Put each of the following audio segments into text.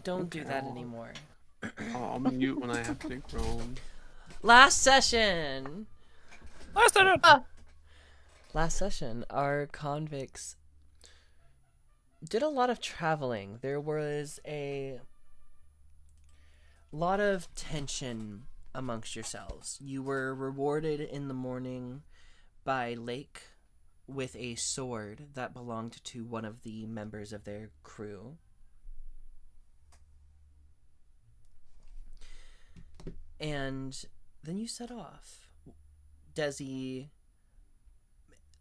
Don't do Okay, that anymore. I'll mute when I have to groan. Last session. Last Last session, our convicts did a lot of traveling. There was a lot of tension amongst yourselves. You were rewarded in the morning by Lake with a sword that belonged to one of the members of their crew. And then you set off. Desi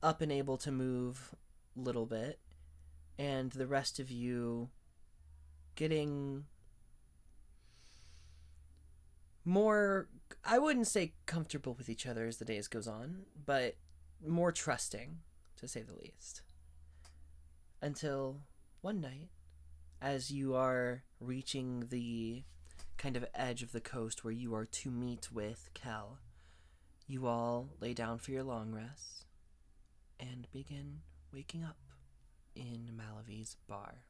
up and able to move a little bit, and the rest of you getting more, I wouldn't say comfortable with each other as the days goes on, but more trusting, to say the least. Until one night, as you are reaching the kind of edge of the coast where you are to meet with Kel, you all lay down for your long rest and begin waking up in Malavi's bar.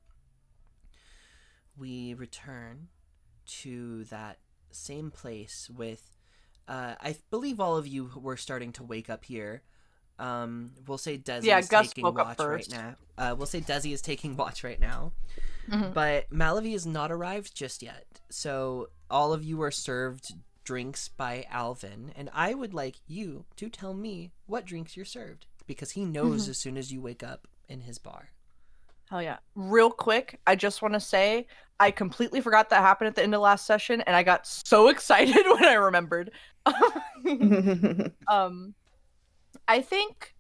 We return to that same place with, I believe all of you were starting to wake up here. We'll say Desi is Gus taking woke up watch first. right now. We'll say Desi is taking watch right now. Mhm. But Malavi has not arrived just yet. So all of you are served drinks by Alvin, and I would like you to tell me what drinks you're served, because he knows as soon as you wake up in his bar. Hell yeah. Real quick, I just want to say I completely forgot that happened at the end of last session, and I got so excited when I remembered. I think.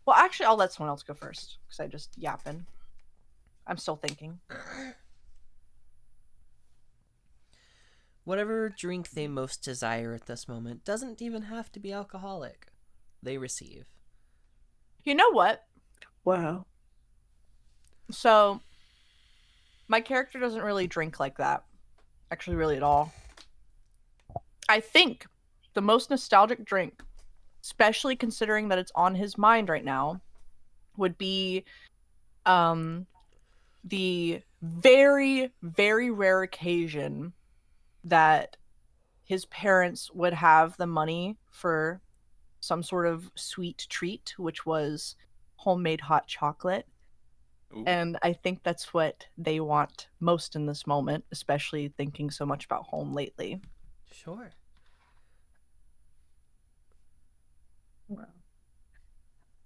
Well, actually, I'll let someone else go first because I just yapping. I'm still thinking. Whatever drink they most desire at this moment doesn't even have to be alcoholic. They receive. You know what? Wow. So, my character doesn't really drink like that. Actually, really at all. I think the most nostalgic drink, especially considering that it's on his mind right now, would be the very, very rare occasion that his parents would have the money for some sort of sweet treat, which was homemade hot chocolate. Ooh. And I think that's what they want most in this moment, especially thinking so much about home lately. Sure.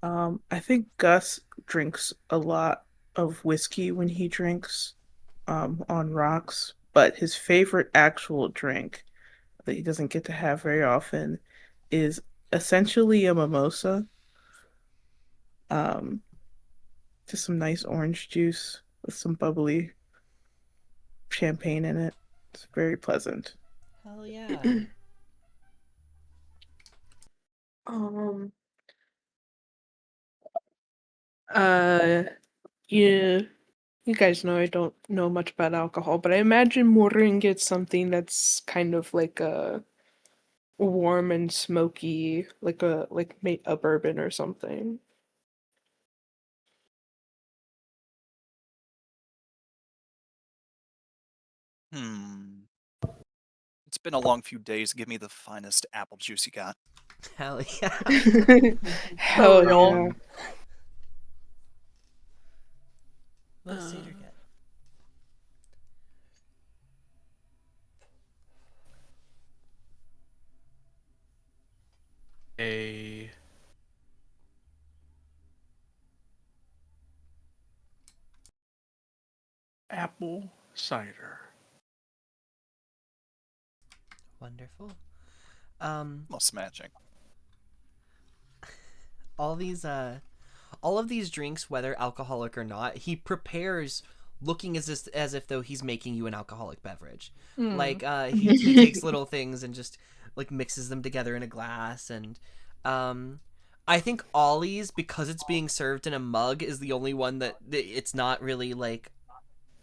I think Gus drinks a lot of whiskey when he drinks on rocks, but his favorite actual drink that he doesn't get to have very often is essentially a mimosa. Um, just some nice orange juice with some bubbly champagne in it. It's very pleasant. Hell yeah. Um. Yeah. You guys know I don't know much about alcohol, but I imagine Maureen gets something that's kind of like a warm and smoky, like a bourbon or something. It's been a long few days. Give me the finest apple juice you got. Hell yeah. Hell real? yeah. What does Cedar get? A apple cider. Wonderful. Most matching. All of these drinks, whether alcoholic or not, he prepares looking as if though he's making you an alcoholic beverage. Like he takes little things and just like mixes them together in a glass, and I think Ollie's, because it's being served in a mug, is the only one that it's not really like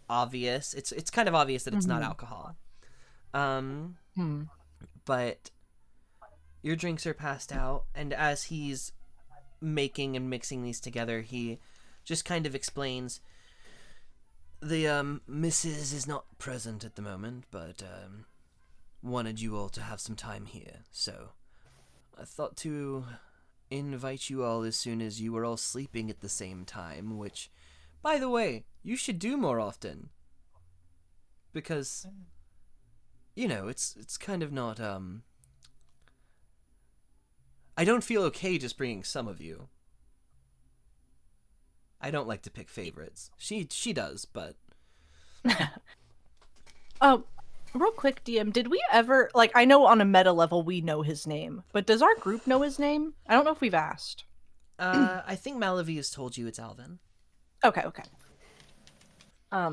obvious. It's kind of obvious that it's not alcohol. But your drinks are passed out, and as he's making and mixing these together, he just kind of explains, The Mrs. is not present at the moment, but wanted you all to have some time here, so I thought to invite you all as soon as you were all sleeping at the same time, which, by the way, you should do more often. Because, you know, it's kind of not, I don't feel okay just bringing some of you. I don't like to pick favorites. She does, but... Real quick, DM, did we ever, like, I know on a meta level we know his name, but does our group know his name? I don't know if we've asked. I think Malavi has told you it's Alvin. Okay. Yeah.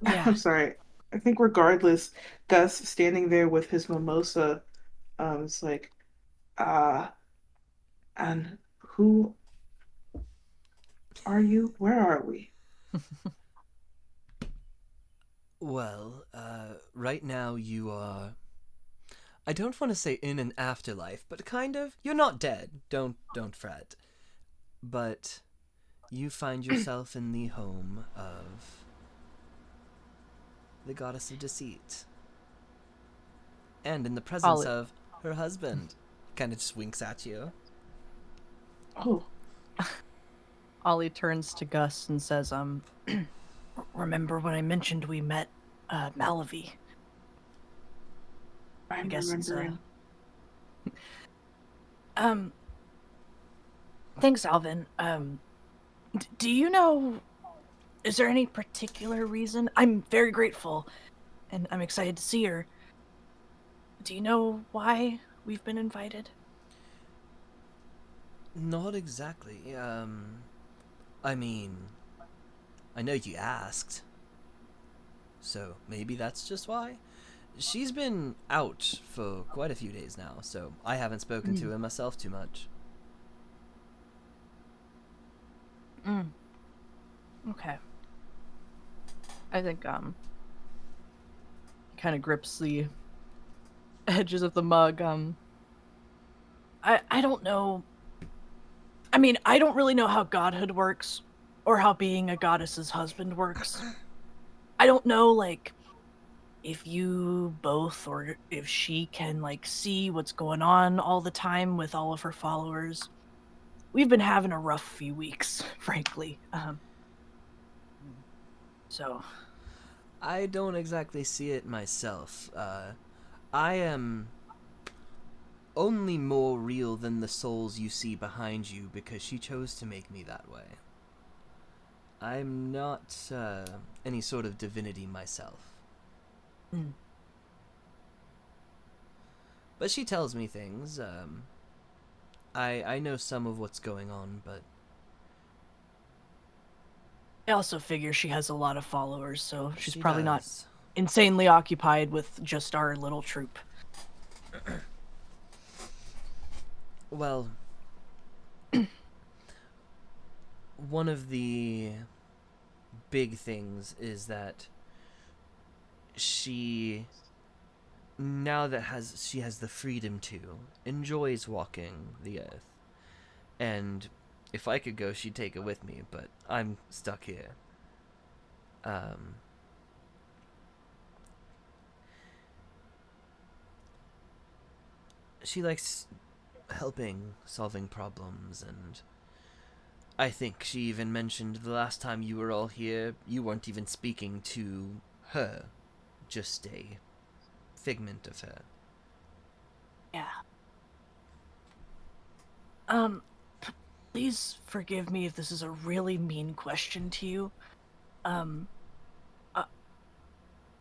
I'm sorry. I think regardless, Gus standing there with his mimosa, is like, and who are you? Where are we? Well, right now you are... I don't want to say in an afterlife, but kind of. You're not dead. Don't fret. But you find yourself in the home of the goddess of deceit. And in the presence Ollie. of her husband. Kind of just winks at you. Oh, Ollie turns to Gus and says, remember when I mentioned we met, Malavi? I'm guess it's, remembering. Thanks, Alvin. Do you know, is there any particular reason? I'm very grateful, and I'm excited to see her. Do you know why we've been invited? Not exactly. I mean, I know you asked. So maybe that's just why. She's been out for quite a few days now, so I haven't spoken to her myself too much. Okay. I think, kind of grips the edges of the mug. I don't know. I mean, I don't really know how godhood works, or how being a goddess's husband works. I don't know, like, if you both, or if she can, like, see what's going on all the time with all of her followers. We've been having a rough few weeks, frankly. So... I don't exactly see it myself. I am only more real than the souls you see behind you because she chose to make me that way. I'm not any sort of divinity myself. But she tells me things. I know some of what's going on, but... I also figure she has a lot of followers, so she's she probably not does. insanely occupied with just our little troop. Well, one of the big things is that she, now that she has the freedom to, enjoys walking the earth. And if I could go, she'd take it with me, but I'm stuck here. She likes helping, solving problems, and I think she even mentioned the last time you were all here, you weren't even speaking to her, just a figment of her. Yeah. Please forgive me if this is a really mean question to you.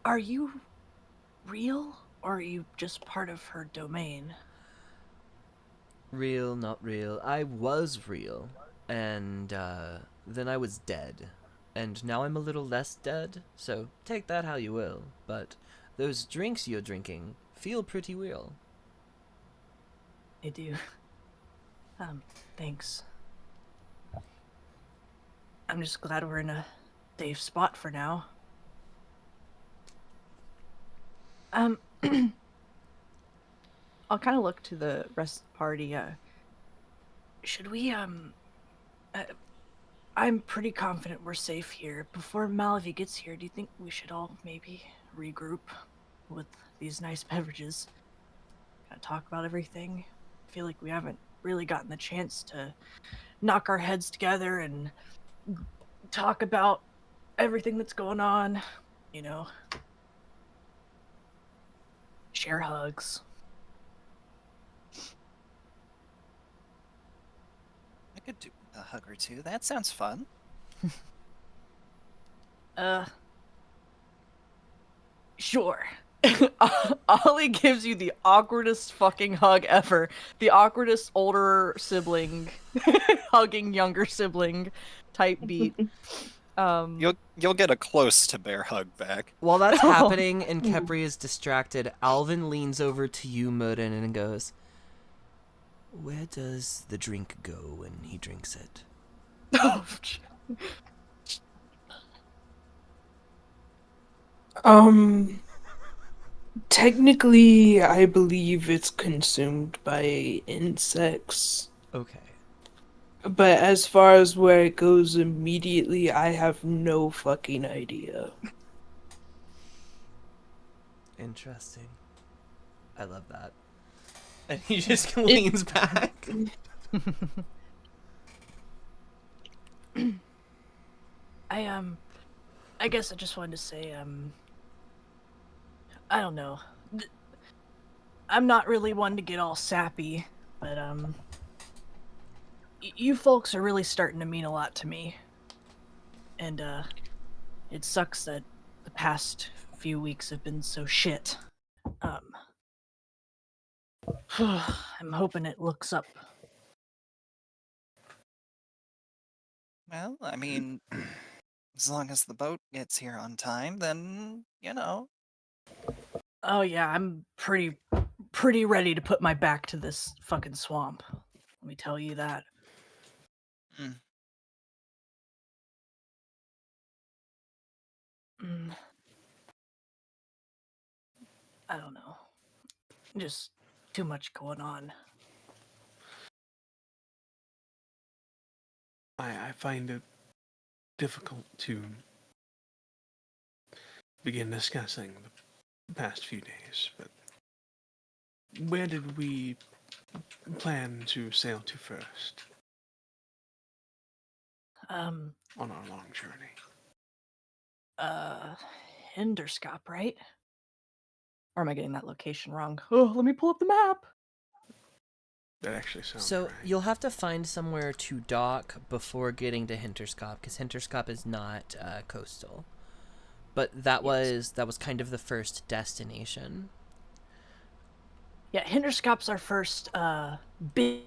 Are you real, or are you just part of her domain? Real, not real. I was real, and then I was dead. And now I'm a little less dead, so take that how you will. But those drinks you're drinking feel pretty real. I do. Thanks. I'm just glad we're in a safe spot for now. I'll kind of look to the rest of the party. Should we, I'm pretty confident we're safe here. Before Malavi gets here, do you think we should all maybe regroup with these nice beverages? Kind of talk about everything? I feel like we haven't really gotten the chance to knock our heads together and talk about everything that's going on. You know, share hugs. I could do a hug or two. That sounds fun. Sure. Ollie gives you the awkwardest fucking hug ever. The awkwardest older sibling hugging younger sibling type beat. You'll get a close to bear hug back. While that's happening and Kepri is distracted, Alvin leans over to you, Modin, and goes, "Where does the drink go when he drinks it?" Technically, I believe it's consumed by insects. Okay. But as far as where it goes immediately, I have no fucking idea. Interesting. I love that. And he just leans back. I guess I just wanted to say, I don't know. I'm not really one to get all sappy, but, you folks are really starting to mean a lot to me. And, it sucks that the past few weeks have been so shit. I'm hoping it looks up. Well, I mean, as long as the boat gets here on time, then, you know. Oh yeah, I'm pretty ready to put my back to this fucking swamp. Let me tell you that. Mm. I don't know. Just too much going on. I find it difficult to begin discussing the past few days, but where did we plan to sail to first on our long journey? Hinderskop, right? Or am I getting that location wrong? Oh, let me pull up the map. That actually sounds So right. you'll have to find somewhere to dock before getting to Hinterskop, because Hinterskop is not coastal. But that was kind of the first destination. Yeah, Hinderskop's our first big.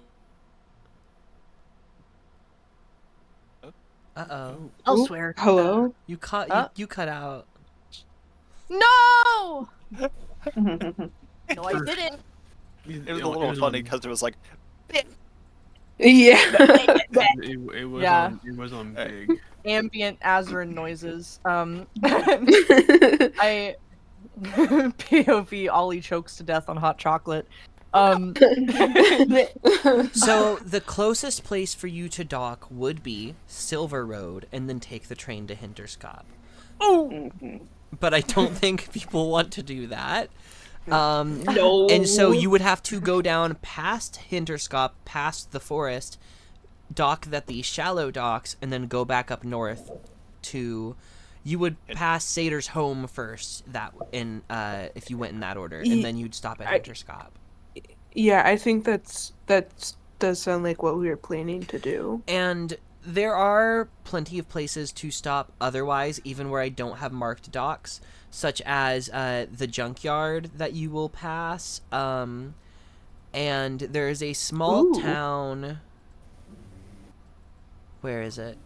Uh-oh. Elsewhere. Hello? You cut you cut out. No! No, I didn't. It was a little funny because it was like, Yeah. It was Yeah. it was on big. Ambient Azerin noises. I POV Ollie chokes to death on hot chocolate. So the closest place for you to dock would be Silver Road, and then take the train to Hinterskop. Oh, But I don't think people want to do that. No. And so you would have to go down past Hinterskop, past the forest, dock at the shallow docks, and then go back up north to. You would pass Sator's home first. If you went in that order, and then you'd stop at Hinterskop. Yeah, I think that does sound like what we were planning to do. And there are plenty of places to stop otherwise, even where I don't have marked docks, such as the junkyard that you will pass. And there is a small town. Where is it?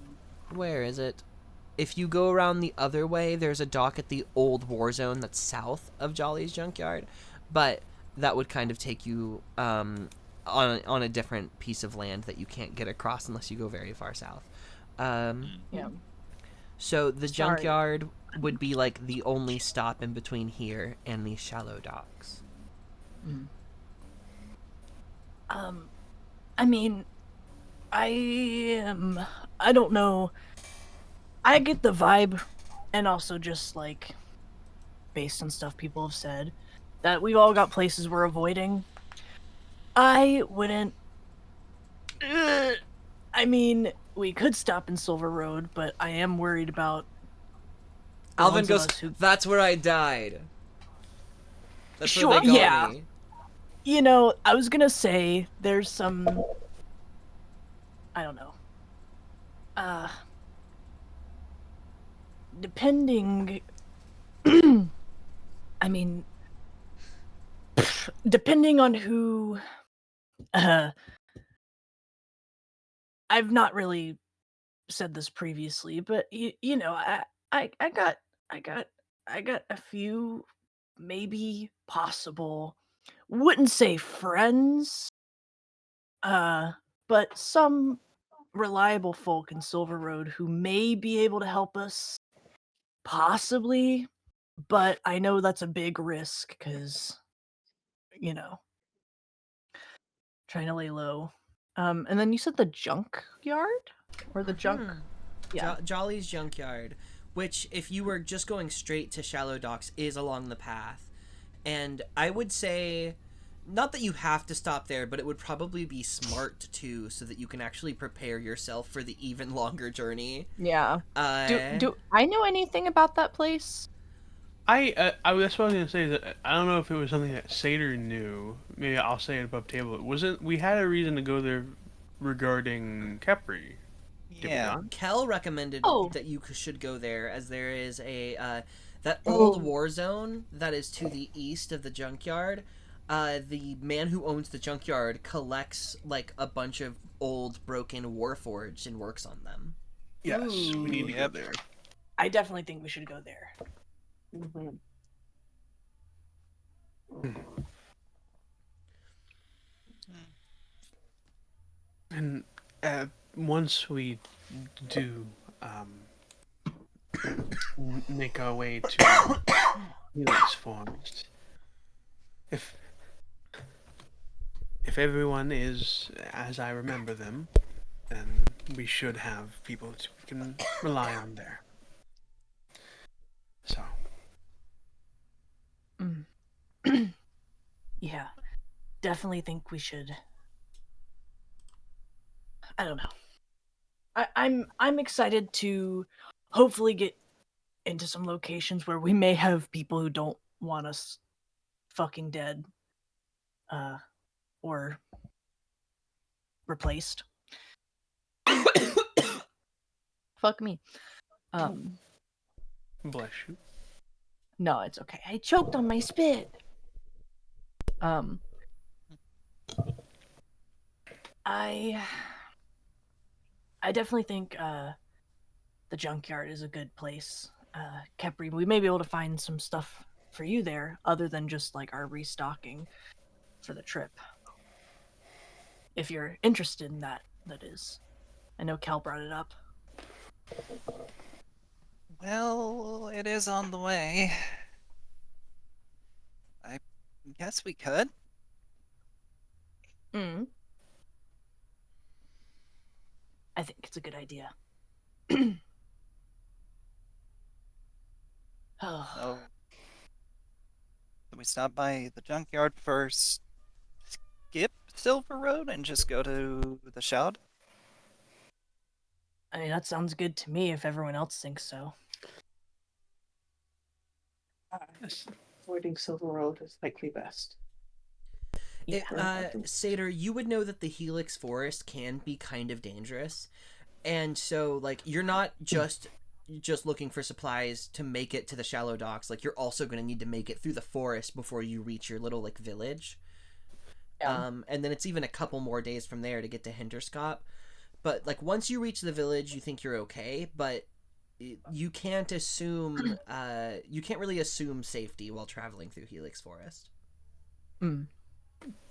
If you go around the other way, there's a dock at the old war zone that's south of Jolly's junkyard. But that would kind of take you on a different piece of land that you can't get across unless you go very far south. yeah. So the junkyard would be like the only stop in between here and these shallow docks. I mean, I am I don't know. I get the vibe, and also just like based on stuff people have said, that we've all got places we're avoiding. I wouldn't. I mean, we could stop in Silver Road, but I am worried about the Alvin ones of goes, us who. "That's where I died. That's Sure, where they got yeah. me." You know, I was gonna say there's some. I don't know. Depending. I mean, depending on who. I've not really said this previously, but you know, I got I got I got a few maybe possible, wouldn't say friends, uh, but some reliable folk in Silver Road who may be able to help us, possibly, but I know that's a big risk because, you know, trying to lay low. And then you said the junk yard or the junk? Yeah. Jolly's Junkyard, which, if you were just going straight to Shallow Docks, is along the path. And I would say, not that you have to stop there, but it would probably be smart too, so that you can actually prepare yourself for the even longer journey. Yeah. Uh, Do I know anything about that place? That's what I was gonna say. Is that I don't know if it was something that Seder knew. Maybe I'll say it above table. It wasn't. We had a reason to go there regarding Capri. Did we Yeah. not? Kel recommended Oh. that you should go there, as there is that old Oh. war zone that is to the east of the junkyard. The man who owns the junkyard collects like a bunch of old broken warforged and works on them. Yes, we need to go Yep. there. I definitely think we should go there. Mhm. And once we do make our way to Helix Forest, if everyone is as I remember them, then we should have people we can rely on there. So Yeah, definitely think we should. I don't know. I'm excited to hopefully get into some locations where we may have people who don't want us fucking dead, or replaced. Fuck me. bless you. No, it's okay. I choked on my spit. I definitely think the junkyard is a good place. Kepri, we may be able to find some stuff for you there other than just like our restocking for the trip. If you're interested in that, that is. I know Cal brought it up. Well, it is on the way. I guess we could. I think it's a good idea. Oh. Can we stop by the junkyard first? Skip Silver Road and just go to the Shout? I mean, that sounds good to me if everyone else thinks so. Yes. Avoiding Silver Road is likely best. Seder, you would know that the Helix Forest can be kind of dangerous, and so like you're not just looking for supplies to make it to the Shallow Docks. Like you're also going to need to make it through the forest before you reach your little like village. Yeah. And then it's even a couple more days from there to get to Hinterskop. But like once you reach the village, you think you're okay, but you can't assume you can't really assume safety while traveling through Helix Forest.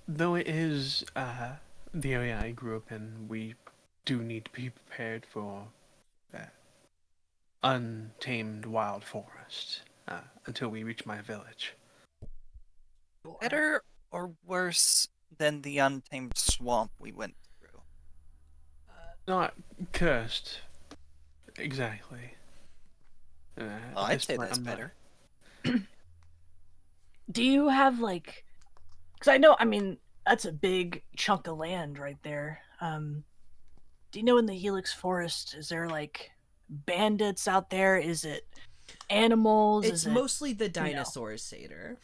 Though it is the area I grew up in, we do need to be prepared for untamed wild forest until we reach my village. Better or worse than the untamed swamp we went through? Not cursed. Exactly. At I'd this say point, that's I'm not- better. Do you have like? Because I know, I mean, that's a big chunk of land right there. Do you know in the Helix Forest, is there like bandits out there? Is it animals? It's Is it mostly the know. dinosaurs, Satyr.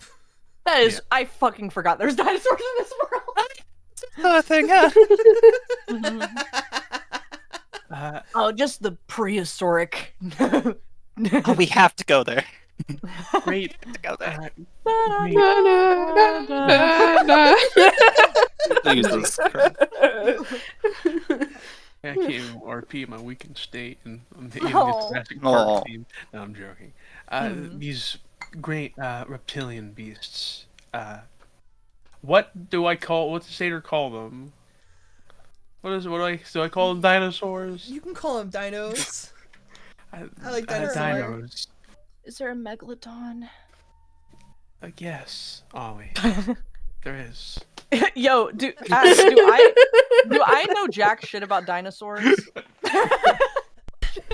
That is, Yeah. I fucking forgot there's dinosaurs in this world. Another thing, yeah. oh, just the prehistoric? Oh, we have to go there. Great. To go there. Great. Jesus Christ. I can't even RP in my weakened state, and I'm hitting Oh. the Jurassic Aw. Park theme. No, I'm joking. These great reptilian beasts. What do I call? What's the satyr call them? What do I call them? Dinosaurs? You can call them dinos. I like dinosaur. Dinos. Is there a megalodon? I guess. Oh wait, there is. Yo, do I know jack shit about dinosaurs?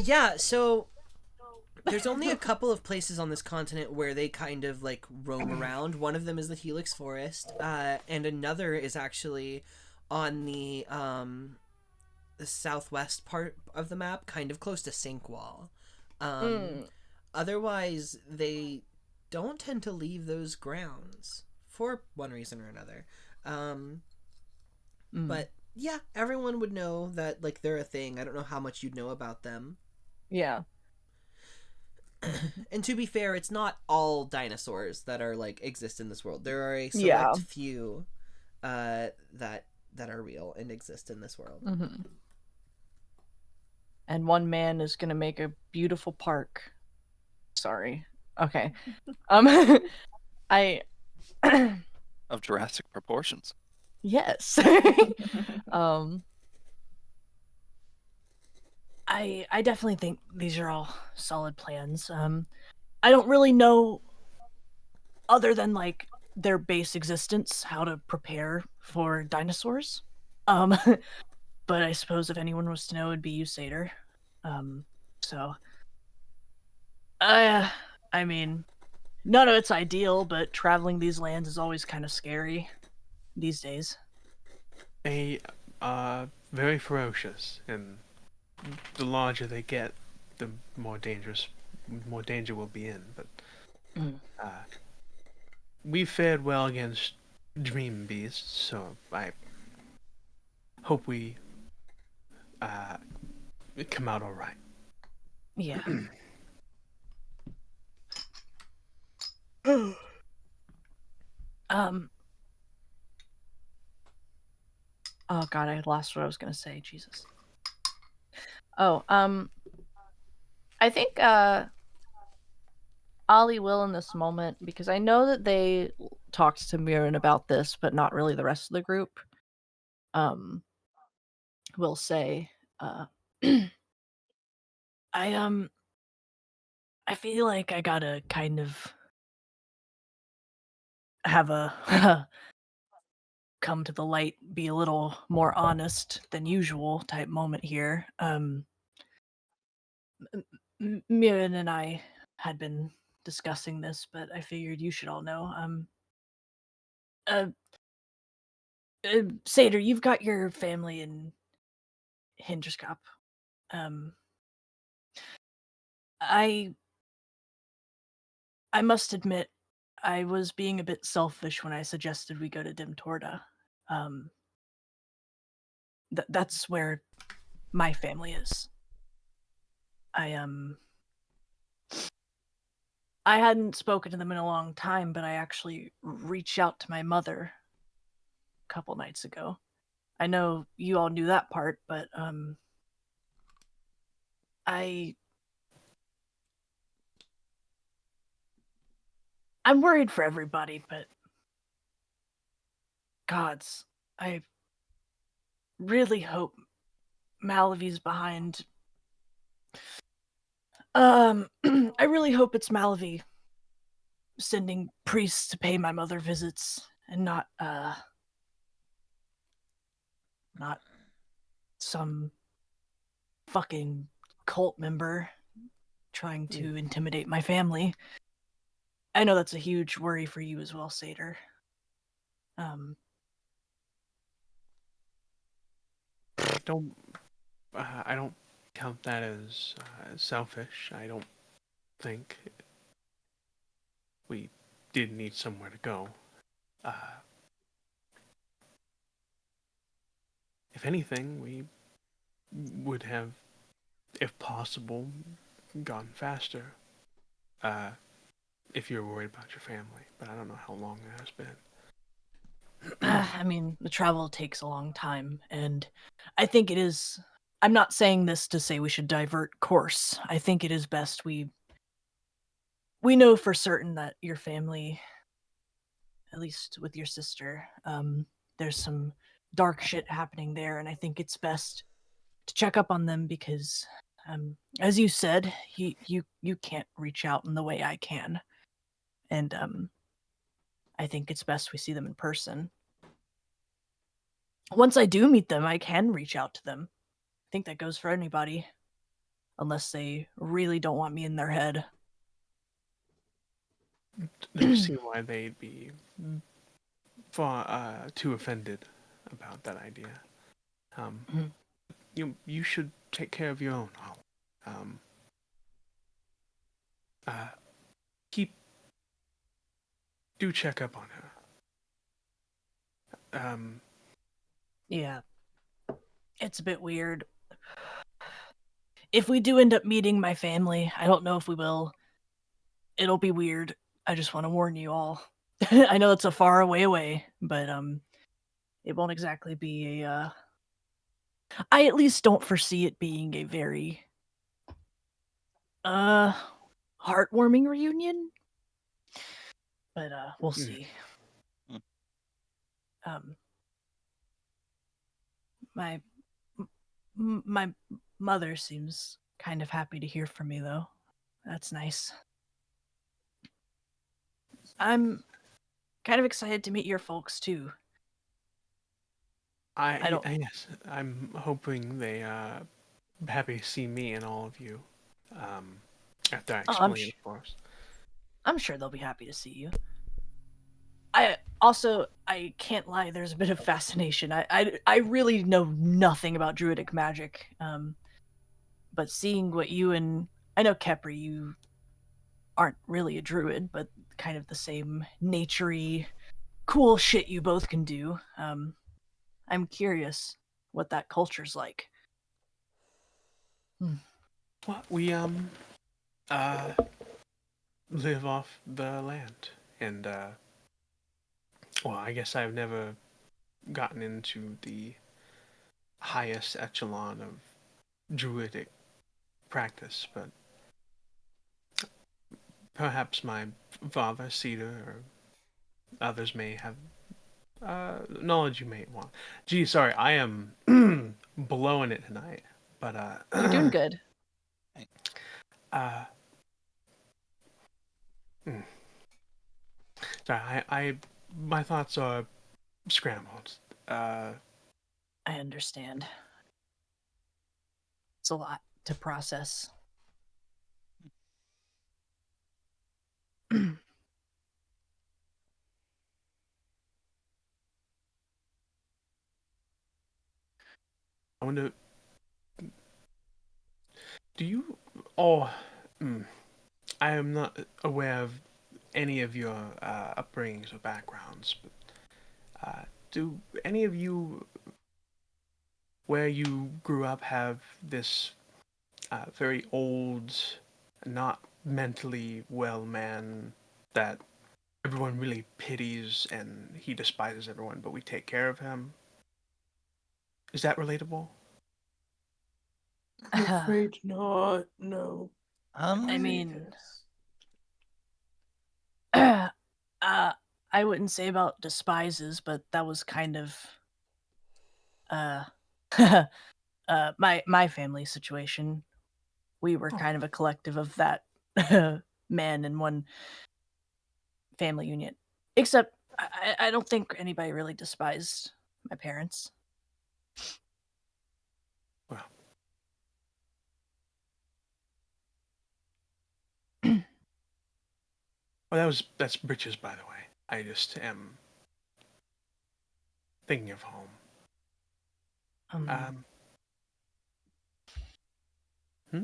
Yeah, so there's only a couple of places on this continent where they kind of like roam around. One of them is the Helix Forest, and another is actually on the southwest part of the map, kind of close to Sinkwall. Otherwise, they don't tend to leave those grounds for one reason or another. But yeah, everyone would know that like they're a thing. I don't know how much you'd know about them. Yeah. And to be fair, it's not all dinosaurs that are like exist in this world. There are a select Yeah. few that are real and exist in this world. Mm-hmm. And one man is gonna make a beautiful park. Sorry. Okay. I Of Jurassic proportions. yes. I definitely think these are all solid plans. I don't really know, other than like their base existence, how to prepare for dinosaurs. But I suppose if anyone was to know, it'd be you, Satyr. So, I mean, none of it's ideal, but traveling these lands is always kind of scary these days. They very ferocious, and the larger they get, the more danger will be in. But we fared well against dream beasts, so I hope we come out all right. Yeah. Oh god, I lost what I was gonna say. Jesus. Oh, I think Ollie will in this moment, because I know that they talked to Mirren about this, but not really the rest of the group. Will say, I feel like I gotta kind of have a come to the light, be a little more honest than usual type moment here. Mirren and I had been discussing this, but I figured you should all know. Satyr, you've got your family in Hinterskop. I must admit, I was being a bit selfish when I suggested we go to Dim Torda. That's where my family is. I hadn't spoken to them in a long time, but I actually reached out to my mother a couple nights ago. I know you all knew that part, but I'm worried for everybody, but gods, I really hope Malavi's behind. I really hope it's Malavi sending priests to pay my mother visits and not some fucking cult member trying to intimidate my family. I know that's a huge worry for you as well, Satyr. I don't count that as selfish. I don't think we did need somewhere to go. If anything, we would have, if possible, gone faster. If you're worried about your family, but I don't know how long it has been. I mean, the travel takes a long time, and I think it is. I'm not saying this to say we should divert course. I think it is best we know for certain that your family, at least with your sister, there's some dark shit happening there, and I think it's best to check up on them because, as you said, you can't reach out in the way I can, and I think it's best we see them in person. Once I do meet them, I can reach out to them. I think that goes for anybody, unless they really don't want me in their head. Don't see why they'd be too offended about that idea. You should take care of your own, Holly. Do check up on her. Yeah. It's a bit weird. If we do end up meeting my family, I don't know if we will. It'll be weird. I just want to warn you all. I know it's a far away, but it won't exactly be a I at least don't foresee it being a very heartwarming reunion. But we'll see. My mother seems kind of happy to hear from me, though. That's nice. I'm kind of excited to meet your folks too. Yes, I'm hoping they happy to see me and all of you. After I explain, of course. I'm sure they'll be happy to see you. I can't lie, there's a bit of fascination. I really know nothing about druidic magic. But seeing what you and I know Kepri, you aren't really a druid, but kind of the same naturey, cool shit you both can do. I'm curious what that culture's like. Well, we live off the land, and well, I guess I've never gotten into the highest echelon of druidic practice, but perhaps my father, Cedar, or others may have knowledge you may want. Gee, sorry, I am blowing it tonight, but You're doing good. Sorry, my thoughts are scrambled. I understand. It's a lot to process. I wonder, do you all... I am not aware of any of your upbringings or backgrounds, but do any of you, where you grew up, have this very old, not mentally well man that everyone really pities and he despises everyone, but we take care of him? Is that relatable? I'm afraid not. No. I mean, I wouldn't say about despises, but that was kind of my family situation. We were kind of a collective of that man in one family unit. Except I don't think anybody really despised my parents. Well, Well, that's Britches, by the way. I just am thinking of home. Um, Hmm?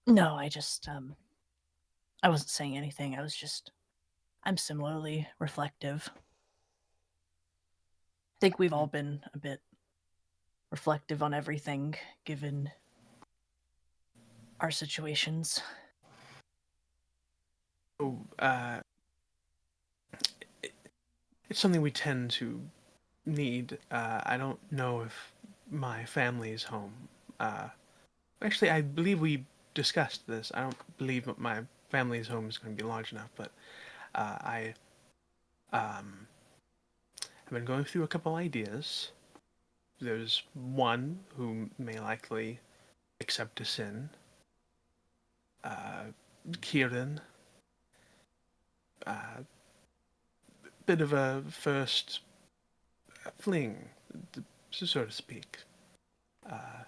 no, I wasn't saying anything. I'm similarly reflective. I think we've all been a bit reflective on everything, given our situations. Oh, it's something we tend to need. I don't know if my family's home. Actually, I believe we discussed this. I don't believe that my family's home is going to be large enough, but I have been going through a couple ideas. There's one who may likely accept a sin. Kieran, bit of a first fling, so to speak. I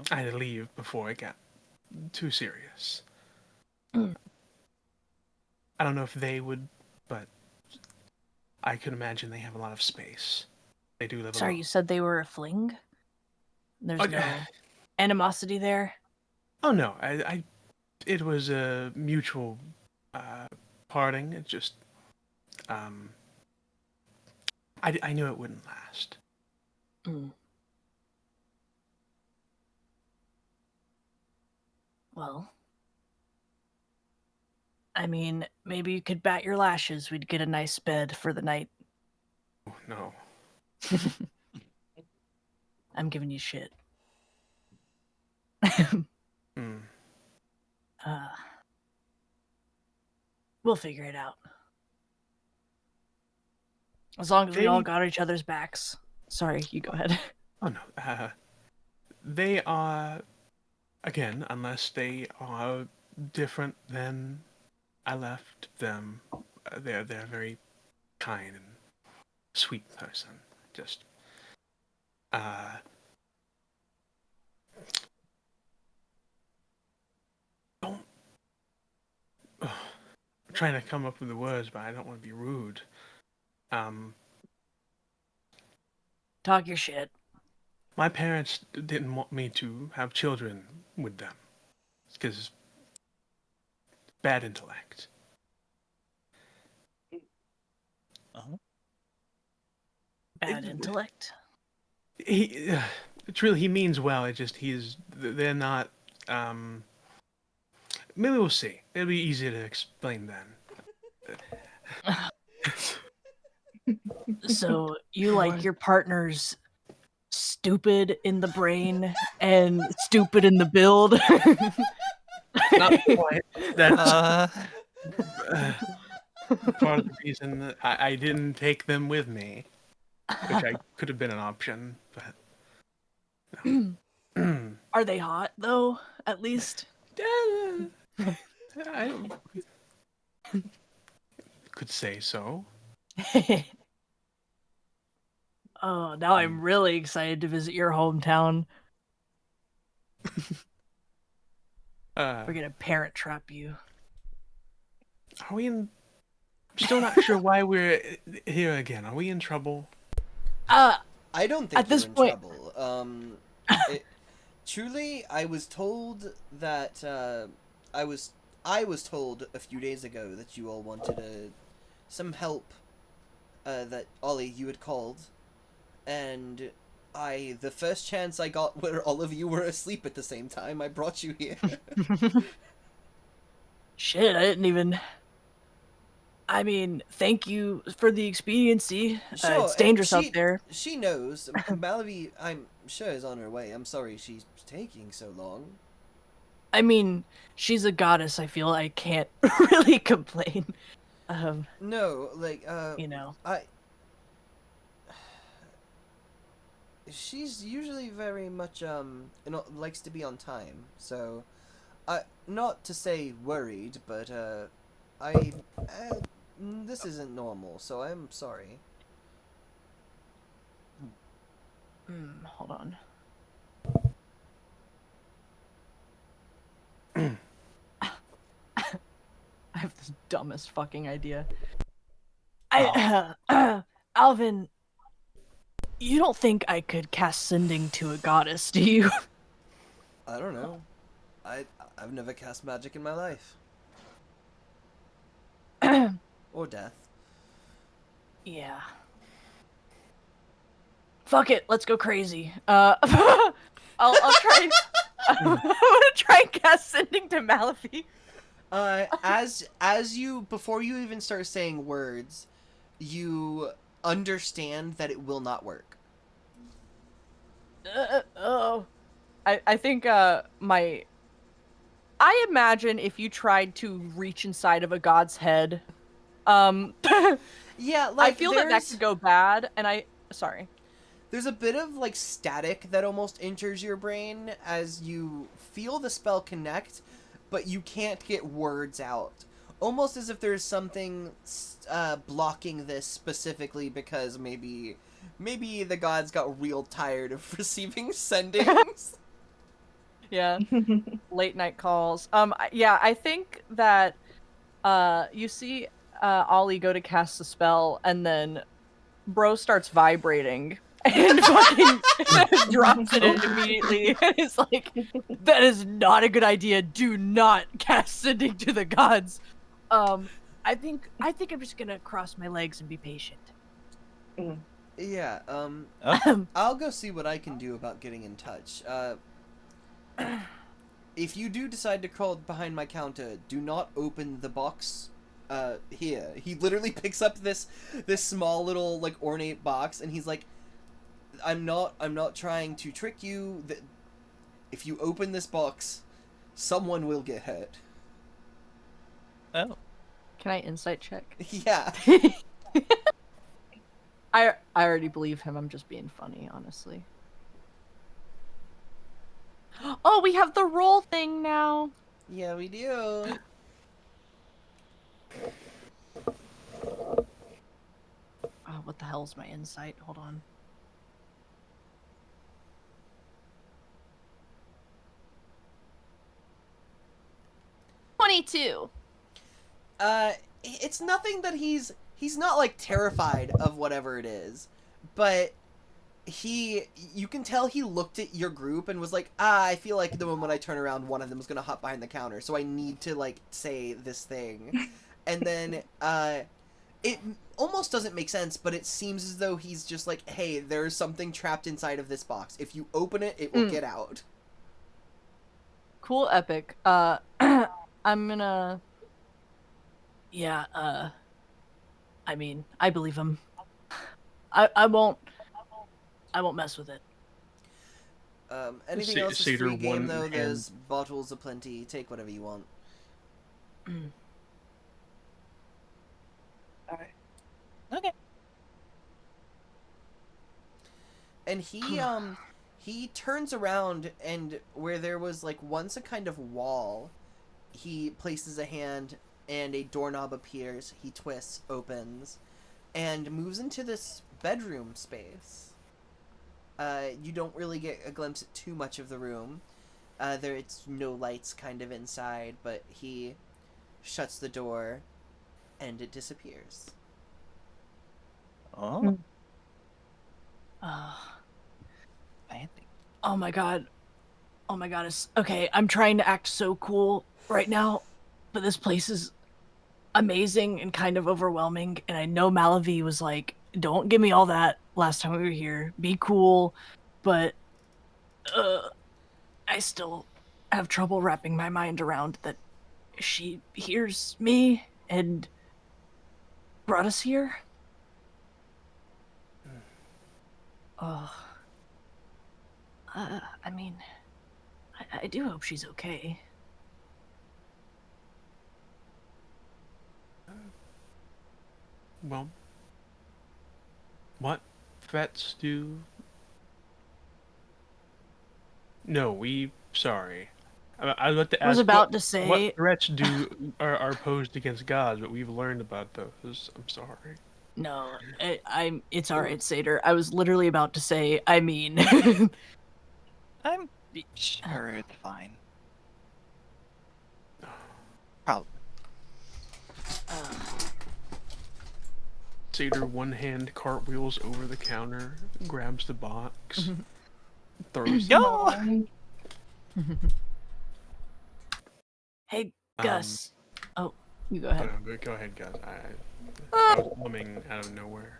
had to leave before it got too serious. Mm. I don't know if they would, but I could imagine they have a lot of space. They do live Sorry, alone. you said they were a fling? There's Oh, no animosity there? Oh no, it was a mutual parting. It just, I knew it wouldn't last. Mm. Well, I mean, maybe you could bat your lashes. We'd get a nice bed for the night. Oh, no. I'm giving you shit. Mm. uh, we'll figure it out. As long as we all They- got each other's backs. Sorry, you go ahead. Oh no. They are, again, unless they are different than I left them. They're a very kind and sweet person. Just don't. I'm trying to come up with the words, but I don't want to be rude. Talk your shit. My parents didn't want me to have children with them because bad intellect. Uh-huh. Bad intellect. He, truly, he means well. It just they're not. Maybe we'll see. It'll be easier to explain then. So you like your partner's stupid in the brain and stupid in the build? Not quite. That's Uh, part of the reason that I didn't take them with me, which I could have been an option, but. Are they hot though? At least. I could say so. Oh, now I'm really excited to visit your hometown. We're gonna parent trap you. Are we in? I'm still not sure why we're here again. Are we in trouble? I don't think At this you're in point- trouble. Truly, I was told that I was told a few days ago that you all wanted some help. That Ollie, you had called, and the first chance I got where all of you were asleep at the same time, I brought you here. Shit, I didn't even. I mean, thank you for the expediency. Sure, It's dangerous out she- there. She knows. Malavi, I'm sure, is on her way. I'm sorry she's taking so long. I mean, she's a goddess. I feel I can't really complain. No, like, You know. She's usually very much, likes to be on time, so, not to say worried, but, this isn't normal, so I'm sorry. Hold on. I have this most dumbest fucking idea. Alvin, you don't think I could cast sending to a goddess, do you? I don't know. I've never cast magic in my life. Or death. Yeah. Fuck it, let's go crazy. I'll try and I'm gonna try and cast sending to Malafi. As you, before you even start saying words, you understand that it will not work. Oh. I think I imagine if you tried to reach inside of a god's head, Yeah, like I feel that there's, could go bad, and sorry. there's a bit of like static that almost enters your brain as you feel the spell connect, but you can't get words out. Almost as if there's something blocking this specifically because maybe the gods got real tired of receiving sendings. Yeah. Late night calls. Yeah, I think that you see Ollie go to cast the spell, and then bro starts vibrating and fucking drops it immediately. And it's like, that is not a good idea. Do not cast sending to the gods. I think I'm just gonna cross my legs and be patient. Yeah, Oh. I'll go see what I can do about getting in touch. If you do decide to crawl behind my counter, do not open the box here. He literally picks up this small little like ornate box and he's like, I'm not trying to trick you. If you open this box, someone will get hurt. Oh. Can I insight check? Yeah. I already believe him. I'm just being funny, honestly. Oh, we have the roll thing now. Yeah, we do. Oh, what the hell's my insight? Hold on. It's nothing that he's not like terrified of whatever it is, but you can tell he looked at your group and was like, I feel like the moment I turn around, one of them is gonna hop behind the counter, so I need to like say this thing, and then it almost doesn't make sense, but it seems as though he's just like, hey, there's something trapped inside of this box. If you open it, it will get out. Cool, epic. I'm gonna. Yeah, I mean, I believe him. I won't mess with it. Anything Sa- else is Satyr free game one though. hand. There's bottles aplenty. Take whatever you want. Alright. Okay. And he turns around, and where there was like once a kind of wall, he places a hand and a doorknob appears. He twists, opens, and moves into this bedroom space. You don't really get a glimpse at too much of the room. It's no lights kind of inside, but he shuts the door and it disappears. Oh, Uh, fancy. oh my god. Okay, I'm trying to act so cool right now, but this place is amazing and kind of overwhelming, and I know Malavi was like, don't give me all that last time we were here. Be cool, but I still have trouble wrapping my mind around that she hears me and brought us here. I mean, I do hope she's okay. Well, what vets do? No, sorry. I looked to ask. I was about what, to say, what threats are posed against gods, but we've learned about those. I'm sorry. no, it's alright, Satyr. I was literally about to say, I mean, I'm sure it's fine. Probably. Seder one hand cartwheels over the counter, grabs the box, throws it. Yo! Hey, Um, Gus. Oh, you go ahead. Go ahead, guys. I was humming out of nowhere.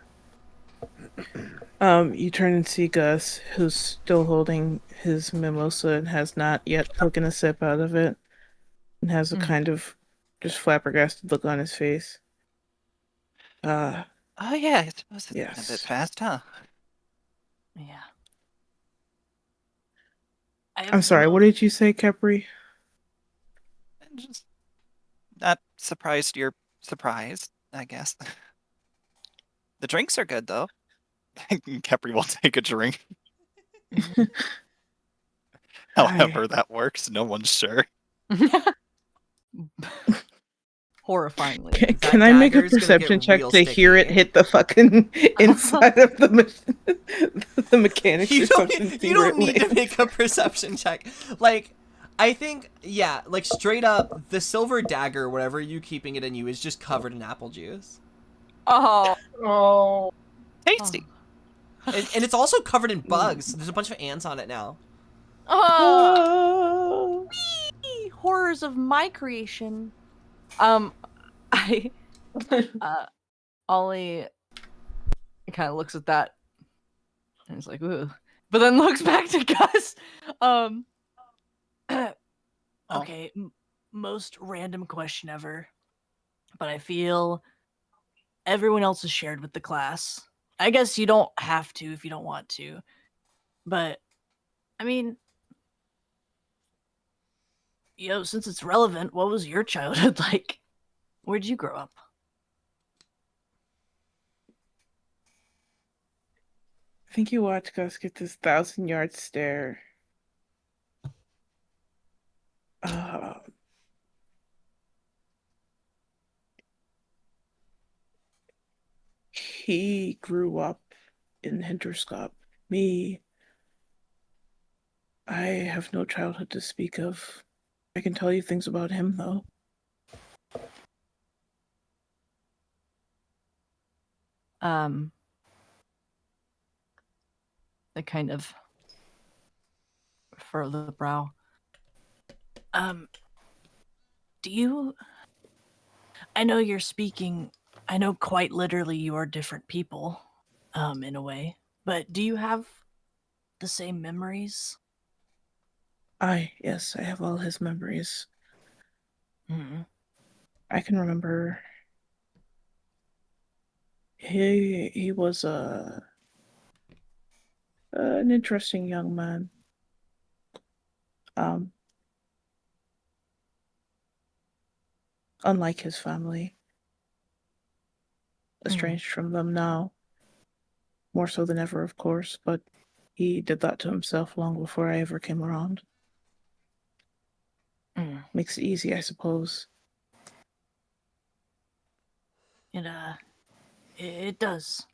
You turn and see Gus, who's still holding his mimosa and has not yet taken a sip out of it, and has a kind of just flabbergasted look on his face. Oh yeah, I suppose it's been a bit Yes. fast, huh? Yeah. I'm sorry, what did you say, Capri? I'm just not surprised you're surprised, I guess. The drinks are good though. Kepri will take a drink. However that works, no one's sure. Horrifyingly. Can I make a dagger's gonna get perception check real to hear it sticky. hit the fucking inside of the mechanics You or don't, something? you don't need to secretly? make a perception check. Like, I think, yeah, like straight up, the silver dagger, whatever you keeping it in you, is just covered in apple juice. Oh. Oh. Tasty. And it's also covered in bugs. There's a bunch of ants on it now. Oh. Horrors of my creation. I Ollie kind of looks at that and he's like, ooh. But then looks back to Gus. Okay, most random question ever. But I feel everyone else is shared with the class. I guess you don't have to if you don't want to. But, I mean, since it's relevant, what was your childhood like? Where'd you grow up? I think you watch Gus get this 1,000-yard stare. He grew up in Hinterskop. Me, I have no childhood to speak of. I can tell you things about him, though. They kind of furrow the brow. Do you... I know you're speaking... I know quite literally you are different people, in a way. But do you have the same memories? Yes, I have all his memories. Mm-hmm. I can remember he was an interesting young man. Unlike his family, estranged from them now, more so than ever, of course, but he did that to himself long before I ever came around. Makes it easy, I suppose. It does.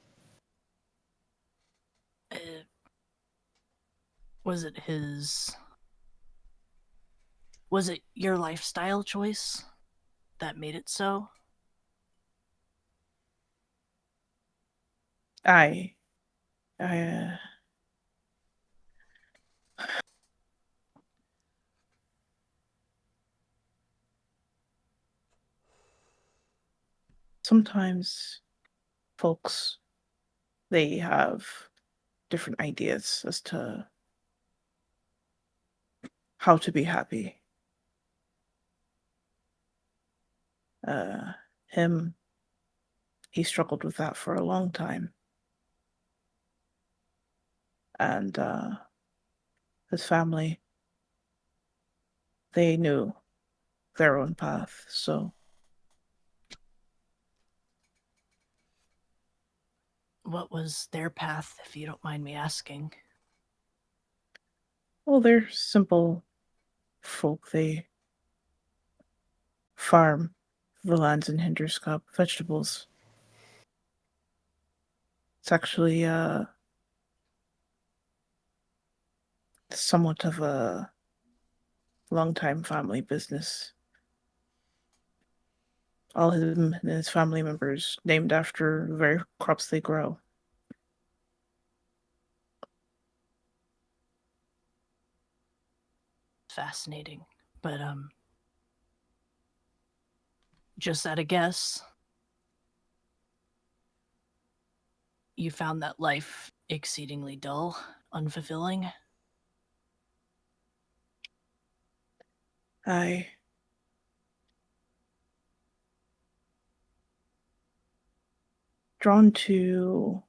Was it your lifestyle choice that made it so? Sometimes folks, they have different ideas as to how to be happy. He struggled with that for a long time. And his family, they knew their own path, so. What was their path, if you don't mind me asking? Well, they're simple folk. They farm the lands in Hinterskop, vegetables. It's actually somewhat of a long-time family business. all him and his family members named after the very crops they grow. Fascinating. But just at a guess, you found that life exceedingly dull, unfulfilling. I drawn to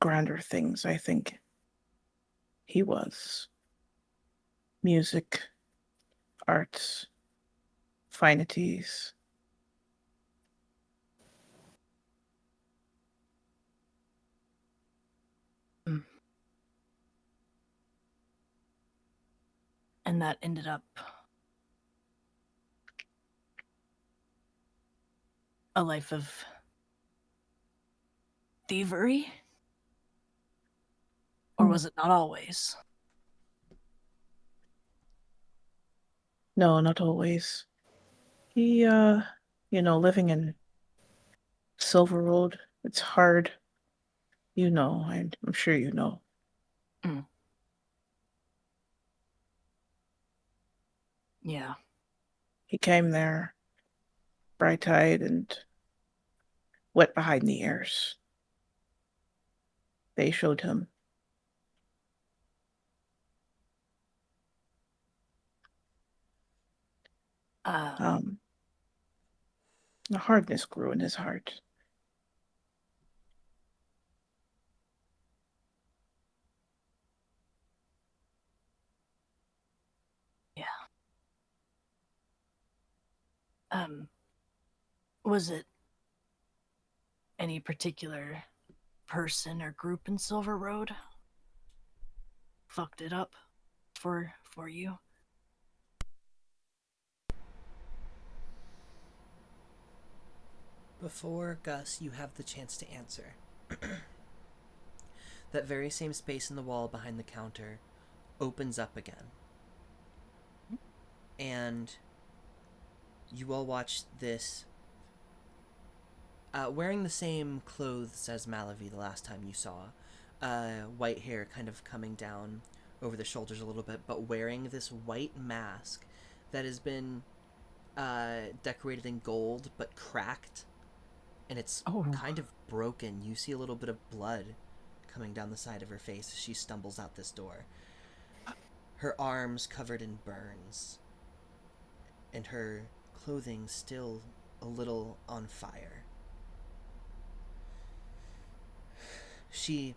grander things, I think. He was. Music, arts, finities. And that ended up a life of thievery? Or was it not always? No, not always. He, living in Silver Road, it's hard. You know, I'm sure you know. Yeah. He came there bright-eyed and wet behind the ears. They showed him. The hardness grew in his heart. Yeah. Was it any particular person or group in Silver Road fucked it up for you? Before Gus, you have the chance to answer. That very same space in the wall behind the counter opens up again. And you all watch this. Wearing the same clothes as Malavi the last time you saw. White hair kind of coming down over the shoulders a little bit, but wearing this white mask that has been decorated in gold but cracked. And it's kind of broken. You see a little bit of blood coming down the side of her face as she stumbles out this door. Her arms covered in burns. And her clothing still a little on fire. She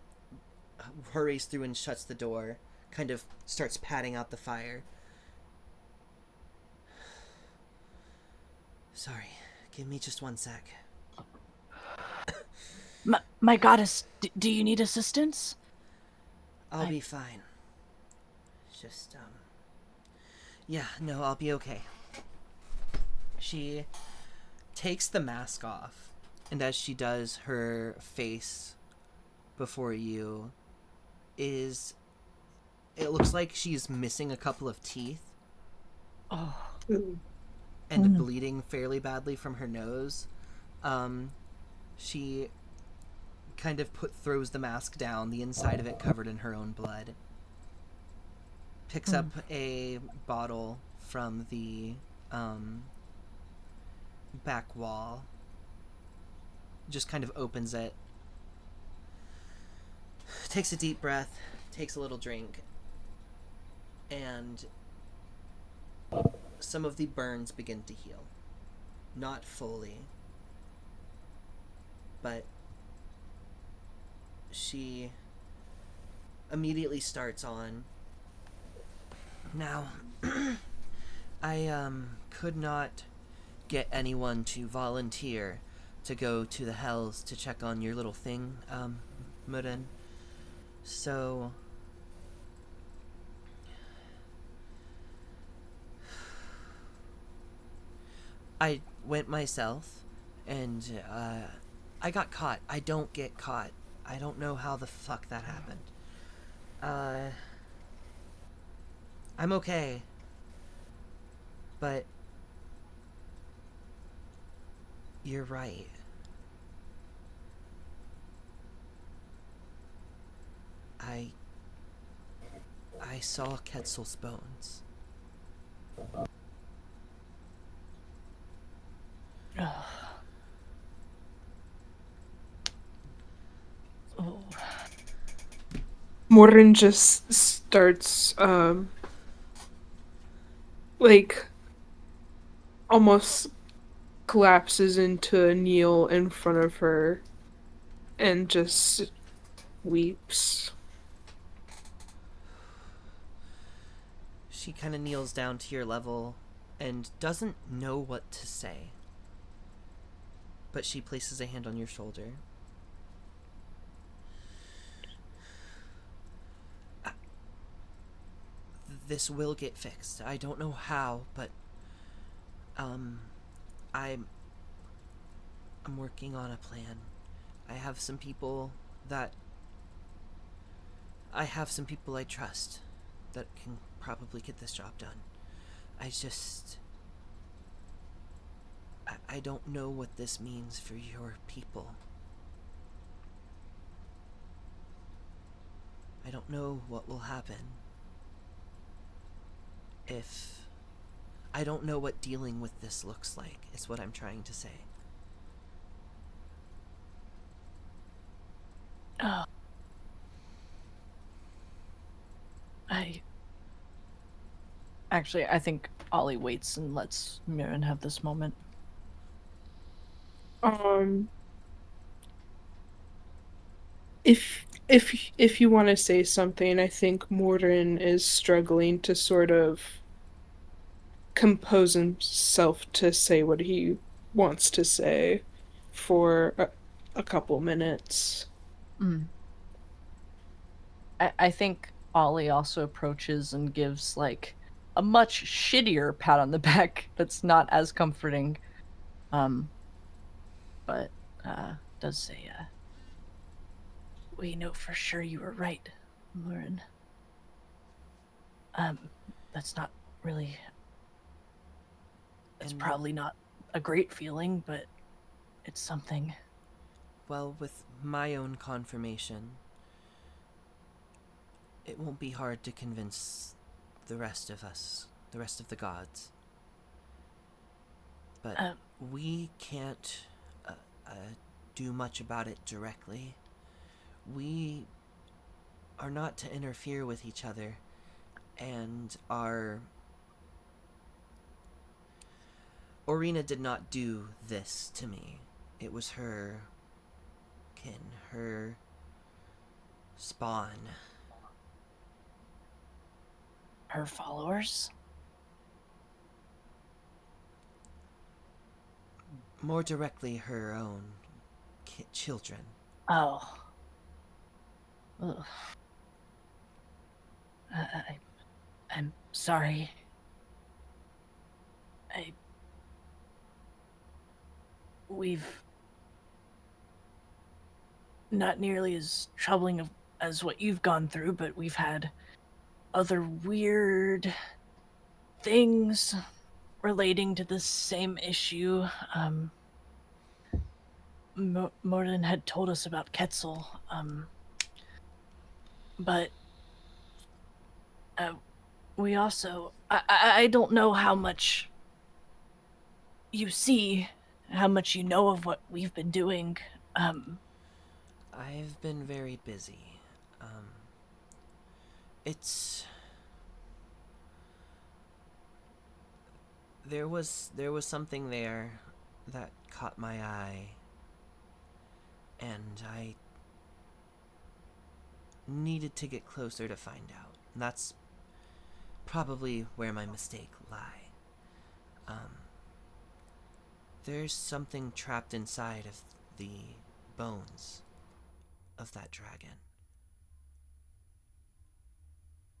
hurries through and shuts the door, kind of starts patting out the fire. Sorry, give me just 1 sec. My goddess, do you need assistance? I'll be fine. Just, yeah, no, I'll be okay. She takes the mask off, and as she does, her face before you it looks like she's missing a couple of teeth. And bleeding fairly badly from her nose. She kind of throws the mask down, the inside of it covered in her own blood. Picks up a bottle from the back wall. Just kind of opens it. Takes a deep breath, takes a little drink, and some of the burns begin to heal. Not fully, but she immediately starts on. Now, I could not get anyone to volunteer to go to the Hells to check on your little thing, Murin. So I went myself, and I got caught. I don't get caught. I don't know how the fuck that happened. I'm okay. But you're right. I saw Quetzal's bones. Oh. Morin just starts like almost collapses into a kneel in front of her and just weeps. She kind of kneels down to your level and doesn't know what to say. But she places a hand on your shoulder. This will get fixed. I don't know how, but I'm working on a plan. I have some people I trust that can probably get this job done. I don't know what this means for your people. I don't know what will happen if... I don't know what dealing with this looks like, is what I'm trying to say. Oh. I think Ollie waits and lets Mirren have this moment. If you want to say something, I think Mordrin is struggling to sort of compose himself to say what he wants to say for a couple minutes. I think Ollie also approaches and gives like a much shittier pat on the back that's not as comforting. But does say, we know for sure you were right, Lauren. That's not really... It's probably not a great feeling, but it's something. Well, with my own confirmation, it won't be hard to convince the rest of us, the rest of the gods. But we can't do much about it directly. We are not to interfere with each other, and Orina did not do this to me. It was her kin, her spawn. Her followers? More directly, her own children. Oh. Ugh. I'm sorry. We've not nearly as troubling as what you've gone through, but we've had other weird things relating to the same issue. Morden had told us about Quetzal, but we also... I don't know how much you see, how much you know of what we've been doing. I've been very busy. It's... There was something there that caught my eye, and I needed to get closer to find out. And that's probably where my mistake lie. There's something trapped inside of the bones of that dragon.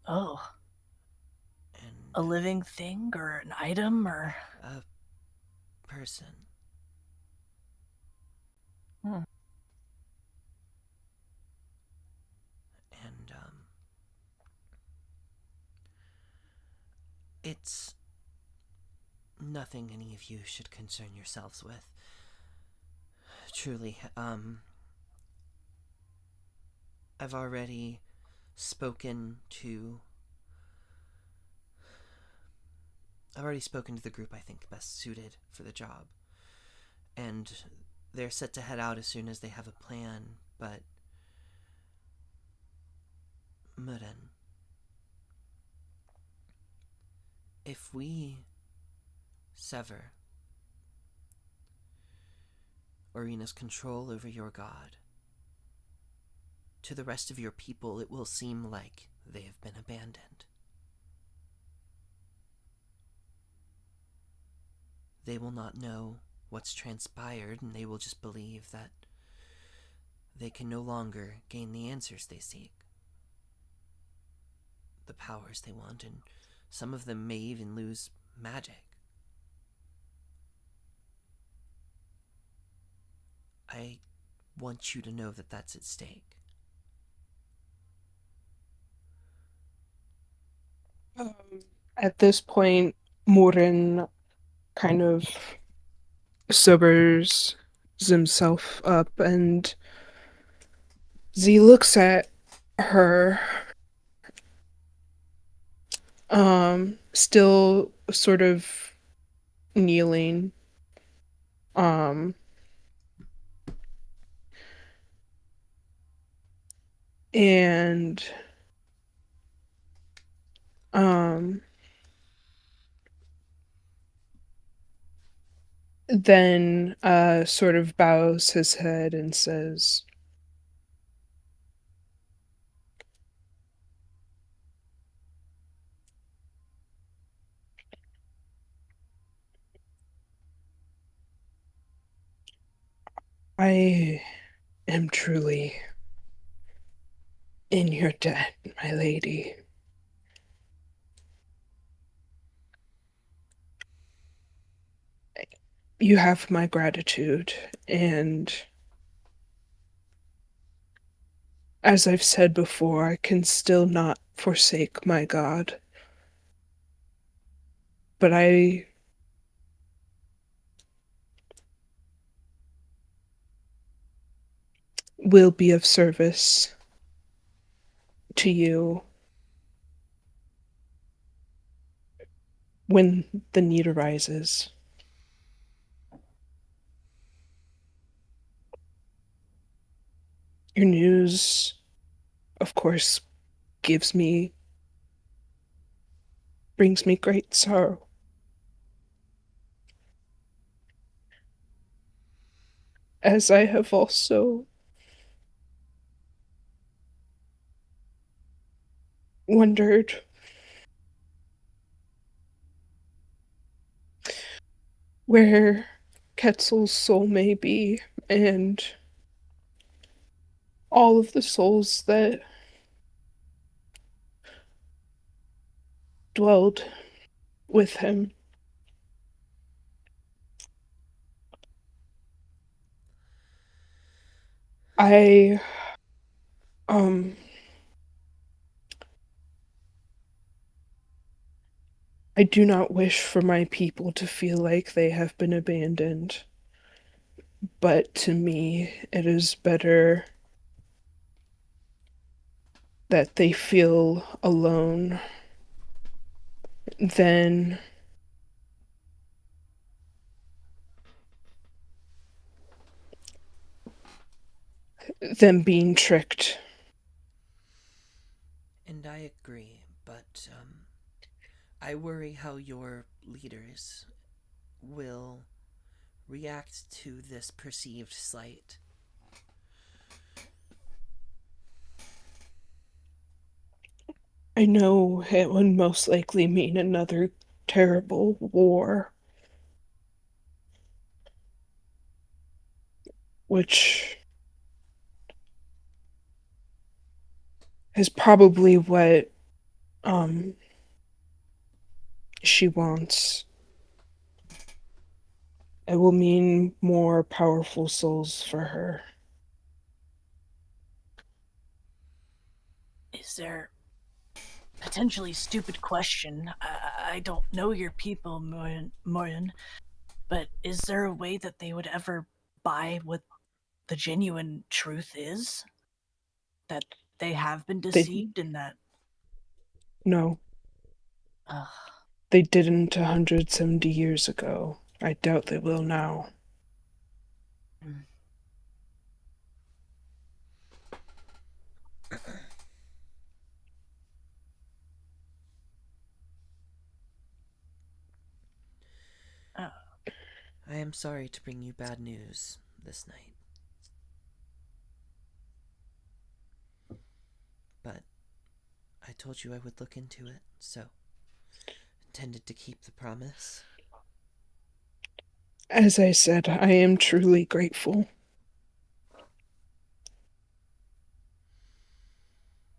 Oh. And A living thing or an item or... a person. Hmm. And It's nothing any of you should concern yourselves with. Truly, I've already spoken to the group I think best suited for the job. And they're set to head out as soon as they have a plan, but Muren, if we sever Orina's control over your god, to the rest of your people it will seem like they have been abandoned. They will not know what's transpired, and they will just believe that they can no longer gain the answers they seek, the powers they want, and some of them may even lose magic. I want you to know that that's at stake. At this point, Morin kind of sobers himself up, and Z looks at her, still sort of kneeling, and then sort of bows his head and says, I am truly in your debt, my lady. You have my gratitude, and as I've said before, I can still not forsake my God. But I will be of service to you when the need arises. Your news, of course, brings me great sorrow. As I have also wondered where Quetzal's soul may be, and all of the souls that dwelled with him. I um I do not wish for my people to feel like they have been abandoned, but to me it is better that they feel alone than them being tricked. And I agree, but I worry how your leaders will react to this perceived slight. I know it would most likely mean another terrible war, which is probably what she wants. It will mean more powerful souls for her. Is there potentially stupid question? I don't know your people, Morin, but is there a way that they would ever buy what the genuine truth is? That they have been They deceived and that no, uh, they didn't 170 years ago. I doubt they will now. mm, uh, I am sorry to bring you bad news this night. But I told you I would look into it, so intended to keep the promise. As I said, I am truly grateful.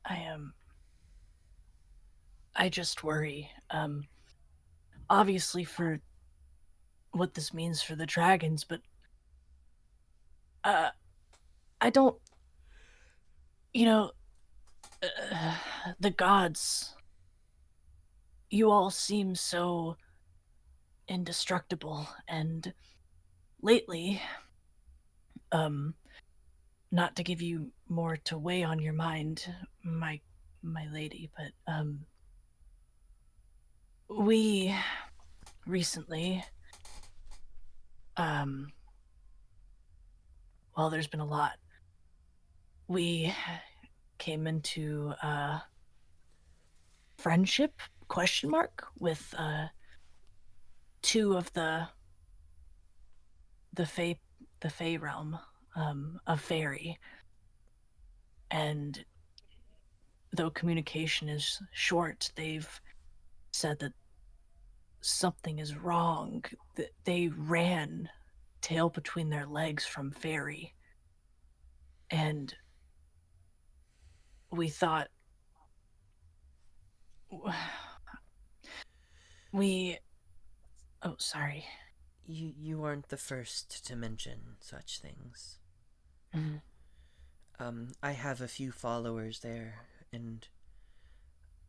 I am. I just worry. Obviously for what this means for the dragons, but uh, I don't. You know, the gods. You all seem so indestructible, and lately, um, not to give you more to weigh on your mind, my lady, but we recently, um, well, there's been a lot. We came into friendship question mark with two of the Fey the Fey realm of fairy, and though communication is short, they've said that something is wrong. That they ran tail between their legs from fairy, and we thought we oh sorry. You aren't the first to mention such things. Mm. I have a few followers there, and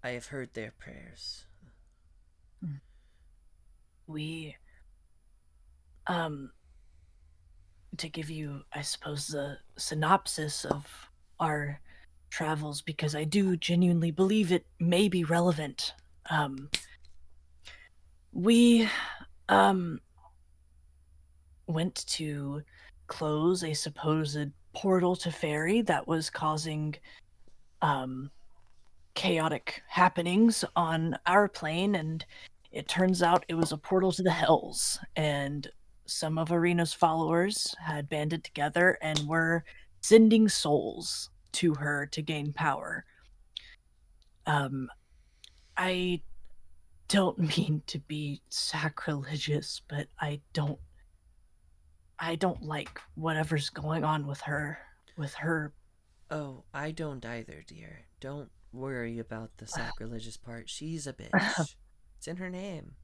I have heard their prayers. We to give you, I suppose, the synopsis of our travels, because I do genuinely believe it may be relevant. We um went to close a supposed portal to fairy that was causing um chaotic happenings on our plane, and it turns out it was a portal to the hells, and some of Arena's followers had banded together and were sending souls to her to gain power. um I don't mean to be sacrilegious, but I don't like whatever's going on with her. Oh, I don't either, dear. Don't worry about the sacrilegious part. She's a bitch. It's in her name.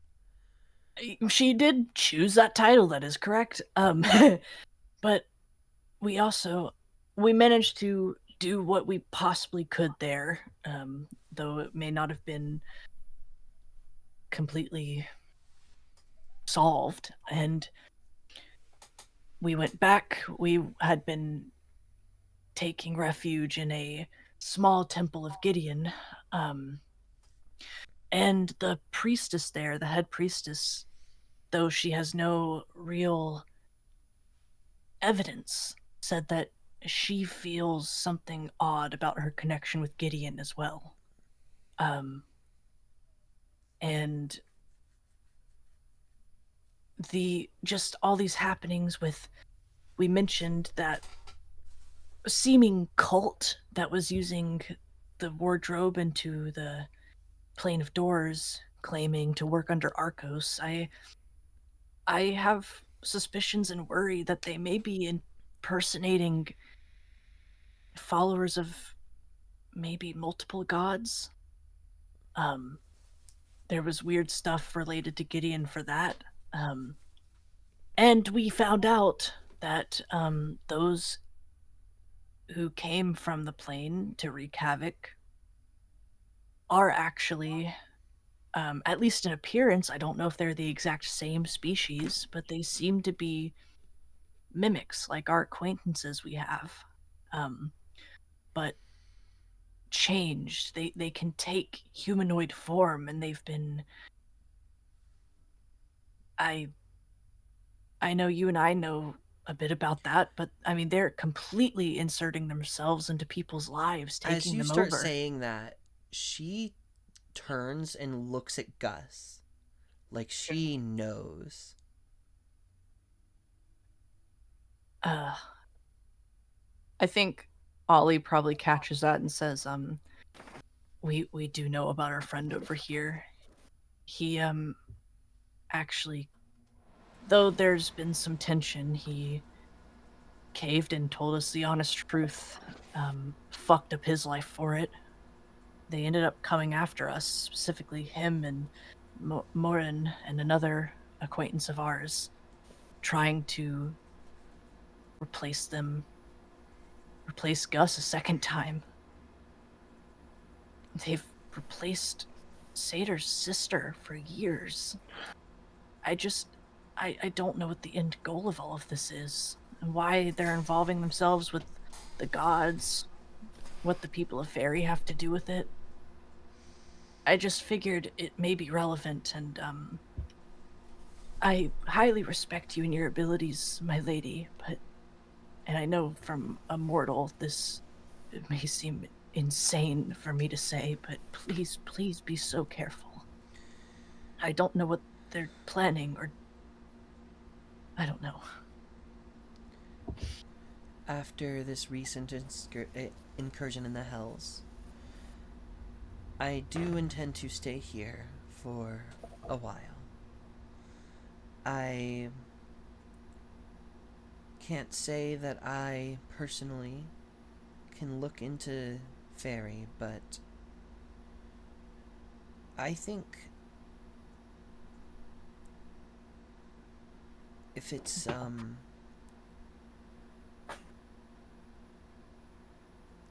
She did choose that title, that is correct. But we managed to do what we possibly could there, though it may not have been completely solved. And we went back. We had been taking refuge in a small temple of Gideon. And the priestess there, the head priestess, though she has no real evidence, said that she feels something odd about her connection with Gideon as well. And just all these happenings with, we mentioned that seeming cult that was using the wardrobe into the plane of doors, claiming to work under Arcos. I have suspicions and worry that they may be impersonating followers of maybe multiple gods. There was weird stuff related to Gideon for that. And we found out that those who came from the plane to wreak havoc are actually at least in appearance, I don't know if they're the exact same species, but they seem to be mimics like our acquaintances we have. But changed. They can take humanoid form, and they've been. I I know you and I know a bit about that, but I mean they're completely inserting themselves into people's lives, As taking you them start over. saying that, she turns and looks at Gus like she knows. I think Ollie probably catches that and says, We do know about our friend over here. He actually, though there's been some tension, he caved and told us the honest truth. Fucked up his life for it. They ended up coming after us, specifically him and Morin and another acquaintance of ours, trying to replace Gus a second time. They've replaced Sator's sister for years. I don't know what the end goal of all of this is, and why they're involving themselves with the gods, what the people of Fairy have to do with it. I just figured it may be relevant, and I highly respect you and your abilities, my lady, and I know from a mortal this it may seem insane for me to say, but please be so careful. I don't know what they're planning, or I don't know. After this recent incursion in the Hells, I do intend to stay here for a while. I can't say that I personally can look into Fairy, but I think if it's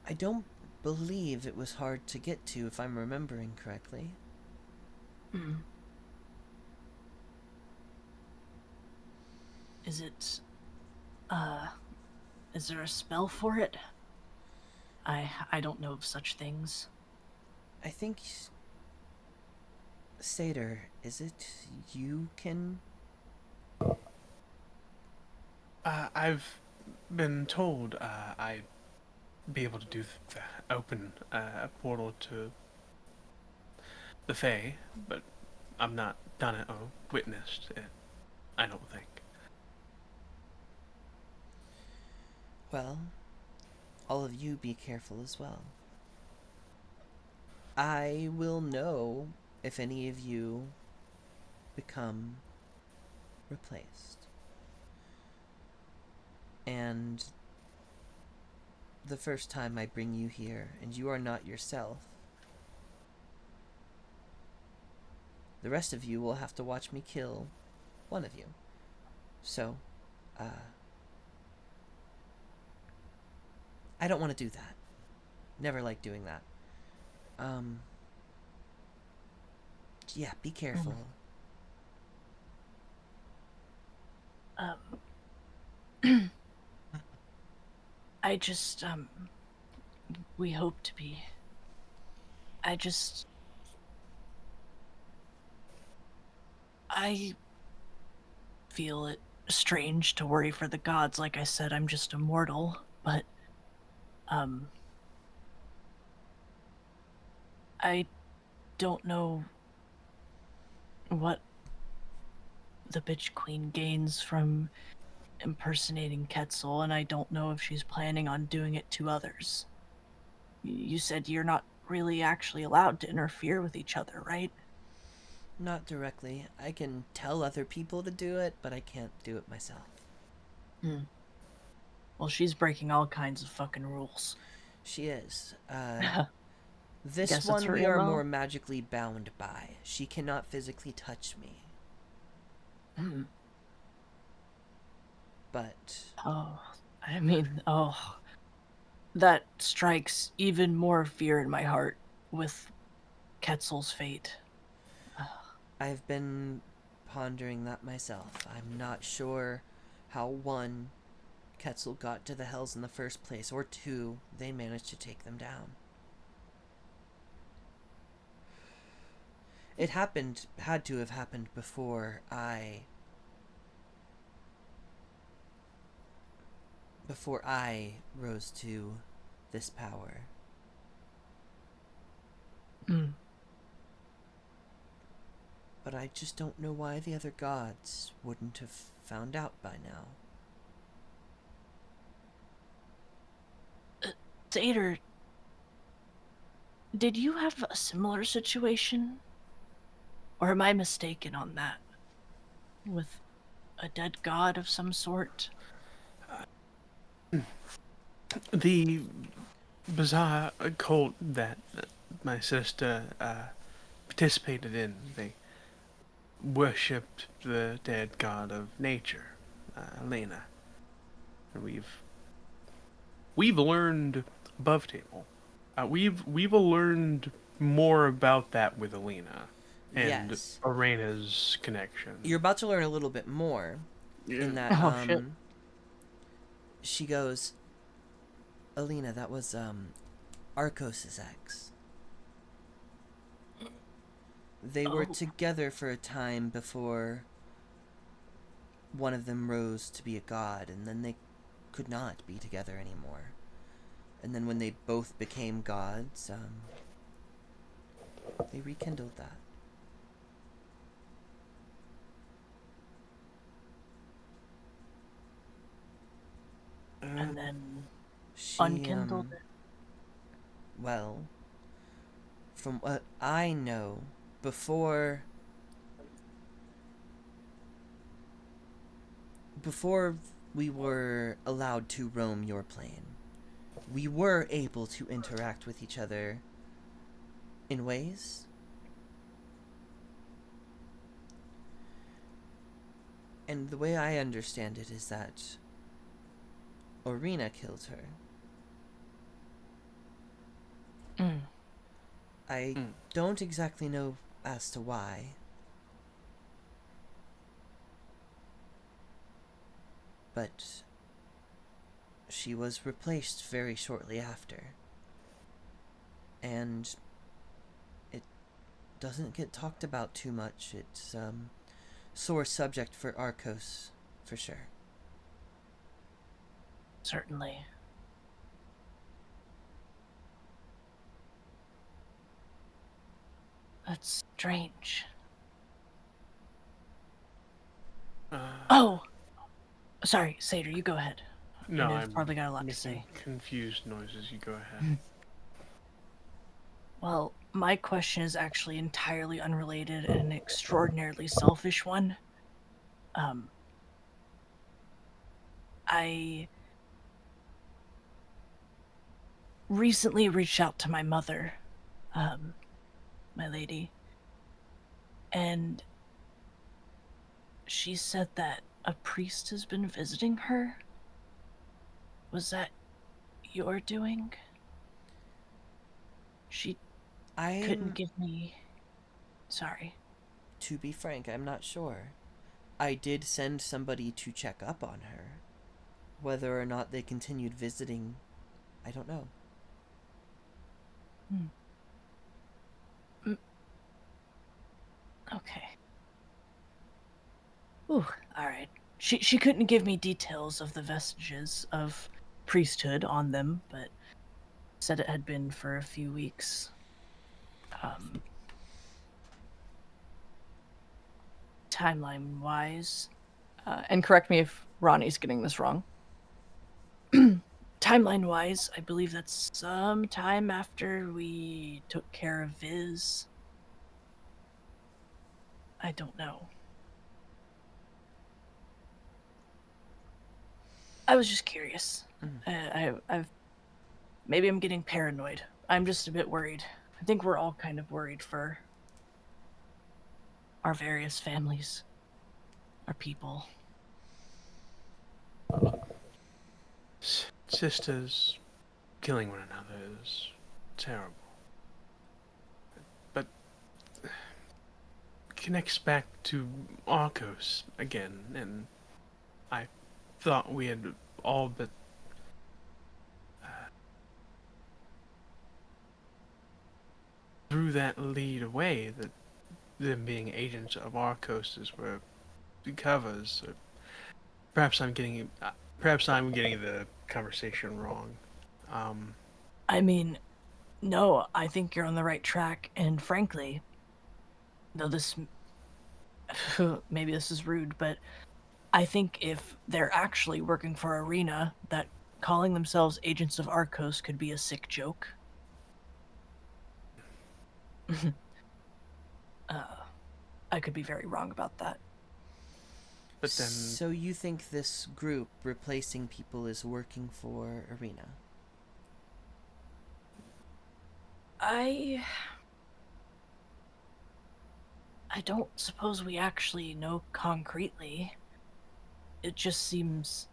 I don't believe it was hard to get to, if I'm remembering correctly. Hmm. Is it is there a spell for it? I don't know of such things. I think Satyr, is it you can? I've been told I'd be able to do open a portal to the Fae, but I've not done it or witnessed it, I don't think. Well, all of you be careful as well. I will know if any of you become replaced. And the first time I bring you here and you are not yourself, the rest of you will have to watch me kill one of you. So, I don't want to do that. Never like doing that. Yeah, be careful. I just we hope to be. I feel it strange to worry for the gods. Like I said, I'm just a mortal, but I don't know what the bitch queen gains from impersonating Quetzal, and I don't know if she's planning on doing it to others. You said you're not really actually allowed to interfere with each other, right? Not directly. I can tell other people to do it, but I can't do it myself. Well, she's breaking all kinds of fucking rules. She is. Guess This that's one her we are MO. more magically bound by. She cannot physically touch me. But That strikes even more fear in my heart with Quetzal's fate. I've been pondering that myself. I'm not sure how, one, Quetzal got to the Hells in the first place, or two, they managed to take them down. It had to have happened before I rose to this power. Mm. But I just don't know why the other gods wouldn't have found out by now. Satyr, did you have a similar situation? Or am I mistaken on that? With a dead god of some sort? The bizarre cult that my sister participated in, they worshipped the dead god of nature, Elena. And we've learned above table. We've learned more about that with Elena and Yes. Arena's connection. You're about to learn a little bit more in that Oh, shit. she goes, Alina, that was Arcos' ex. They were Oh. together for a time before one of them rose to be a god, and then they could not be together anymore. And then when they both became gods, they rekindled that. And then She, unkindled it? well, from what I know, before we were allowed to roam your plane, we were able to interact with each other in ways. And the way I understand it is that Orina killed her. Mm. I don't exactly know as to why. But she was replaced very shortly after. And it doesn't get talked about too much. It's sore subject for Arcos, for sure. Certainly. That's strange. Oh! Sorry, Satyr, you go ahead. No, I know you've I'm probably got a lot to making say. confused noises. You go ahead. Well, my question is actually entirely unrelated and an extraordinarily selfish one. I recently reached out to my mother, my lady, and she said that a priest has been visiting her. Was that your doing? She couldn't give me... Sorry. To be frank, I'm not sure. I did send somebody to check up on her. Whether or not they continued visiting, I don't know. Okay. Ooh, alright. She couldn't give me details of the vestiges of priesthood on them, but said it had been for a few weeks. Timeline-wise, and correct me if Ronnie's getting this wrong. Timeline-wise, I believe that's some time after we took care of Viz. I don't know. I was just curious. I've maybe I'm getting paranoid. I'm just a bit worried. I think we're all kind of worried for our various families, our people. Sisters killing one another is terrible. But connects back to Arcos again, and I thought we had all but threw that lead away, that them being agents of Arcos is where it covers. Or perhaps I'm getting the conversation wrong. I mean, no, I think you're on the right track, and frankly, though this maybe this is rude, but I think if they're actually working for Arena, that calling themselves agents of Arcos could be a sick joke. I could be very wrong about that. But then, So you think this group replacing people is working for Arena? I don't suppose we actually know concretely. It just seems...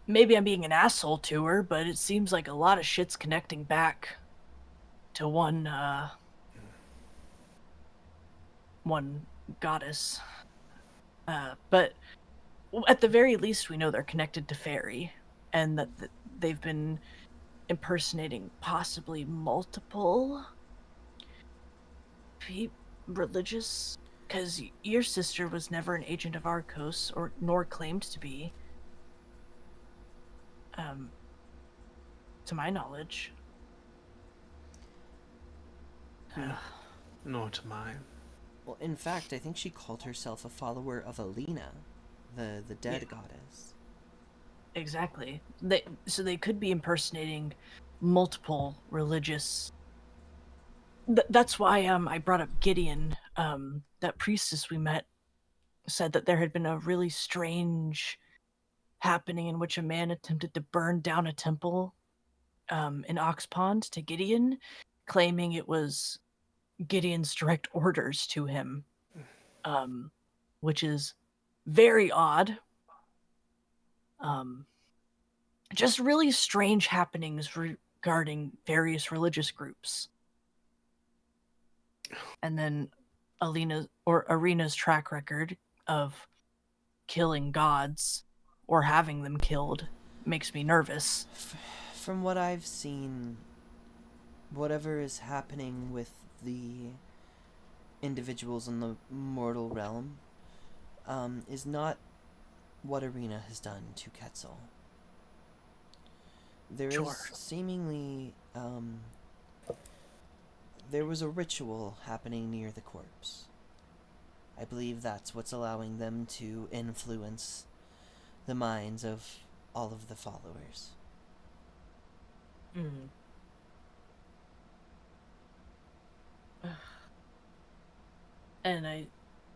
Maybe I'm being an asshole to her, but it seems like a lot of shit's connecting back to one goddess. But at the very least, we know they're connected to Fairy, and that they've been impersonating possibly multiple religious, because your sister was never an agent of Arcos, nor claimed to be, to my knowledge. nor to mine. Well, in fact, I think she called herself a follower of Alina, the dead Yeah. goddess. Exactly. So they could be impersonating multiple religious. That's why I brought up Gideon. That priestess we met said that there had been a really strange happening in which a man attempted to burn down a temple in Ox Pond to Gideon, claiming it was Gideon's direct orders to him, which is very odd. Just really strange happenings regarding various religious groups. And then Arena's track record of killing gods or having them killed makes me nervous. From what I've seen, whatever is happening with the individuals in the mortal realm is not what Arena has done to Quetzal. There is Sure. seemingly there was a ritual happening near the corpse. I believe that's what's allowing them to influence the minds of all of the followers. Mm. And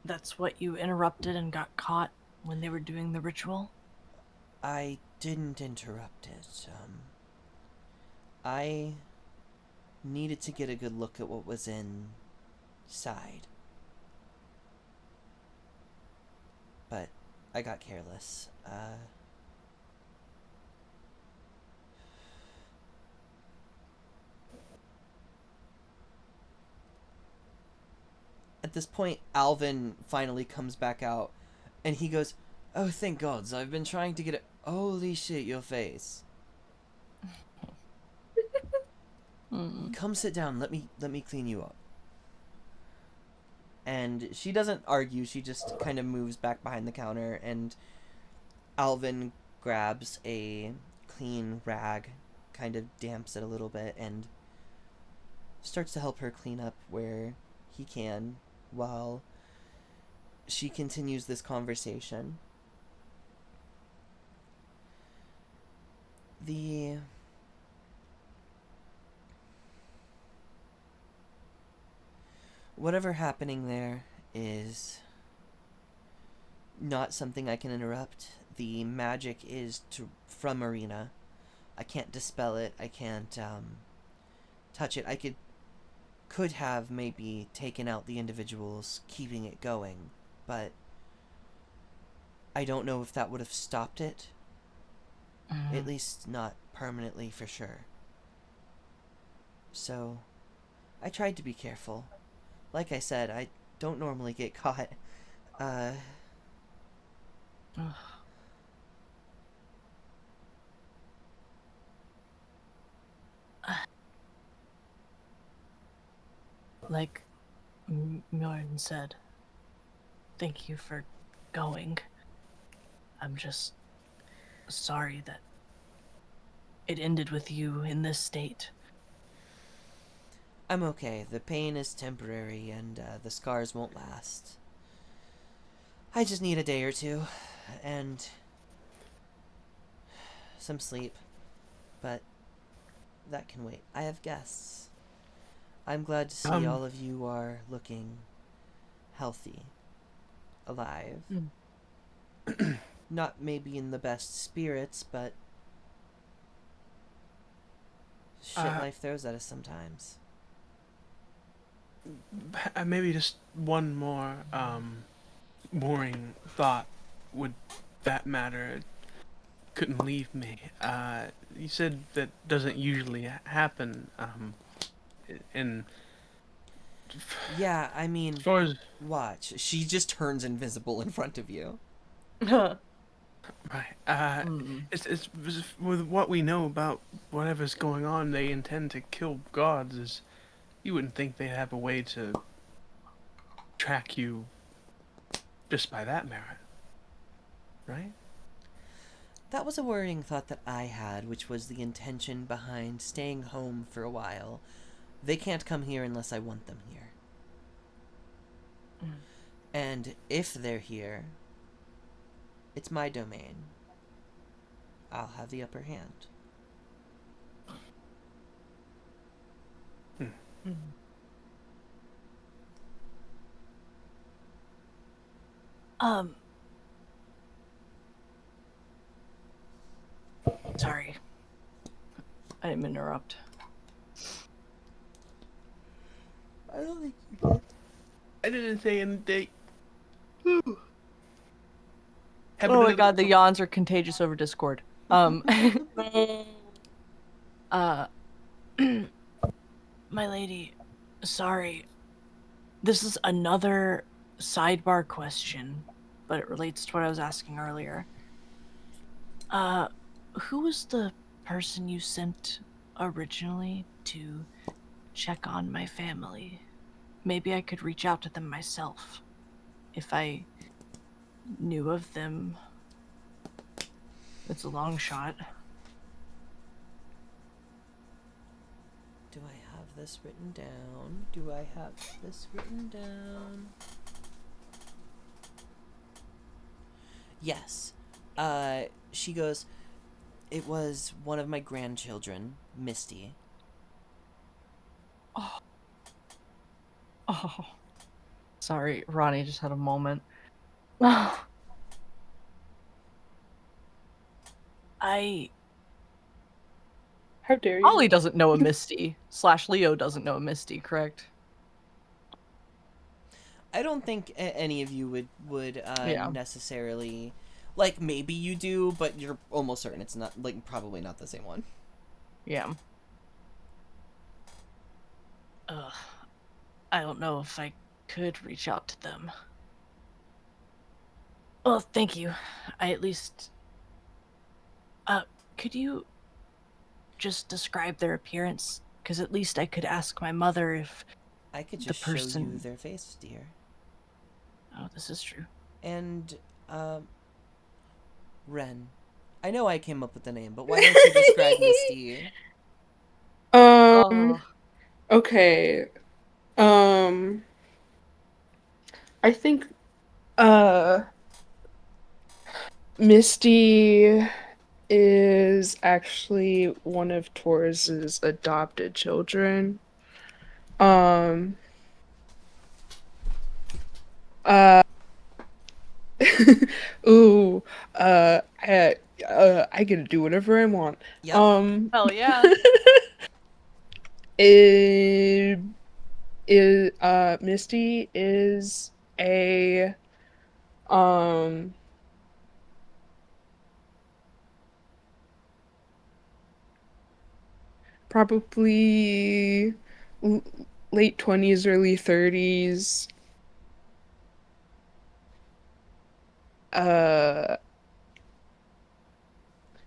that's what you interrupted and got caught when they were doing the ritual? I didn't interrupt it. I needed to get a good look at what was inside. But I got careless. At this point, Alvin finally comes back out, and he goes, "Oh, thank gods, I've been trying to get it." Holy shit, your face. Come sit down, let me clean you up. And she doesn't argue, she just kind of moves back behind the counter, and Alvin grabs a clean rag, kind of damps it a little bit, and starts to help her clean up where he can, while she continues this conversation. Whatever happening there is not something I can interrupt. The magic is from Arena. I can't dispel it. I can't touch it. I could have maybe taken out the individuals keeping it going, but I don't know if that would have stopped it. At least not permanently, for sure. So I tried to be careful. Like I said, don't normally get caught. Uh, Ugh. Like Mjorn said, thank you for going. I'm just sorry that it ended with you in this state. I'm okay. The pain is temporary, and the scars won't last. I just need a day or two, and some sleep. But that can wait. I have guests. I'm glad to see all of you are looking healthy, alive. Not maybe in the best spirits, but shit life throws at us sometimes. Maybe just one more boring thought. Would that matter? It couldn't leave me. You said that doesn't usually happen. And Yeah, I mean, as far as watch. She just turns invisible in front of you. right, it's with what we know about whatever's going on. They intend to kill gods. Is you wouldn't think they'd have a way to track you just by that merit, right? That was a worrying thought that I had, which was the intention behind staying home for a while. They can't come here unless I want them here. And if they're here, it's my domain. I'll have the upper hand. Sorry. I didn't interrupt. I don't think you did. I didn't say anything. Oh my god, the yawns are contagious over Discord. My lady, sorry. This is another sidebar question, but it relates to what I was asking earlier. Who was the person you sent originally to check on my family? Maybe I could reach out to them myself if I knew of them. It's a long shot. Do I have this written down? Do I have this written down? Yes. She goes, it was one of my grandchildren, Misty. Oh. Sorry, Ronnie just had a moment. How dare you? Ollie doesn't know a Misty. / Leo doesn't know a Misty, correct? I don't think any of you would Yeah. necessarily, like, maybe you do, but you're almost certain it's not, like, probably not the same one. Yeah. I don't know if I could reach out to them. Well, thank you. I at least... could you just describe their appearance? Because at least I could ask my mother if I could just show you their face, dear. Oh, this is true. And, Ren. I know I came up with the name, but why don't you describe Misty? Okay. I think Misty is actually one of Taurus's adopted children. Ooh, I get to do whatever I want. Yep. Hell yeah. Misty is a probably late 20s, early 30s uh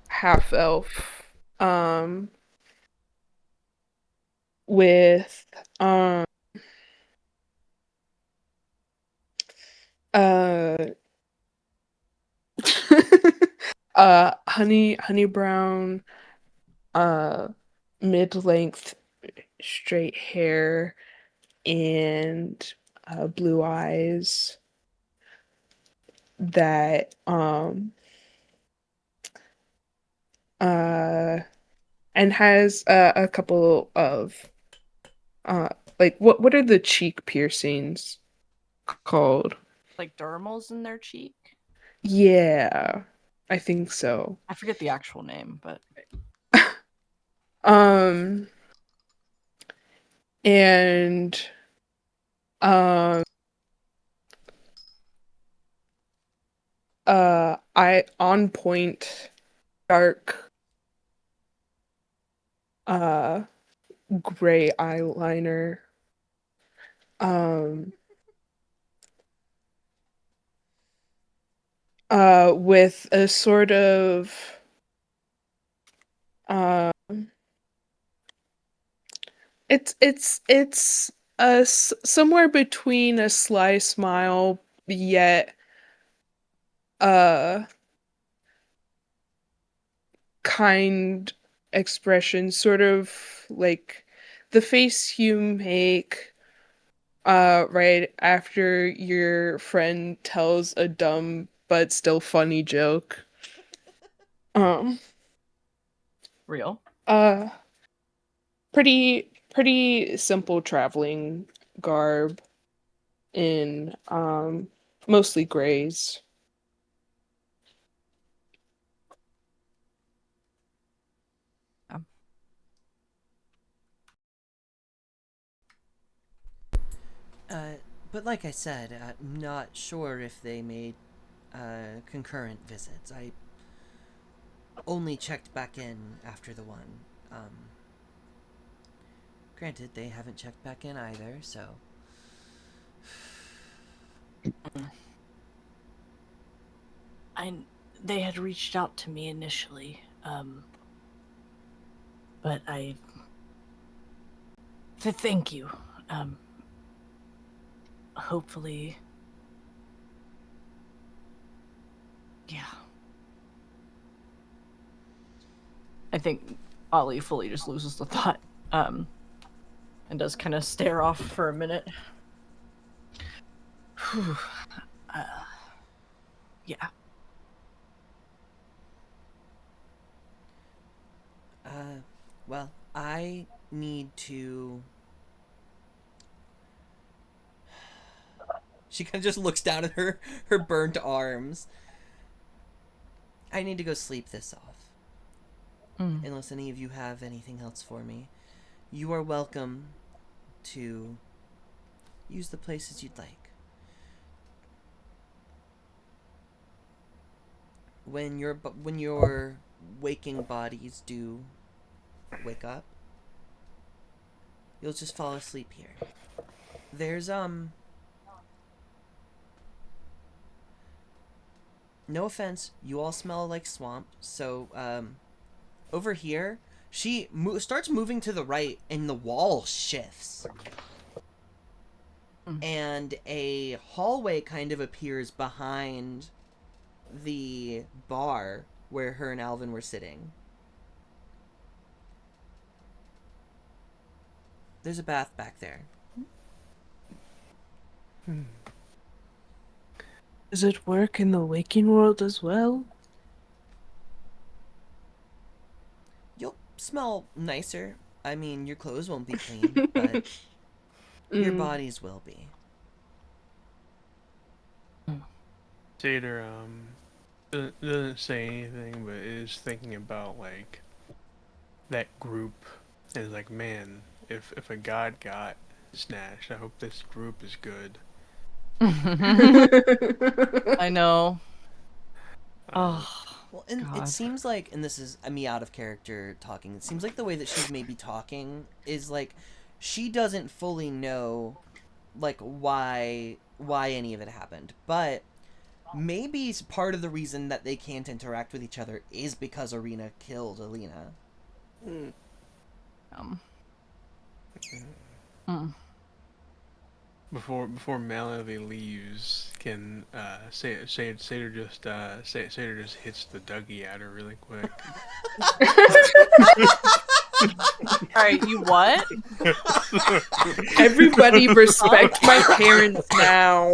half elf with um uh honey brown uh mid-length straight hair and blue eyes that uh and has a couple of uh like what are the cheek piercings called? Like dermals in their cheek. Yeah, I think so. I forget the actual name, but Um and um I on point dark uh gray eyeliner um with a sort of um it's somewhere between a sly smile yet uh kind expression, sort of like the face you make right after your friend tells a dumb but still funny joke. Um real. uh pretty simple traveling garb in mostly grays. Uh, but like I said, I'm not sure if they made concurrent visits. I only checked back in after the one. Granted, they haven't checked back in either, so. They had reached out to me initially, but thank you. Hopefully, yeah. I think Ollie fully just loses the thought, and does kind of stare off for a minute. Yeah. Well, I need to. She kind of just looks down at her burnt arms. I need to go sleep this off. Unless any of you have anything else for me. You are welcome to use the places you'd like. When your waking bodies do wake up, you'll just fall asleep here. There's no offense, you all smell like swamp, so over here, she starts moving to the right and the wall shifts. And a hallway kind of appears behind the bar where her and Alvin were sitting. There's a bath back there. Does it work in the waking world as well? You'll smell nicer. I mean, your clothes won't be clean, but your bodies will be. Satyr doesn't say anything, but is thinking about like that group and is like, man, if a god got snatched, I hope this group is good. I know. Oh, Well, and God. it seems like, and this is me out of character talking, it seems like the way that she's maybe talking is like she doesn't fully know like why any of it happened. But maybe part of the reason that they can't interact with each other is because Arena killed Alina. Before Mallory leaves, can Seder just hits the Dougie at her really quick. Alright, you what? Everybody respect my parents now.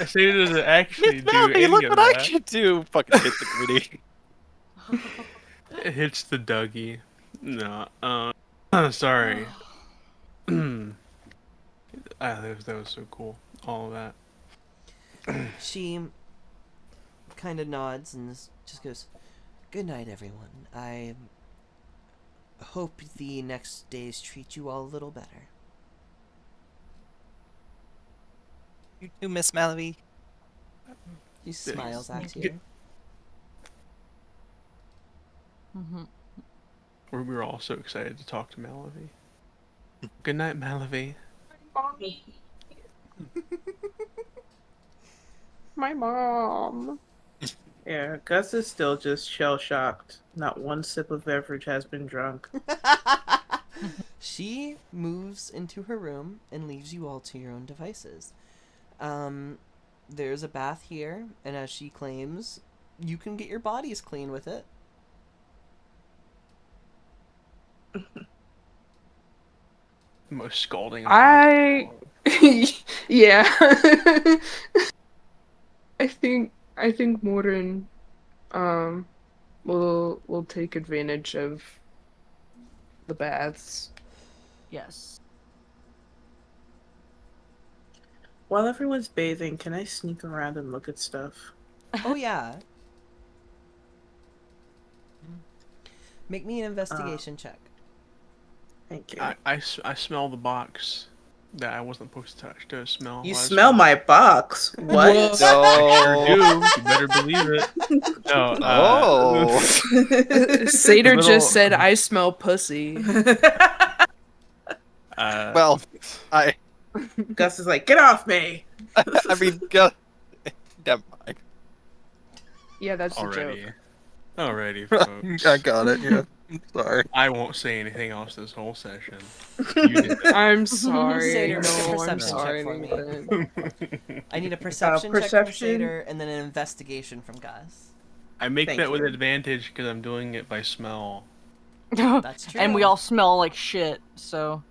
Seder doesn't actually do Mallory, any look of what I that. can do! Fucking hit the booty. It hits the Dougie. No, sorry. That was so cool. All of that. She kind of nods and just goes, "Good night, everyone. I hope the next days treat you all a little better." You too, Miss Mallory. He smiles at Good- you. We were all so excited to talk to Mallory. Good night, Mallory. Mommy. My mom. Yeah, Gus is still just shell shocked. Not one sip of beverage has been drunk. She moves into her room and leaves you all to your own devices. There's a bath here, and as she claims, you can get your bodies clean with it. Most scalding. Yeah. I think Morin will take advantage of the baths. Yes. While everyone's bathing, can I sneak around and look at stuff? Oh yeah. Make me an investigation check. Thank you. I smell the box that I wasn't supposed to touch. Do I smell? You what I smell my box. What? Whoa. I sure No. do. You better believe it. No. Oh. Seder Little- just said, "I smell pussy." Well, Gus is like, get off me! I mean, go. Never mind. Yeah, that's a already. joke. Already, folks. I got it. Yeah. Sorry. I won't say anything else this whole session. You did that. I'm sorry. Seder, make a No, I'm perception sorry. check for me. Nathan. I need a perception check from perception? Seder and then an investigation from Gus. I make Thank that with you. advantage because I'm doing it by smell. That's true. And we all smell like shit, so.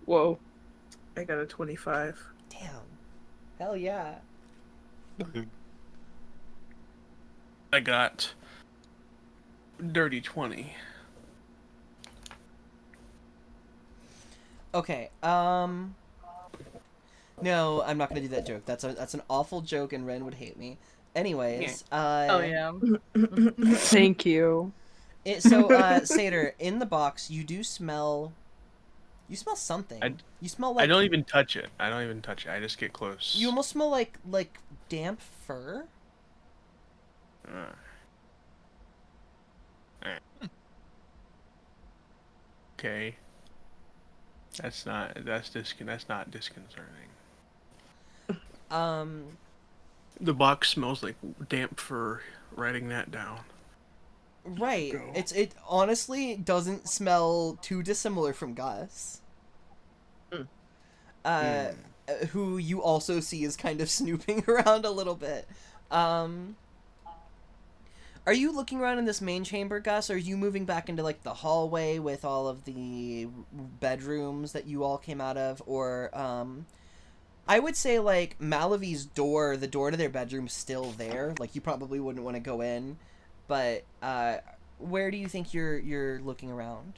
Whoa. I got a 25. Damn. Hell yeah. I got dirty 20. Okay. No, I'm not gonna do that joke. That's an awful joke, and Ren would hate me. Anyways, Oh yeah. Thank you. Seder, in the box, you do smell. You smell something. You smell like. I don't even touch it. I just get close. You almost smell like damp fur. Okay. That's not disconcerting. The box smells like damp fur. Writing that down. Right. Go. It honestly doesn't smell too dissimilar from Gus. Who you also see is kind of snooping around a little bit. Are you looking around in this main chamber, Gus, or are you moving back into like the hallway with all of the bedrooms that you all came out of, or I would say like Malavi's door, the door to their bedroom's still there. Like you probably wouldn't want to go in, but where do you think you're looking around?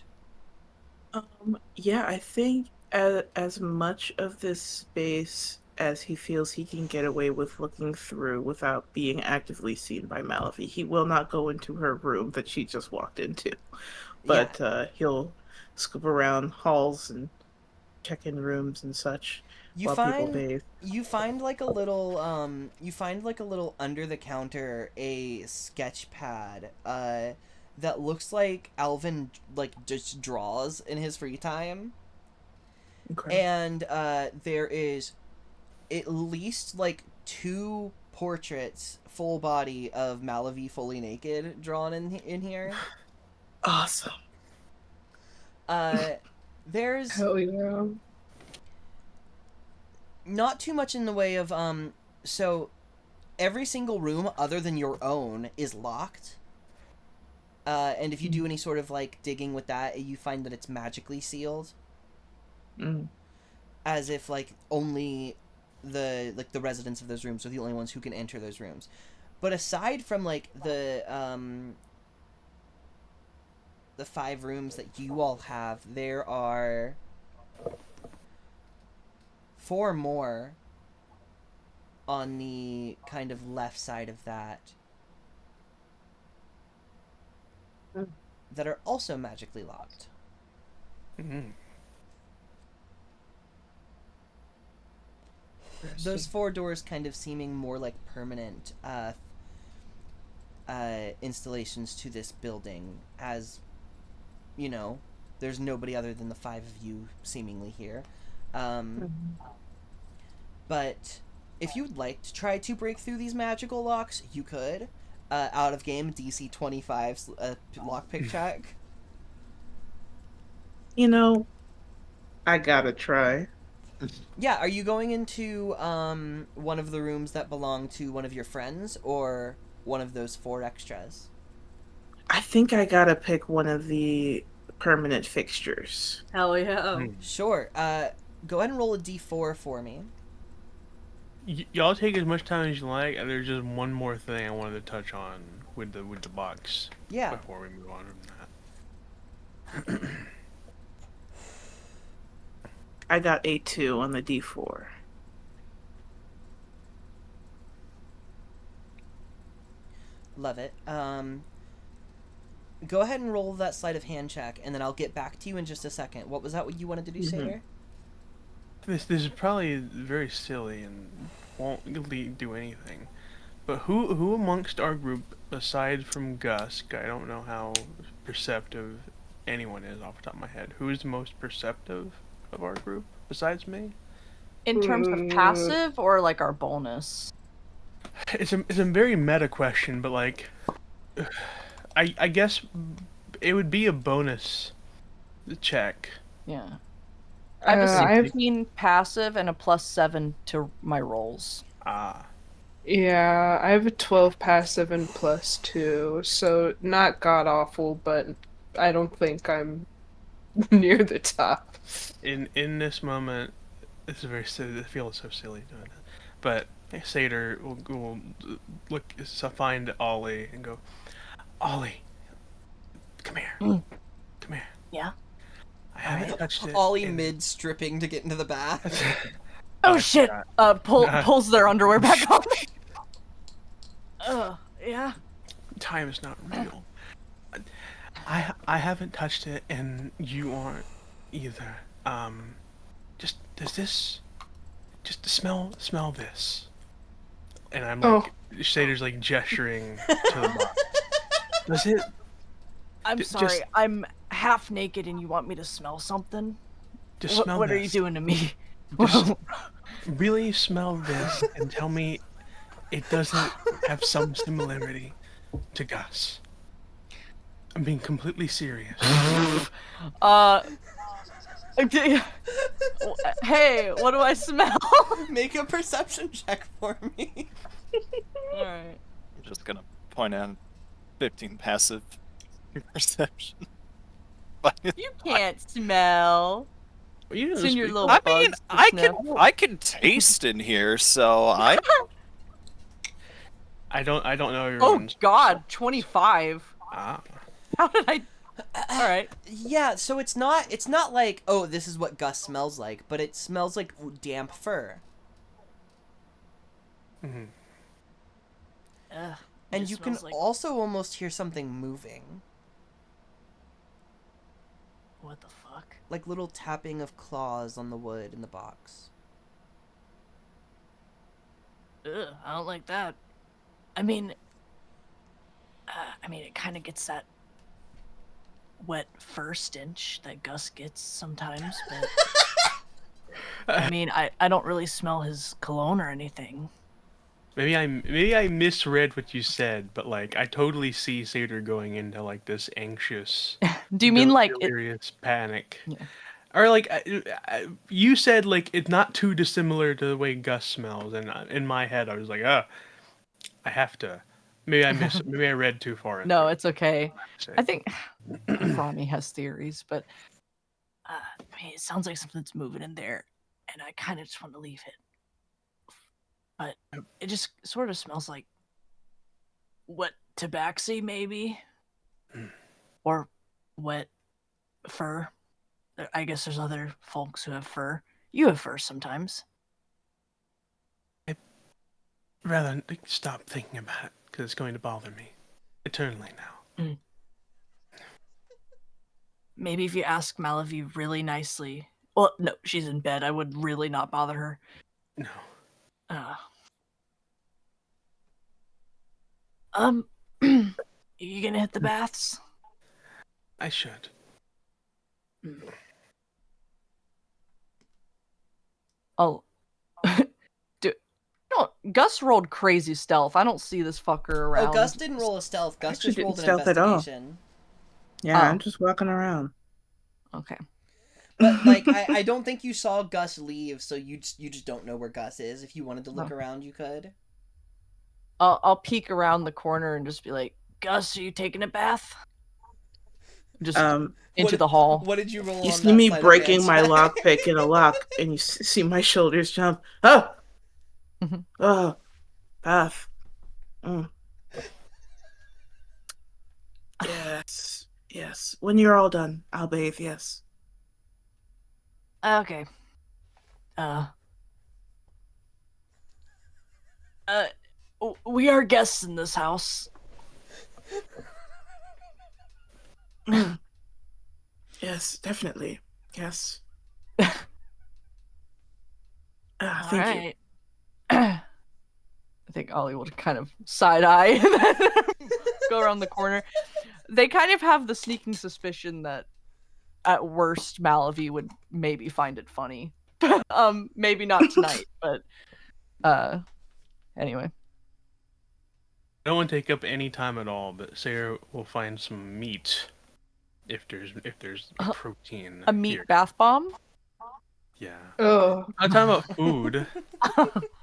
Yeah, I think as much of this space as he feels he can get away with looking through without being actively seen by Malavi. He will not go into her room that she just walked into, but he'll scoop around halls and check in rooms and such while people bathe. You find like a little under the counter a sketch pad that looks like Alvin like just draws in his free time. Okay. And there is at least like 2 portraits full body of Malavi fully naked drawn in here. Awesome. There's Hell yeah. not too much in the way of so every single room other than your own is locked. And if you do any sort of like digging with that, you find that it's magically sealed. Mm. As if like only the residents of those rooms are the only ones who can enter those rooms. But aside from like the 5 rooms that you all have, there are 4 more on the kind of left side of that that are also magically locked. Mm-hmm. Those 4 doors kind of seeming more like permanent installations to this building, as you know, there's nobody other than the 5 of you seemingly here. But if you'd like to try to break through these magical locks, you could. Out of game, DC 25's lockpick check. You know, I gotta try. Yeah, are you going into one of the rooms that belong to one of your friends, or one of those 4 extras? I think I gotta pick one of the permanent fixtures. Hell yeah. Sure. Go ahead and roll a d4 for me. Y'all take as much time as you like. And there's just one more thing I wanted to touch on with the box. Yeah. Before we move on from that. I got a 2 on the D4. Love it. Go ahead and roll that sleight of hand check, and then I'll get back to you in just a second. What was that what you wanted to do, Satyr? This is probably very silly and won't really do anything. But who amongst our group, aside from Gus, I don't know how perceptive anyone is off the top of my head. Who is the most perceptive of our group besides me? In terms of passive or like our bonus? It's a very meta question, but like, I guess it would be a bonus check. Yeah. I have a I have 16 passive and a +7 to my rolls. Ah, Yeah, I have a 12 passive and +2, so not god awful, but I don't think I'm near the top. in this moment, it's a very silly. It feels so silly doing that. But Satyr will look to find Ollie and go, Ollie, come here, come here. Yeah. I haven't touched it. Ollie in- mid stripping to get into the bath. Oh shit! Pulls their underwear back on. Yeah. Time is not real. I haven't touched it, and you aren't either. Just smell this. And I'm like, Satyr's like gesturing to the box. Does it? I'm Just- sorry. I'm half naked, and you want me to smell something? Just What, smell what this. are you doing to me? Just really smell this and tell me it doesn't have some similarity to Gus. I'm being completely serious. Hey, what do I smell? Make a perception check for me. All right. I'm just gonna point out 15 passive perception. You can't smell. You It's know, in your speak- little I mean, bugs to I sniff. can taste in here, so I I don't know your Oh ones. God, 25. Ah. How did I? All right. Yeah, so it's not like, oh, this is what Gus smells like, but it smells like damp fur. Mhm. Ugh, And it you can smells like- also almost hear something moving. What the fuck? Like little tapping of claws on the wood in the box. Ugh, I don't like that. I mean, it kind of gets that wet fur stench that Gus gets sometimes, but I mean, I don't really smell his cologne or anything. Maybe I misread what you said, but like I totally see Seder going into like this anxious, Do you mean like it? delirious panic, Yeah. or like you said like it's not too dissimilar to the way Gus smells, and in my head I was like, I have to. Maybe maybe I read too far. No, into it. it's okay. Say. I think Rami has theories, but I mean, it sounds like something's moving in there, and I kind of just want to leave it. But it just sort of smells like wet tabaxi, maybe, or wet fur. I guess there's other folks who have fur. You have fur sometimes. I'd rather stop thinking about it because it's going to bother me eternally now. Maybe if you ask Malavi really nicely. Well, no, she's in bed. I would really not bother her. No. You gonna hit the baths? I should. oh, dude, no, Gus rolled crazy stealth. I don't see this fucker around. Oh, Gus didn't roll a stealth. Gus Actually just rolled an didn't stealth at all. investigation. Yeah, Oh. I'm just walking around. Okay. But like, I don't think you saw Gus leave, so you just don't know where Gus is. If you wanted to look Oh. around, you could. I'll peek around the corner and just be like, Gus, are you taking a bath? just Um, into What- the hall. What did you roll? you on see that me sleight of breaking hand my check? lockpick in a lock, and you see my shoulders jump. Oh, Mhm. oh, bath. Yes, yes. When you're all done, I'll bathe. Yes. Okay. We are guests in this house. Yes, definitely. Yes. All Thank you. right. I think Ollie will kind of side eye and then go around the corner. They kind of have the sneaking suspicion that at worst Malavi would maybe find it funny. Maybe not tonight, but anyway. I don't want to take up any time at all, but Sarah will find some meat if there's protein. A meat here. bath bomb? Yeah. Oh, I'm talking about food.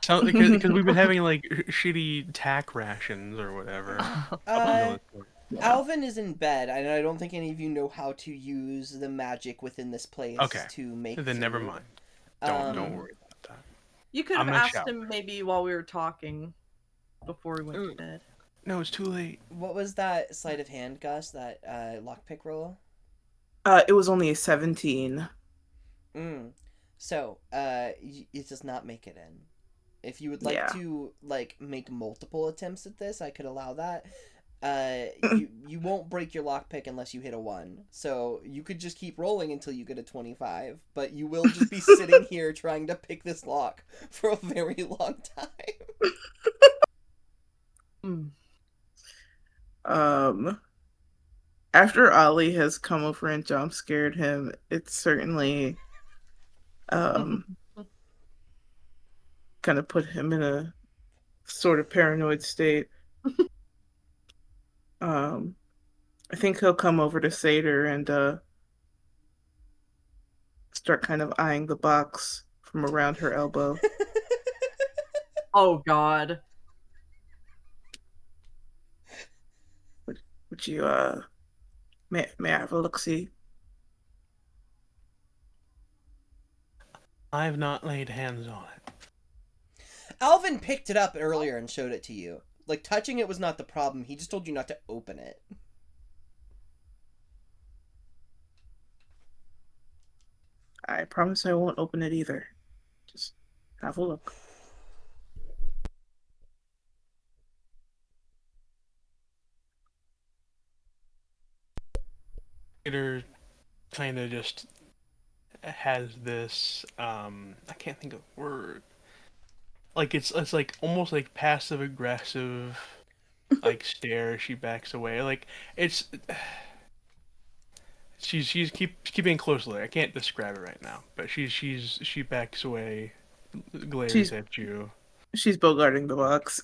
Because we've been having like shitty tack rations or whatever. Alvin is in bed, and I don't think any of you know how to use the magic within this place Okay. to make. Then never food. mind. Don't worry about that. You could I'm have gonna asked shower. him maybe while we were talking before we went to bed. No, it's too late. What was that sleight of hand, Gus? That lockpick roll? It was only a 17. So, it does not make it in. If you would like Yeah. to like make multiple attempts at this, I could allow that. You won't break your lockpick unless you hit a 1. So you could just keep rolling until you get a 25, but you will just be sitting here trying to pick this lock for a very long time. After Ollie has come over and jump scared him, it's certainly kind of put him in a sort of paranoid state. I think he'll come over to Seder and start kind of eyeing the box from around her elbow. Oh God. Would you may I have a look-see? I've not laid hands on it. Alvin picked it up earlier and showed it to you. Like, touching it was not the problem. He just told you not to open it. I promise I won't open it either. Just have a look. Peter kind of just has this I can't think of the word. Like it's like almost like passive aggressive like stare as she backs away. Like it's keeping close look. I can't describe it right now, but she backs away, glares She's- at you. She's bogarting the box.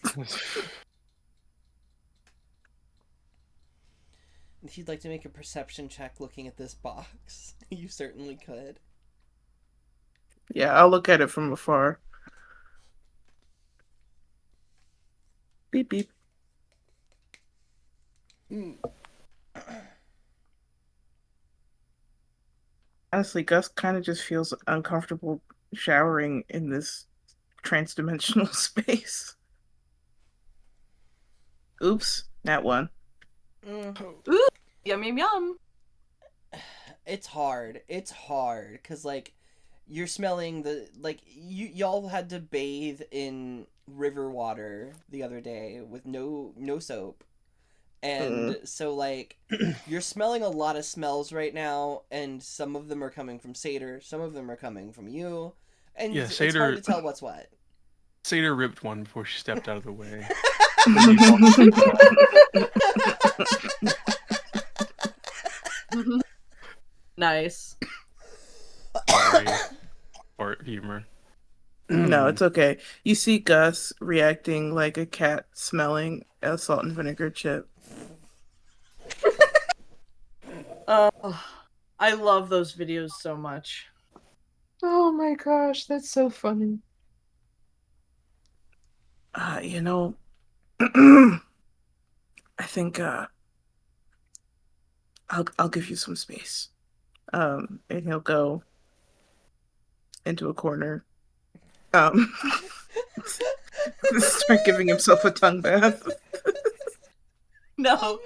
If you'd like to make a perception check looking at this box, you certainly could. Yeah, I'll look at it from afar. Beep beep. Honestly, Gus kind of just feels uncomfortable showering in this trans-dimensional space. Oops, that one. Yum yum yum. It's hard. It's hard because like you're smelling the like y'all had to bathe in river water the other day with no soap. And so like you're smelling a lot of smells right now, and some of them are coming from Seder, some of them are coming from you. And Yeah, it's Seder- hard to tell what's what. Seder ripped one before she stepped out of the way. Nice. Sorry. Or humor. No, it's okay. You see Gus reacting like a cat smelling a salt and vinegar chip. I love those videos so much. Oh my gosh, that's so funny. You know, I think I'll give you some space. And he'll go into a corner. Start giving himself a tongue bath. No.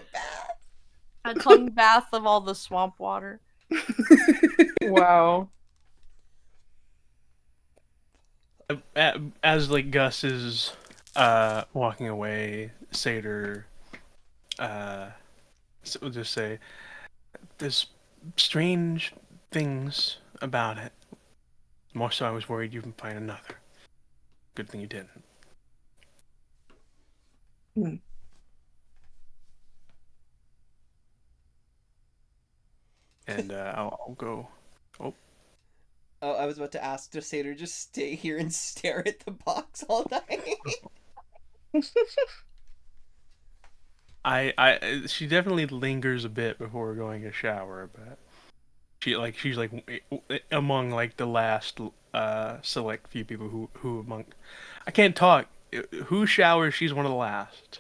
A tongue bath of all the swamp water. Wow. As like Gus is walking away, Seder we'll just say there's strange things about it. More so I was worried you'd find another. Good thing you didn't. And I'll go. Oh, I was about to ask, does Seder just stay here and stare at the box all night? She definitely lingers a bit before going to shower, but she's among like the last select few people who among I can't talk. Who showers? She's one of the last.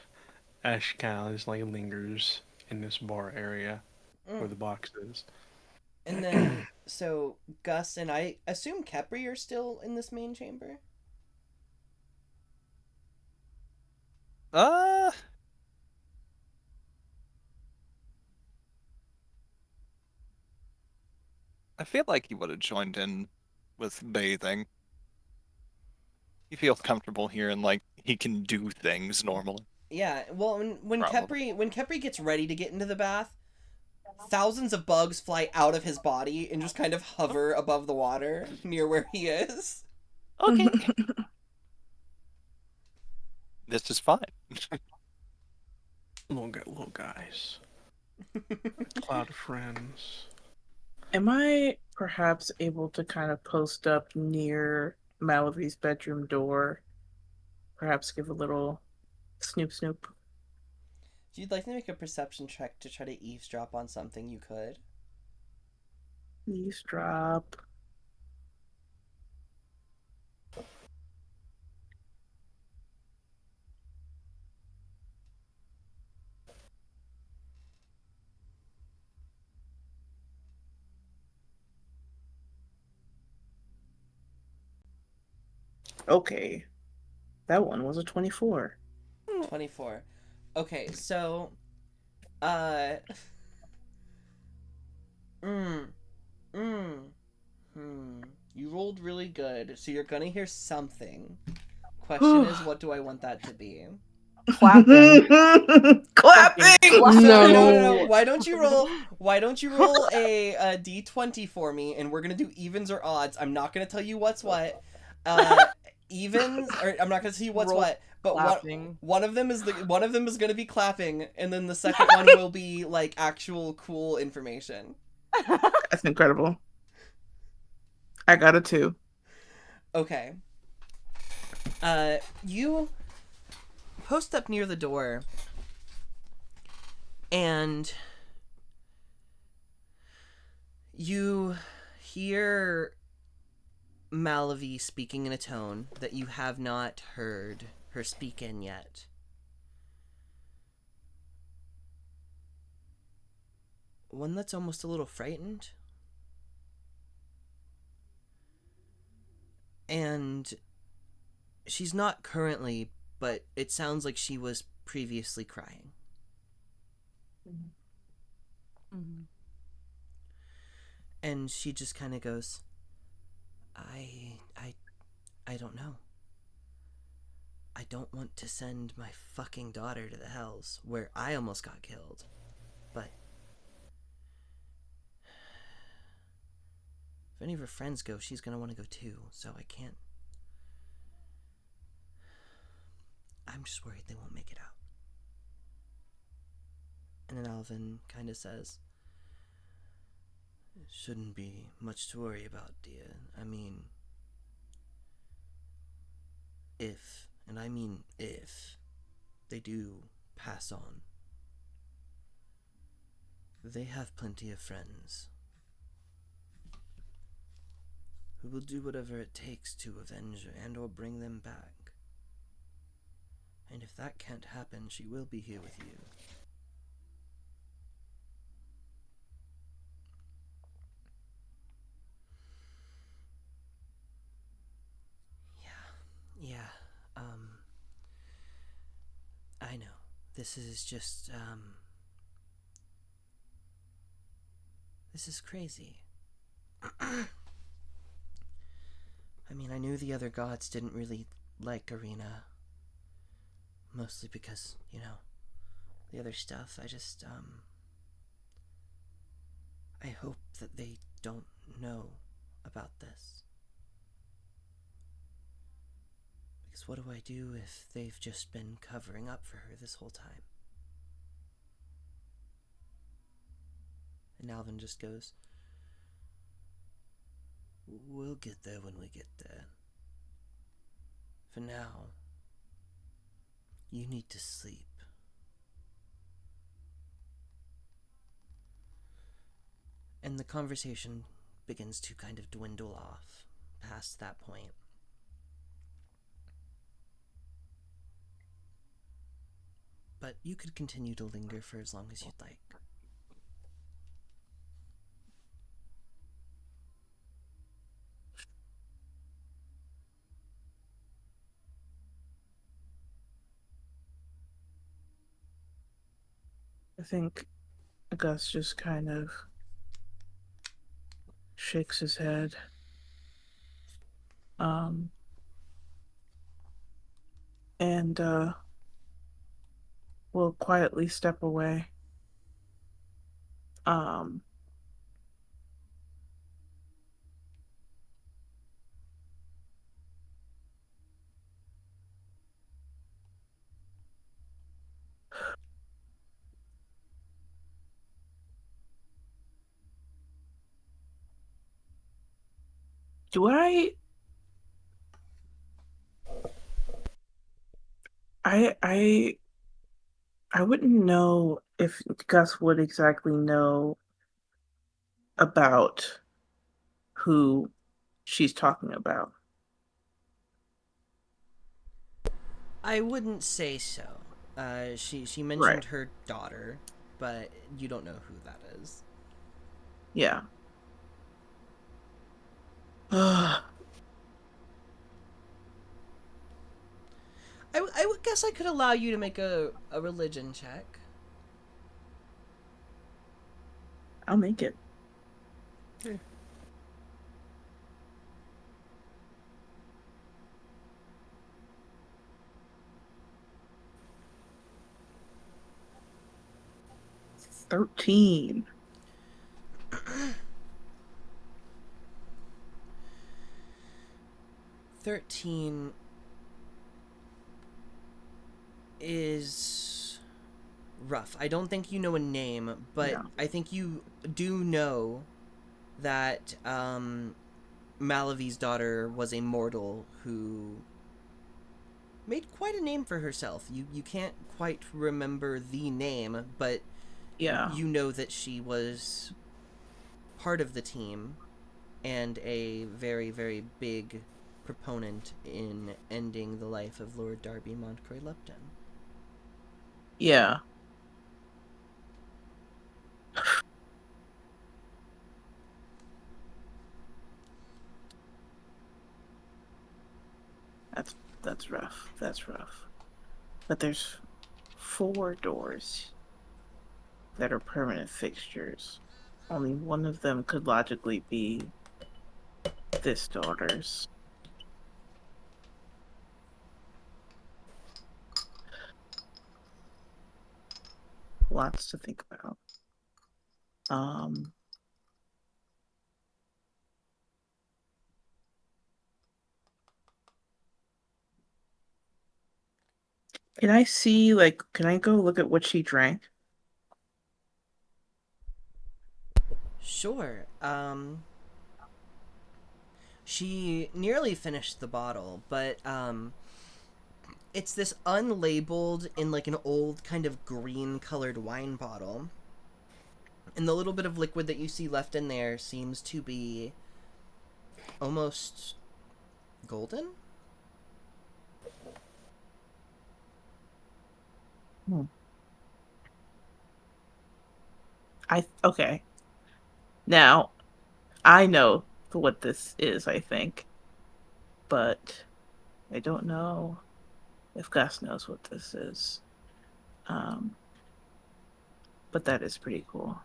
As she kind of just like lingers in this bar area where the box is. And then, so Gus and I assume Kepri are still in this main chamber? I feel like he would have joined in with bathing. He feels comfortable here and like he can do things normally. Yeah, well, when Kepri gets ready to get into the bath, thousands of bugs fly out of his body and just kind of hover above the water near where he is. Okay. This is fine. Little guys. Cloud of friends. Am I perhaps able to kind of post up near Malavi's bedroom door? Perhaps give a little snoop. If you'd like to make a perception check to try to eavesdrop on something, you could. Eavesdrop. Okay. That one was a 24. 24. Okay, so, you rolled really good, so you're gonna hear something. Question is, what do I want that to be? Clapping. Clapping! No. Why don't you roll a d20 for me, and we're gonna do evens or odds. I'm not gonna tell you what's what. Evens, or I'm not gonna tell you what's Roll what, but clapping. one of them is gonna be clapping, and then the second one will be like actual cool information. That's incredible. I got a 2. Okay. You post up near the door, and you hear Malavi speaking in a tone that you have not heard her speak in yet. One that's almost a little frightened. And she's not currently, but it sounds like she was previously crying. Mhm. And she just kind of goes, I don't know. I don't want to send my fucking daughter to the hells where I almost got killed. But if any of her friends go, she's gonna want to go too, so I can't. I'm just worried they won't make it out. And then Alvin kind of says, it shouldn't be much to worry about, dear. I mean, if, and I mean if, they do pass on, they have plenty of friends who will do whatever it takes to avenge and or bring them back. And if that can't happen, she will be here with you. Yeah, I know. This is just, this is crazy. I mean, I knew the other gods didn't really like Arena. Mostly because, you know, the other stuff. I hope that they don't know about this. Because what do I do if they've just been covering up for her this whole time? And Alvin just goes, we'll get there when we get there. For now, you need to sleep. And the conversation begins to kind of dwindle off past that point. But you could continue to linger for as long as you'd like. I think Gus just kind of shakes his head. And will quietly step away. Um, do I I wouldn't know if Gus would exactly know about who she's talking about. I wouldn't say so. She Right. mentioned her daughter, but you don't know who that is. Yeah. I would guess I could allow you to make a religion check. I'll make it. Okay. $13. 13 is rough. I don't think you know a name, but No. I think you do know that Malavi's daughter was a mortal who made quite a name for herself. You can't quite remember the name, but Yeah. you know that she was part of the team and a very, very big proponent in ending the life of Lord Darby Montcroy Lupton. Yeah. That's rough. That's rough. But there's 4 doors that are permanent fixtures. Only one of them could logically be this daughter's. Lots to think about. Can I see, like, can I go look at what she drank? Sure. She nearly finished the bottle, but it's this unlabeled in like an old kind of green colored wine bottle. And the little bit of liquid that you see left in there seems to be almost golden. Okay. Now, I know what this is, I think. But I don't know if Gus knows what this is. But that is pretty cool.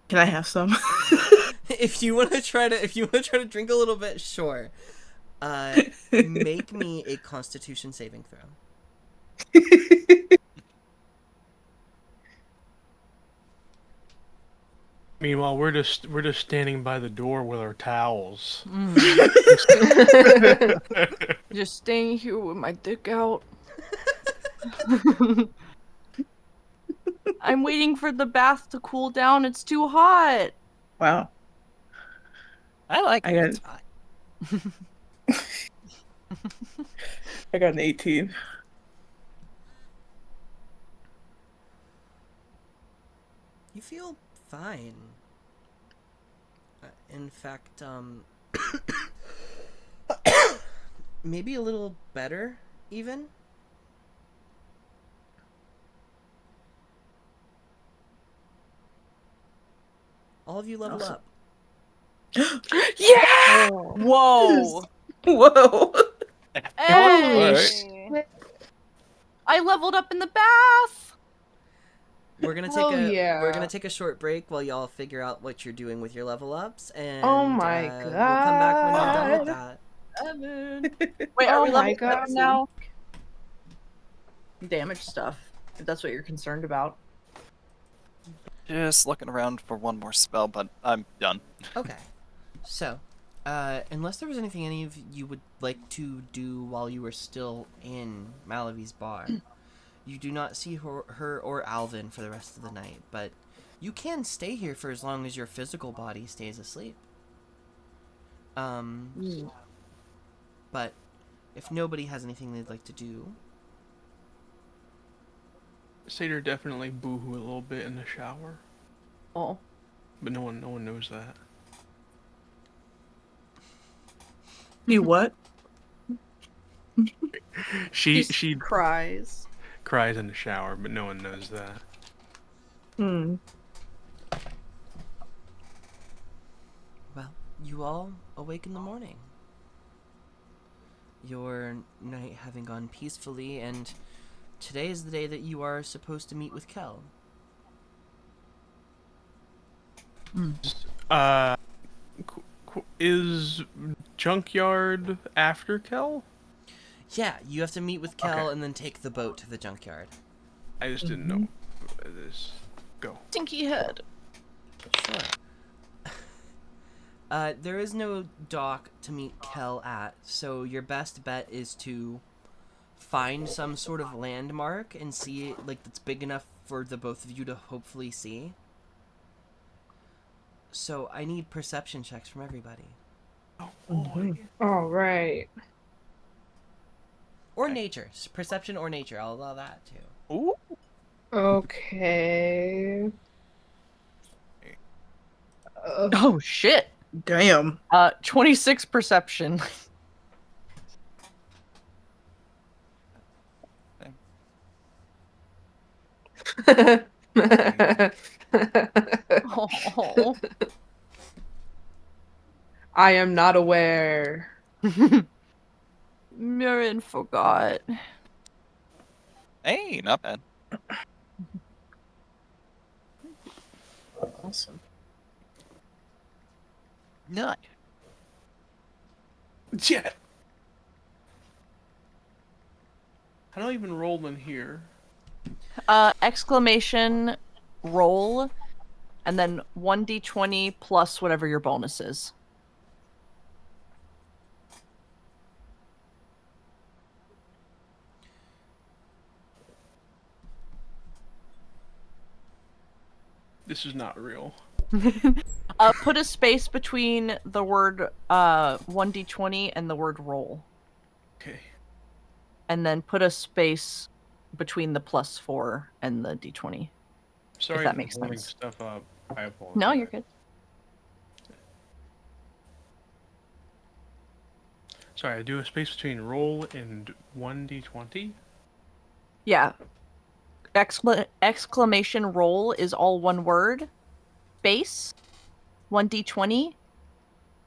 Can I have some? If you want to try to drink a little bit, sure. Make me a Constitution saving throw. Meanwhile, we're just standing by the door with our towels. Just staying here with my dick out. I'm waiting for the bath to cool down. It's too hot. Wow. I like I it. got- It's fine. I got an 18. You feel fine. In fact, maybe a little better, even. All of you level Awesome. up. Yeah! Oh. Whoa! Whoa. Hey! I leveled up in the bath. We're gonna take Hell we're yeah. gonna take a short break while y'all figure out what you're doing with your level ups, and Oh my we'll come back when you're done with God. that. Wait, are Oh we my leveled up God. now? Damage stuff, if that's what you're concerned about. Just looking around for one more spell, but I'm done. Okay, so unless there was anything any of you would like to do while you were still in Malavi's bar, you do not see her or Alvin for the rest of the night, but you can stay here for as long as your physical body stays asleep. But if nobody has anything they'd like to do, Seder definitely boohoo a little bit in the shower, Oh. but no one knows that. You what? She cries. cries in the shower, but no one knows that. well, you all awake in the morning. Your night having gone peacefully, and today is the day that you are supposed to meet with Kel. Is Junkyard after Kel? Yeah, you have to meet with Kel Okay. and then take the boat to the junkyard. I just didn't know. This go. Stinky head. Sure. There is no dock to meet Kel at, so your best bet is to find some sort of landmark and see it, like, that's big enough for the both of you to hopefully see. So I need perception checks from everybody. Oh, Mm-hmm. boy. All right. Or Okay. nature. Perception or nature. I'll allow that too. Ooh. Okay. Oh shit. Damn. 26 perception. Oh. I am not aware. Mirren forgot. Hey, not bad. Awesome. Not. Jet. How do I even roll in here? Exclamation roll, and then 1d20 plus whatever your bonus is. This is not real. Put a space between the word 1d20 and the word roll. Okay. And then put a space between the +4 and the d20. Sorry that for makes holding sense. stuff up. I apologize. No, you're good. Sorry, I do a space between roll and 1d20. Yeah. Exclamation roll is all one word. Space, 1d20,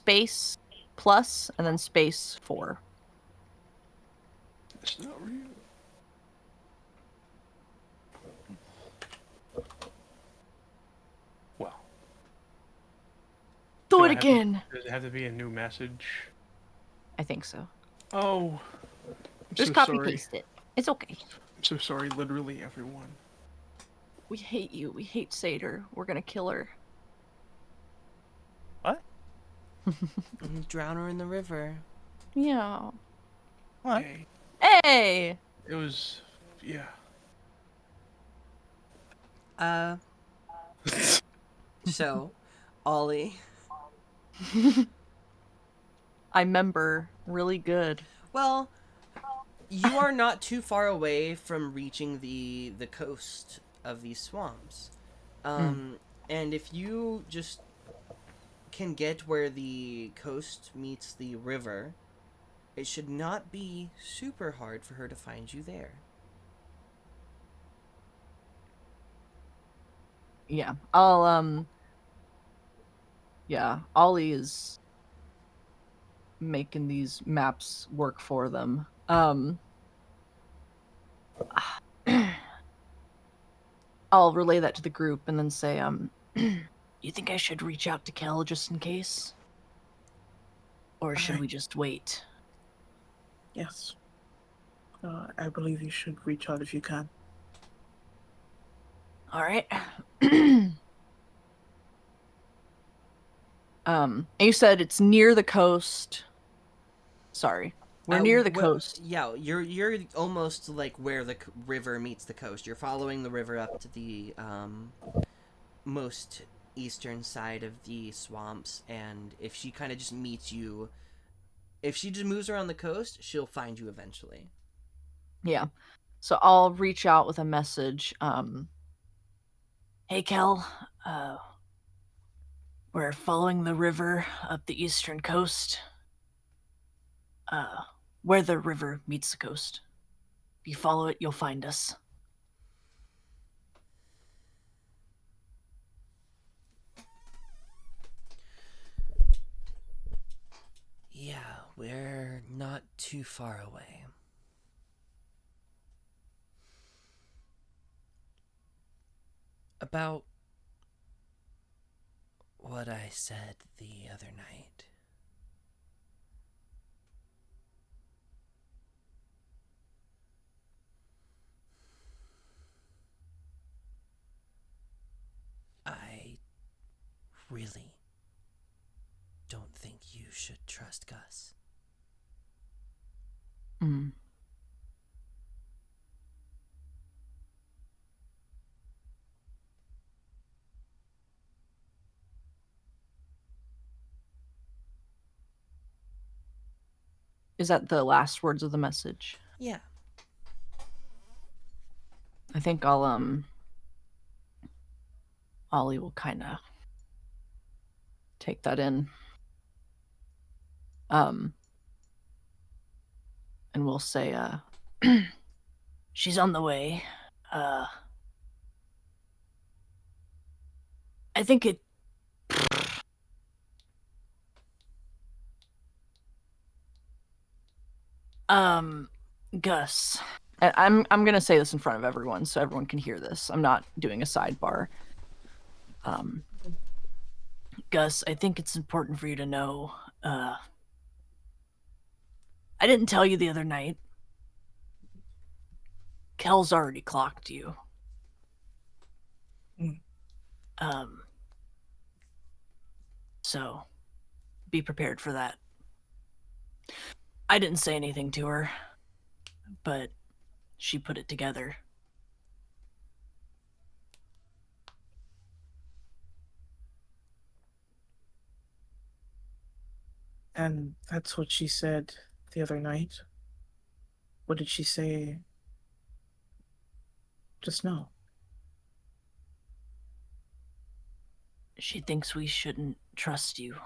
space, plus, and then space 4. It's not real. Well, Do Do it I have to- again. does it have to be a new message? I think so. Oh, I'm Just so copy sorry. paste it. It's okay. I'm so sorry, literally everyone. We hate you. We hate Seder. We're gonna kill her. What? Drown her in the river. Yeah. What? Okay. Hey! It was, yeah. So, Ollie. I remember really good. Well, you are not too far away from reaching the coast of these swamps. And if you just can get where the coast meets the river, it should not be super hard for her to find you there. Yeah. Yeah, Ollie is making these maps work for them. I'll relay that to the group and then say, you think I should reach out to Kel just in case? Or should we just wait? Yes. I believe you should reach out if you can. All right. And you said it's near the coast. Sorry. We're near the coast. Yeah, you're almost like where the river meets the coast. You're following the river up to the most eastern side of the swamps, and if she kind of just meets you, if she just moves around the coast, she'll find you eventually. Yeah. So I'll reach out with a message. Hey, Kel. We're following the river up the eastern coast. Where the river meets the coast. If you follow it, you'll find us. Yeah, we're not too far away. About what I said the other night. I really don't think you should trust Gus. Is that the last words of the message? Yeah. I think Ollie will kind of take that in. And we'll say, She's on the way. I think it. Gus. and I'm gonna say this in front of everyone so everyone can hear this. I'm not doing a sidebar. Gus, I think it's important for you to know. I didn't tell you the other night. Kel's already clocked you. So be prepared for that. I didn't say anything to her, but she put it together. And that's what she said the other night. What did she say just now? She thinks we shouldn't trust you.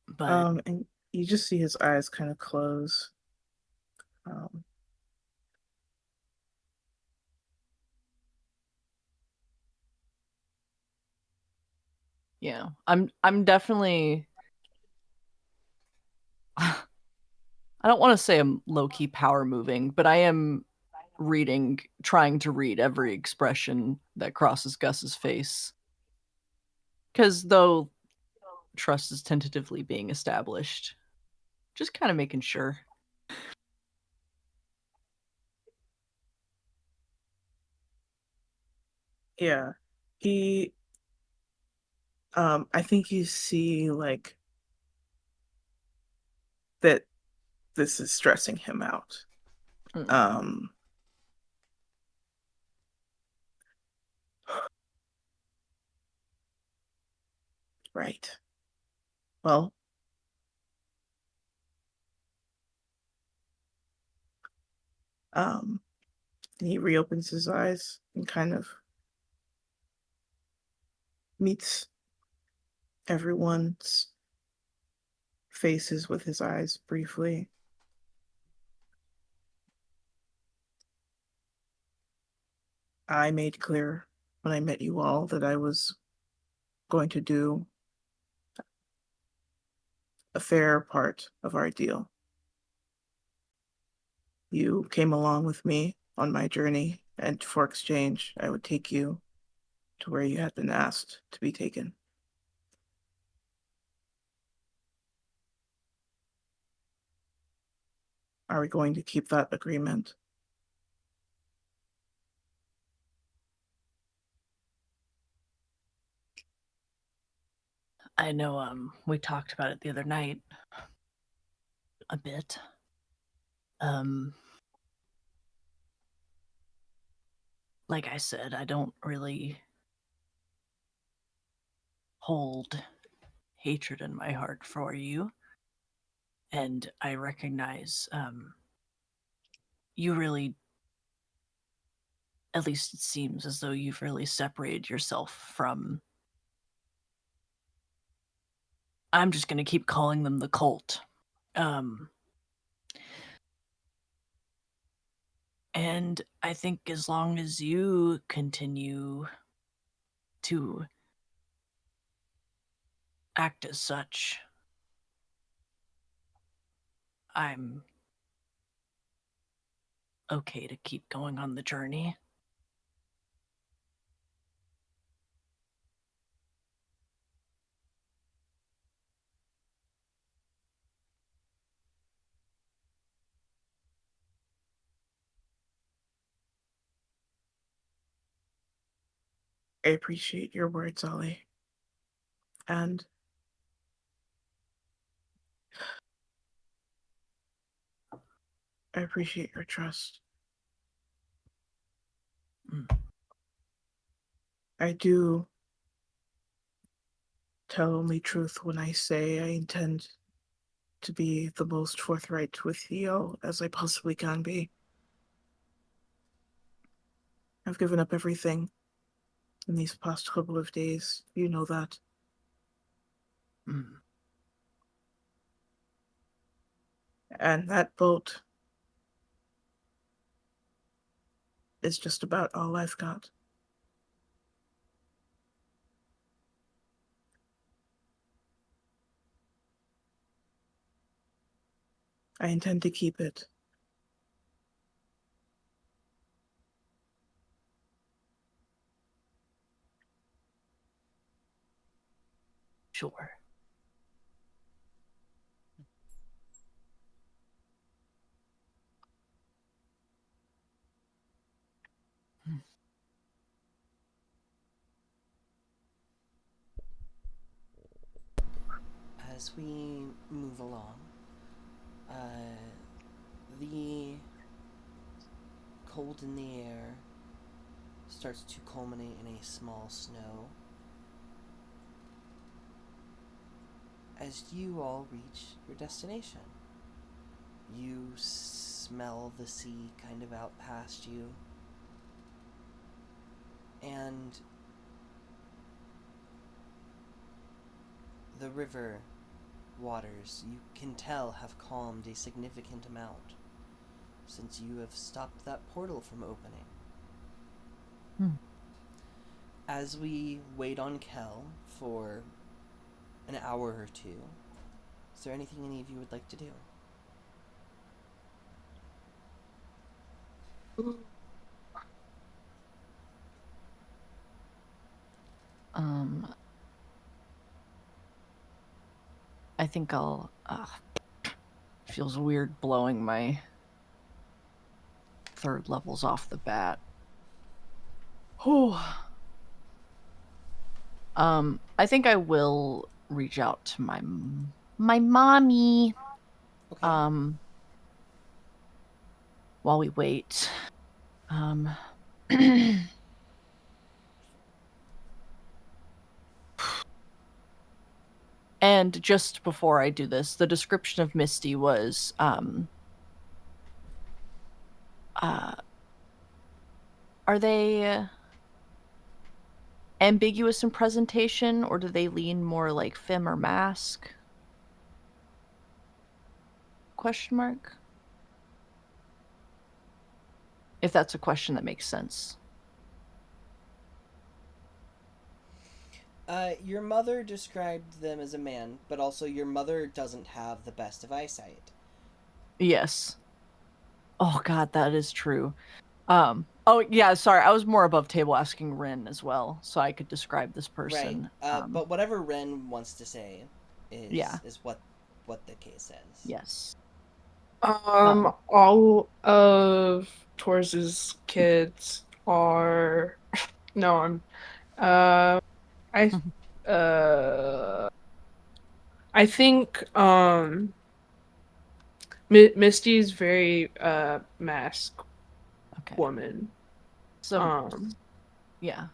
But And you just see his eyes kind of close. Um, Yeah, I'm definitely. I don't want to say I'm low key power moving, but I am trying to read every expression that crosses Gus's face. Because though trust is tentatively being established, just kind of making sure. yeah. He I think you see like that this is stressing him out. Mm. Right. Well, um, he reopens his eyes and kind of meets everyone's faces with his eyes briefly. I made clear when I met you all that I was going to do a fair part of our deal. You came along with me on my journey, and for exchange, I would take you to where you had been asked to be taken. Are we going to keep that agreement? I know we talked about it the other night a bit. Like I said, I don't really hold hatred in my heart for you. And I recognize you really, at least it seems as though you've really separated yourself from, I'm just going to keep calling them the cult. And I think as long as you continue to act as such, I'm okay to keep going on the journey. I appreciate your words, Ollie. And I appreciate your trust. I do tell only truth when I say I intend to be the most forthright with Theo as I possibly can be. I've given up everything in these past couple of days. You know that. Mm. And that boat is just about all I've got. I intend to keep it. Sure. As we move along, the cold in the air starts to culminate in a small snow. As you all reach your destination, you smell the sea kind of out past you, and the river waters, you can tell, have calmed a significant amount since you have stopped that portal from opening. As we wait on Kel for an hour or two, is there anything any of you would like to do? I think I'll. Feels weird blowing my 3rd levels off the bat. I think I will reach out to my mommy. Okay. While we wait. And just before I do this, the description of Misty was are they ambiguous in presentation, or do they lean more like femme or mask? Question mark? If that's a question that makes sense. Your mother described them as a man, but also your mother doesn't have the best of eyesight. Yes. Oh god, that is true. Oh yeah, sorry, I was more above table asking Ren as well, so I could describe this person. Right. But whatever Ren wants to say is what the case says. Yes. All of Tors's kids are no, I I think Misty's very mask Okay. woman. So yeah.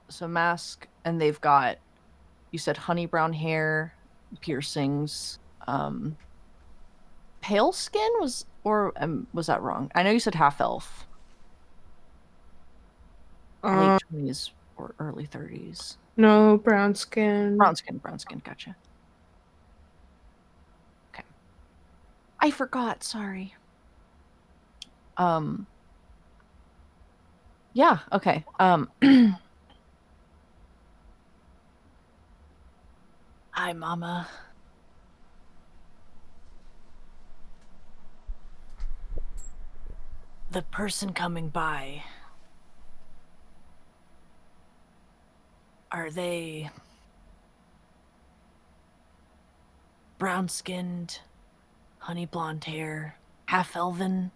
So mask, and they've got, you said honey brown hair, piercings, pale skin was that wrong? I know you said half elf. Late 20s or early 30s. No, brown skin. Brown skin, gotcha. Okay. I forgot, sorry. Yeah, okay. Hi, Mama. The person coming by, are they brown-skinned, honey blonde hair, half-elven,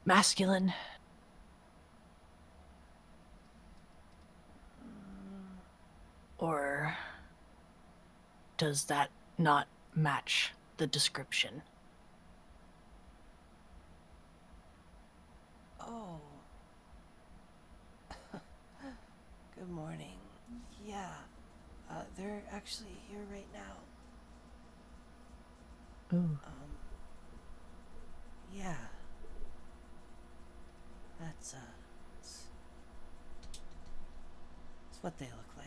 masculine? Or does that not match the description? Oh. Good morning. Yeah, they're actually here right now. Ooh. Yeah. That's it's what they look like.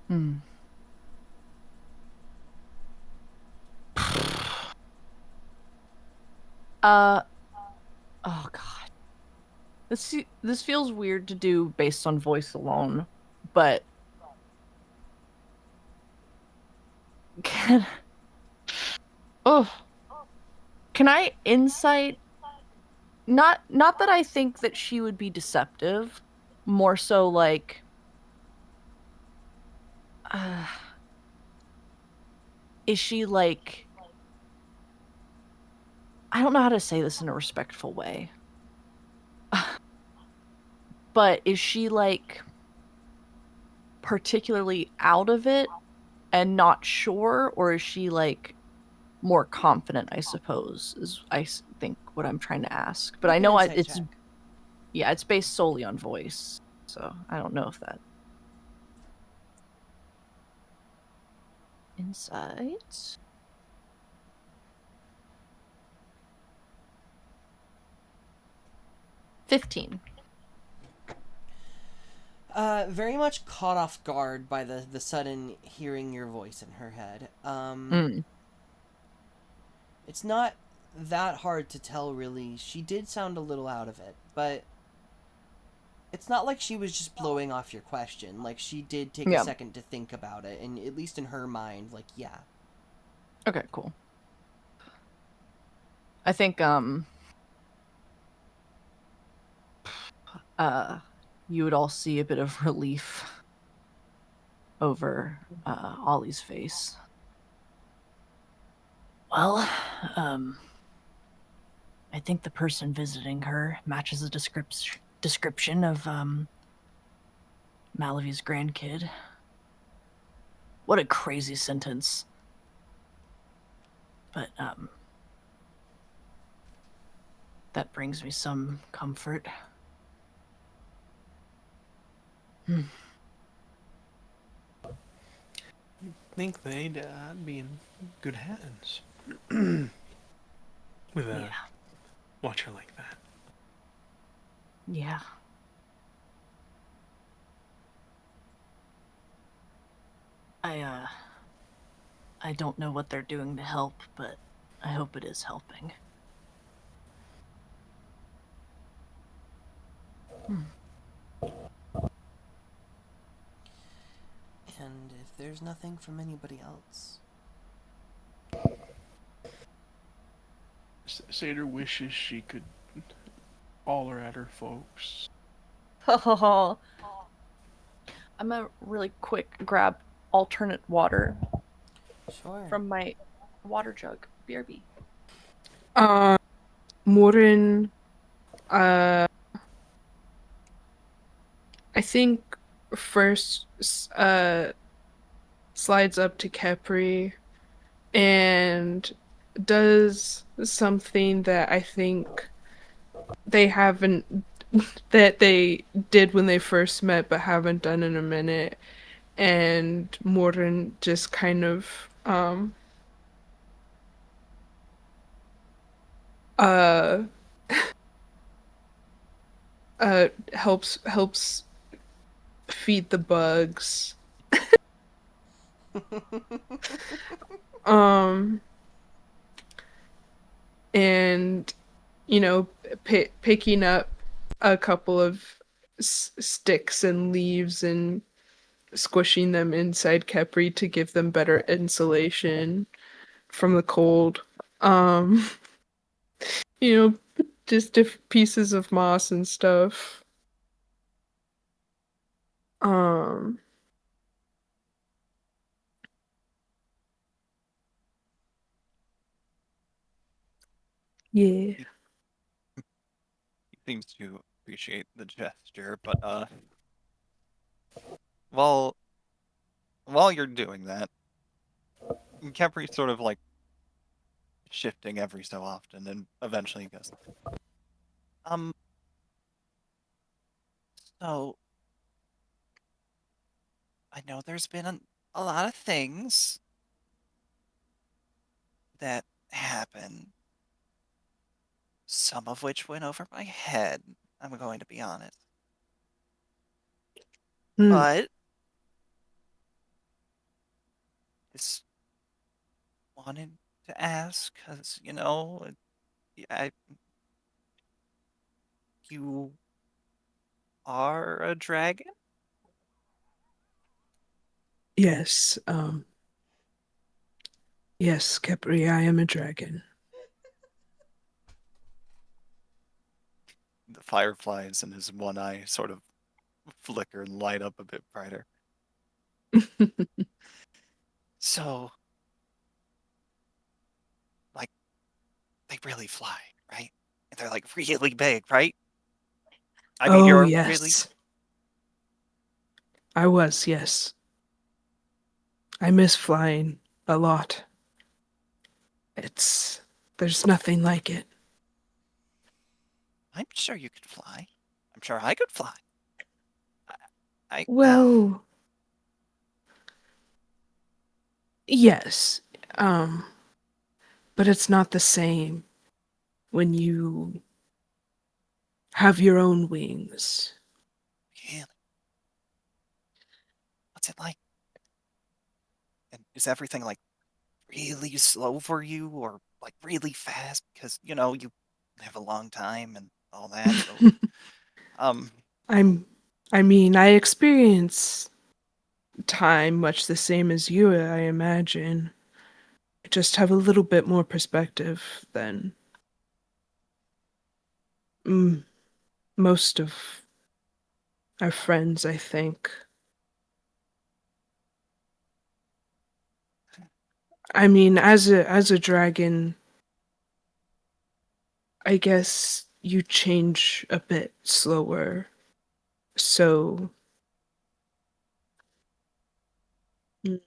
Hmm. Oh god. This feels weird to do based on voice alone, but can oh, can I insight? Not that I think that she would be deceptive, more so like uh, is she like, I don't know how to say this in a respectful way. But is she like particularly out of it and not sure, or is she like more confident, I suppose, is think what I'm trying to ask. But I Make an know insight it's check. yeah, it's based solely on voice. So I don't know if that insight. $15. Very much caught off guard by the sudden hearing your voice in her head. Mm. It's not that hard to tell, really. She did sound a little out of it, but it's not like she was just blowing off your question. Like, she did take a Yeah. second to think about it, and at least in her mind, like, yeah. Okay, cool. I think you would all see a bit of relief over Ollie's face. Well, I think the person visiting her matches the description of Malavi's grandkid. What a crazy sentence. But that brings me some comfort. Think they'd be in good hands with a Yeah. watcher like that. Yeah. I don't know what they're doing to help, but I hope it is helping. And if there's nothing from anybody else... Seder wishes she could holler at her folks. I'm gonna really quick grab alternate water Sure. from my water jug. BRB. Morin, I think first slides up to Kepri and does something that I think they haven't that they did when they first met but haven't done in a minute, and Morin just kind of uh helps feed the bugs. And you know, picking up a couple of sticks and leaves and squishing them inside Kepri to give them better insulation from the cold. Um, you know, just different pieces of moss and stuff. Um, yeah. He seems to appreciate the gesture, but while you're doing that, Capri's sort of like shifting every so often, and evenally he goes, Um, so I know there's been a lot of things that happen, some of which went over my head. I'm going to be honest. Hmm. But just wanted to ask because, I, you are a dragon? Yes. Yes, Kepri, I am a dragon. The fireflies in his one eye sort of flicker and light up a bit brighter. So, like, they really fly, right? And they're like really big, right? I mean, Oh, you're really. yes. I was, yes. I miss flying a lot. There's nothing like it. I'm sure you could fly. I'm sure I could fly. I Well, yes. Um, but it's not the same when you have your own wings. really. What's it like? And is everything like really slow for you, or like really fast? Because you live a long time and all that. So, um, I'm I mean, I experience time much the same as you, I imagine. I just have a little bit more perspective than mm, most of our friends, I think. I mean, as a dragon, I guess you change a bit slower. So mm,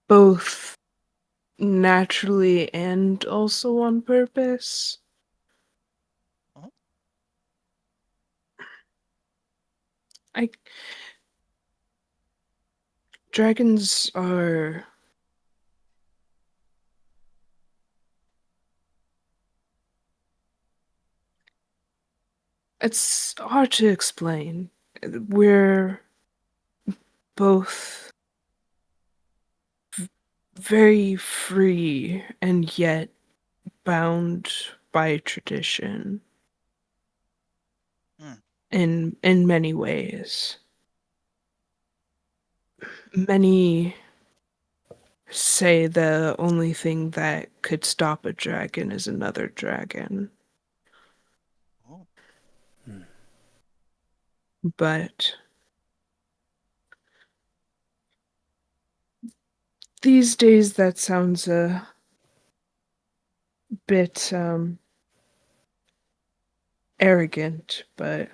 both naturally and also on purpose. oh, I Dragons are it's hard to explain. We're both very free and yet bound by tradition hmm, in many ways. Many say the only thing that could stop a dragon is another dragon. oh, But these days that sounds a bit arrogant, but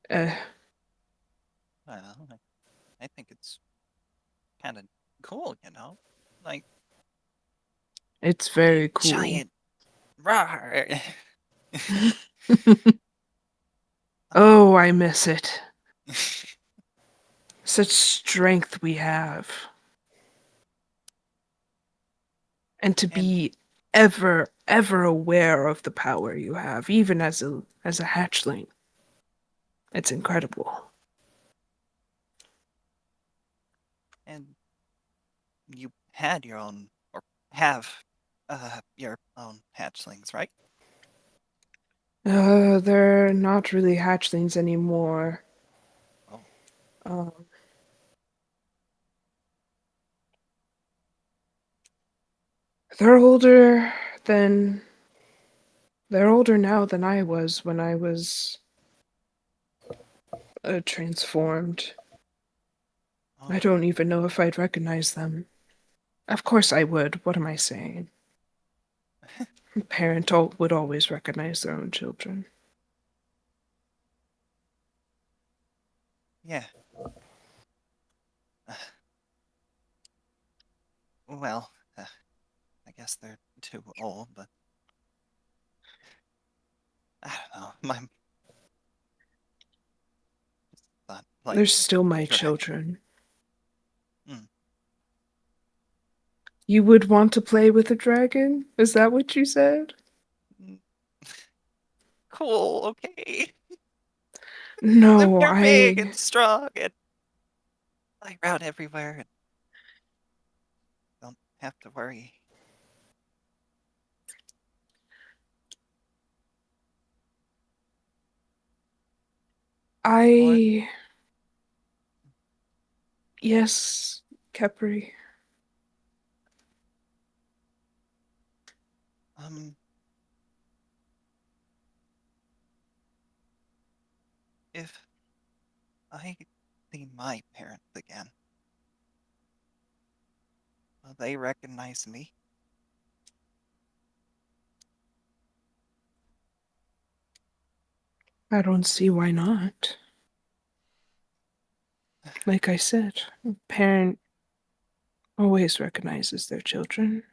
uh, well, I think it's kind of cool, like it's big very cool. giant roar. Oh, I miss it. Such strength we have. And to and be ever aware of the power you have, even as a hatchling. It's incredible. and you had your own, or have your own hatchlings, right? They're not really hatchlings anymore. Oh, Um, they're older than they're older now than I was when I was transformed. oh, I don't even know if I'd recognize them. Of course I would. What am I saying? A parent would always recognize their own children. yeah. Well, I guess they're too old, but I don't know. My just thought like They're the still my dragon. children. Mm. You would want to play with a dragon? Is that what you said? Mm. Cool. Okay. No, They're big I. and strong and fly around everywhere and don't have to worry. I. Yes, Capri. Um, if I see my parents again, will they recognize me? I don't see why not. Like I said, a parent always recognizes their children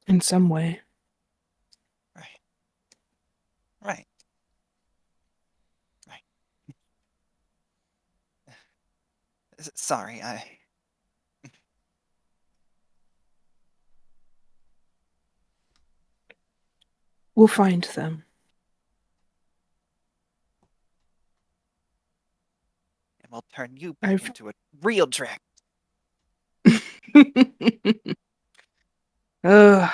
in some way. Right. Right. Right. Sorry, We'll find them. and will turn you back I've. into a real dragon. Ugh.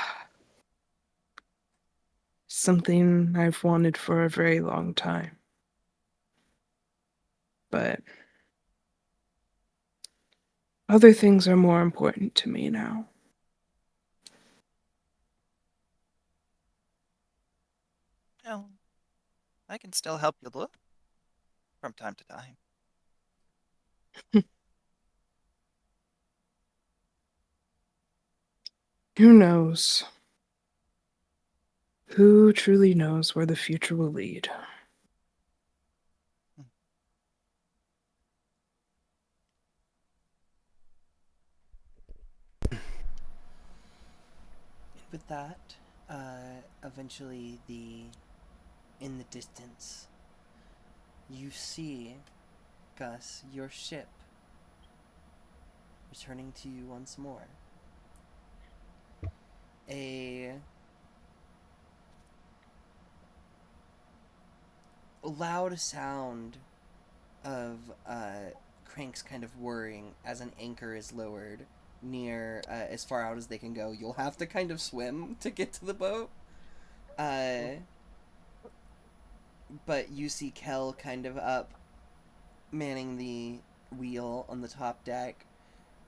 Something I've wanted for a very long time. But other things are more important to me now. Well, I can still help you look from time to time. Who knows? Who truly knows where the future will lead? And with that, eventually in the distance, you see, Gus, your ship returning to you once more. A loud sound of cranks kind of whirring as an anchor is lowered near as far out as they can go. You'll have to kind of swim to get to the boat. But you see Kel kind of up, manning the wheel on the top deck.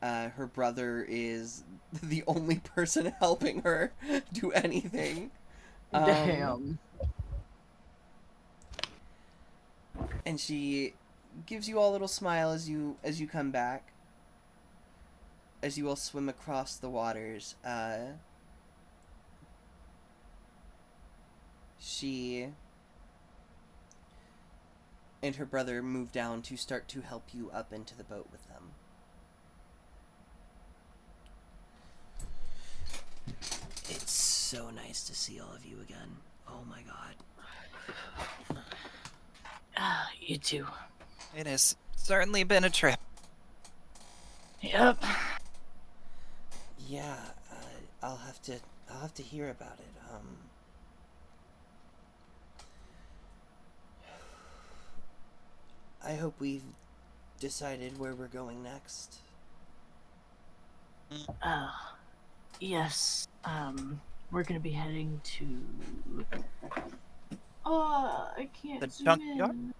Her brother is the only person helping her do anything. Damn. And she gives you all a little smile as you come back. As you all swim across the waters, she and her brother move down to start to help you up into the boat with them. It's so nice to see all of you again. Oh my god. You too. It has certainly been a trip. Yep. Yeah, I'll have to hear about it. I hope we've decided where we're going next. Yes. We're gonna be heading to. I can't The zoom junkyard? in.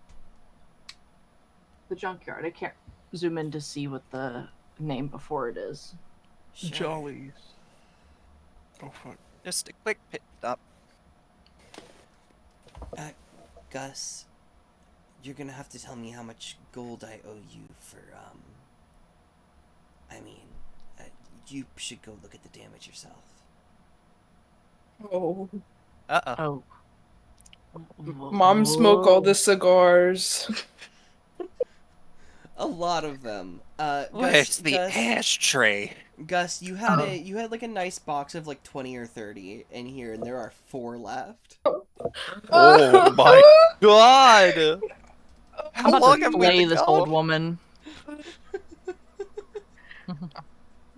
The junkyard. I can't zoom in to see what the name before it is. Sure. Jollies. Oh fuck. Just a quick pit stop. Gus, you're gonna have to tell me how much gold I owe you for, I mean, you should go look at the damage yourself. Oh. Uh-oh. Oh. Mom smoke all the cigars. A lot of them. Where's the ashtray? Gus, you had like a nice box of like 20 or 30 in here, and there are 4 left. Oh my god! I'm How about long to have we slay been this going? old woman.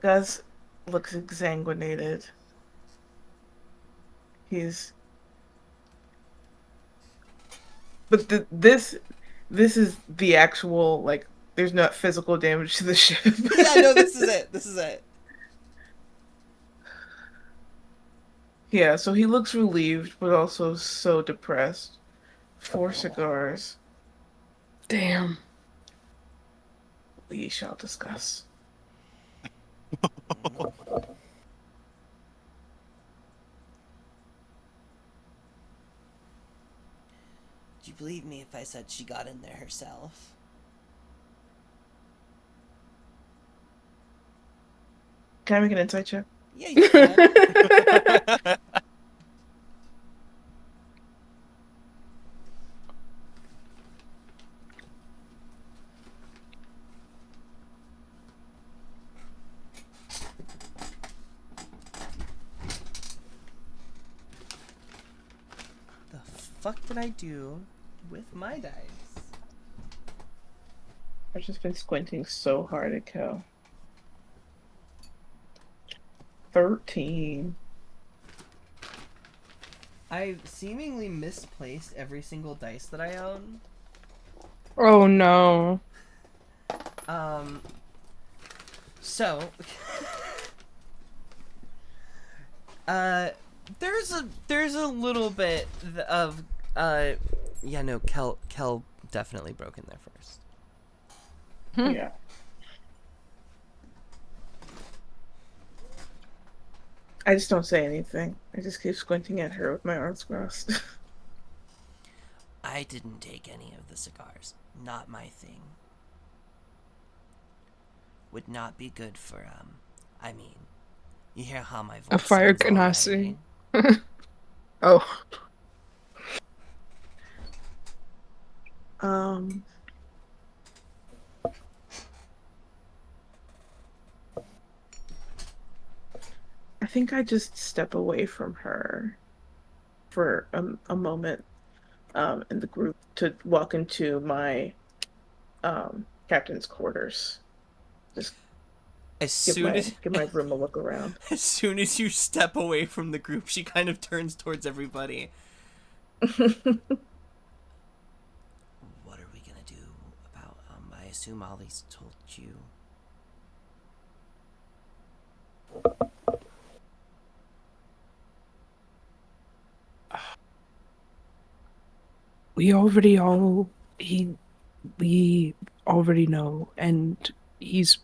Gus looks exsanguinated. But this is the actual, like, there's not physical damage to the ship. Yeah, no, this is it. This is it. Yeah, so he looks relieved, but also so depressed. 4 cigars. Damn. We shall discuss. Do you believe me if I said she got in there herself? Can I make an insight check? Yeah, you can. The fuck did I do with my dice? I've just been squinting so hard at Kel. 13. I've seemingly misplaced every single dice that I own. Oh no. So, there's a little bit of, yeah, no, Kel definitely broke in there first. Yeah. I just don't say anything. I just keep squinting at her with my arms crossed. I didn't take any of the cigars. Not my thing. Would not be good for, I mean, you hear how my voice A fire sounds already. ganassi. Oh. I think I just step away from her for a moment in the group to walk into my captain's quarters. Just As give soon as my room a look around. as soon as you step away from the group, she kind of turns towards everybody. What are we gonna do about, I assume Ollie's told you. We already know, and he's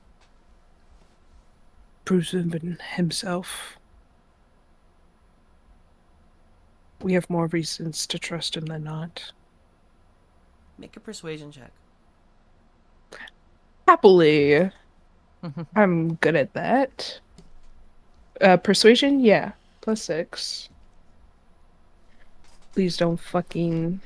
proven himself. We have more reasons to trust him than not. Make a persuasion check. Happily. I'm good at that. Persuasion? Yeah. +6. Please don't fucking...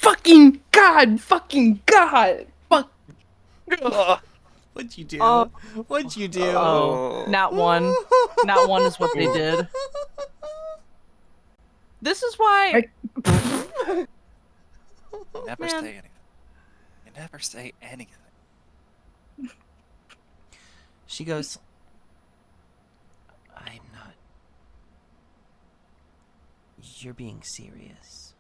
fucking God! Fuck! What'd you do? Oh. What'd you do? Oh, not one. Not one is what they did. This is why. You never Man. say anything. You never say anything. She goes, I'm not. You're being serious.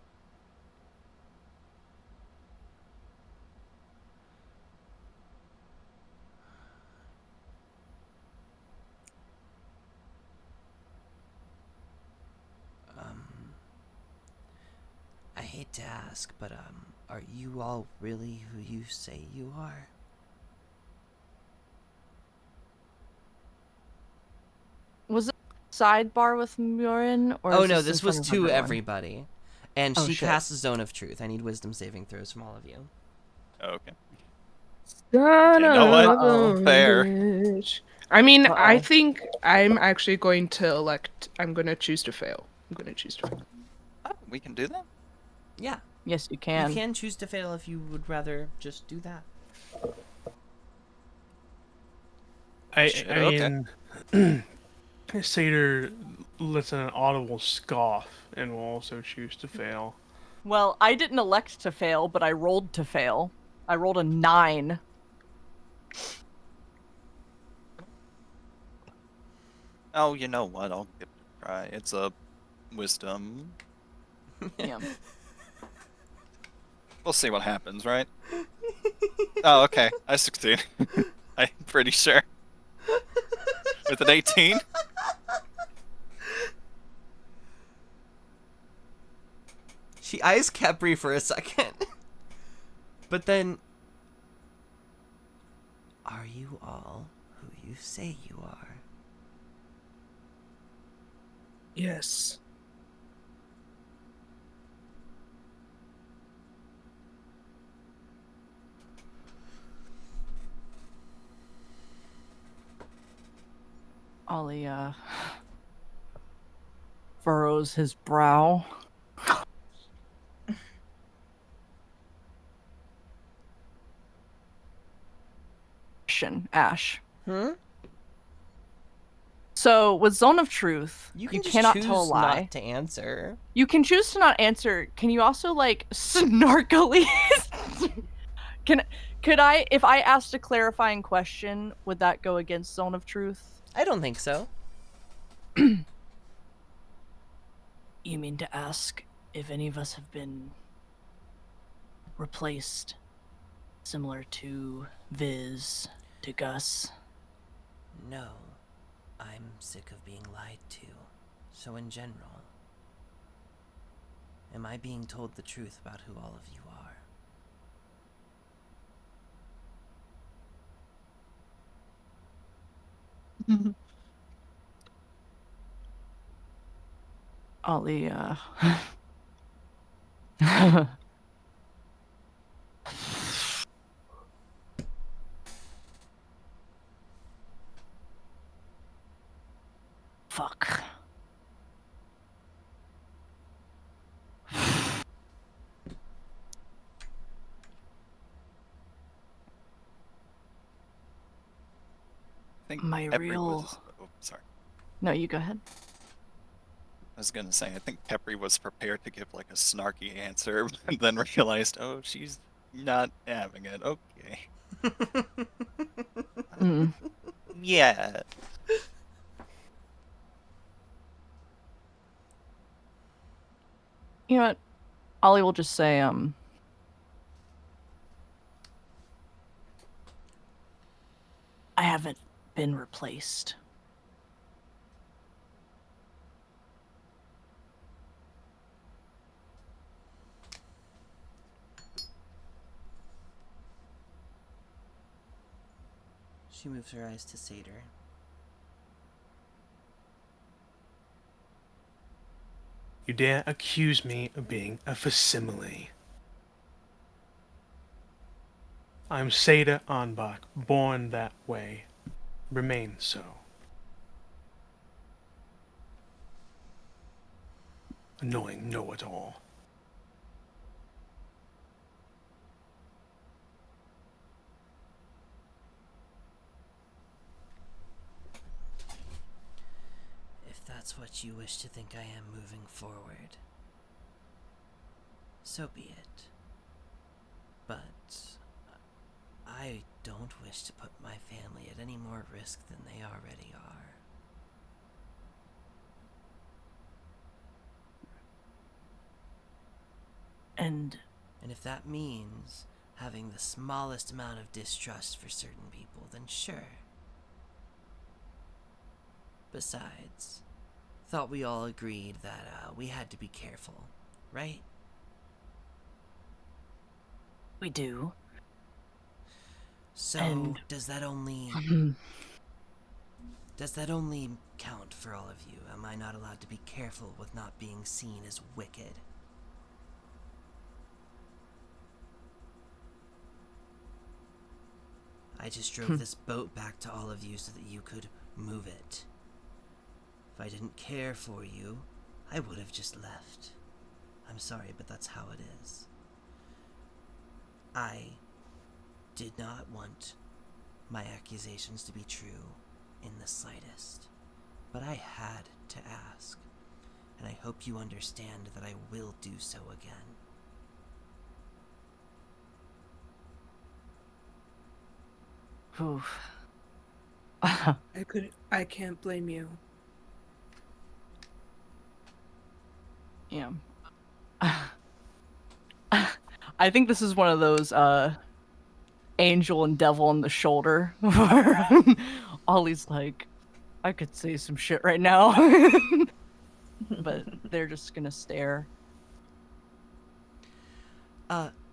I hate to ask, but, are you all really who you say you are? Was it sidebar with Murin? Or Oh is no, in this was front of to everyone? everybody. And Oh, she shit. casts a Zone of Truth. I need wisdom saving throws from all of you. Okay. Son You know what? of a Fair. bitch. I mean, I Uh-oh. think I'm actually going to elect. I'm going to choose to fail. I'm going to choose to fail. Oh, we can do that? Yeah, Yes, you you can. can choose to fail if you would rather just do that. I Okay. mean, Seder lets in an audible scoff and will also choose to fail. Well, I didn't elect to fail, but I rolled to fail. I rolled a 9. Oh, you know what? I'll give it a try. It's a wisdom. Yeah. We'll see what happens, right? Oh, okay. I succeed. I'm pretty sure. With an 18? She eyes Capri for a second. But then... Are you all who you say you are? Yes. Ollie, furrows his brow. Ash. So, with Zone of Truth, You can just cannot choose tell a lie. not to answer. You can choose to not answer. Can you also, like, snarkily... Could I, if I asked a clarifying question, would that go against Zone of Truth? I don't think so. You mean to ask if any of us have been replaced, similar to Viz, to Gus? No. I'm sick of being lied to. So in general, am I being told the truth about who all of you are? Ollie, Fuck. I think My Pepri real- was... Oh, sorry. No, you go ahead. I was gonna say, I think Pepri was prepared to give like a snarky answer, and then realized, oh, she's not having it. Okay. Mm. Yeah. You know what? Ollie will just say, I haven't been replaced. She moves her eyes to Seder. You dare accuse me of being a facsimile. I'm Seder Anbach, born that way. Remain so. Annoying know-it-all. If that's what you wish to think I am moving forward, so be it. But I don't wish to put my family at any more risk than they already are. And And if that means having the smallest amount of distrust for certain people, then sure. Besides, thought we all agreed that we had to be careful, right? we do. So, And- does that only count for all of you? Am I not allowed to be careful with not being seen as wicked? I just drove this boat back to all of you so that you could move it. If I didn't care for you, I would have just left. I'm sorry, but that's how it is. I did not want my accusations to be true in the slightest, but I had to ask, and I hope you understand that I will do so again. Oof. I can't blame you. Yeah. I think this is one of those angel and devil on the shoulder where Ollie's like, I could say some shit right now. But they're just gonna stare.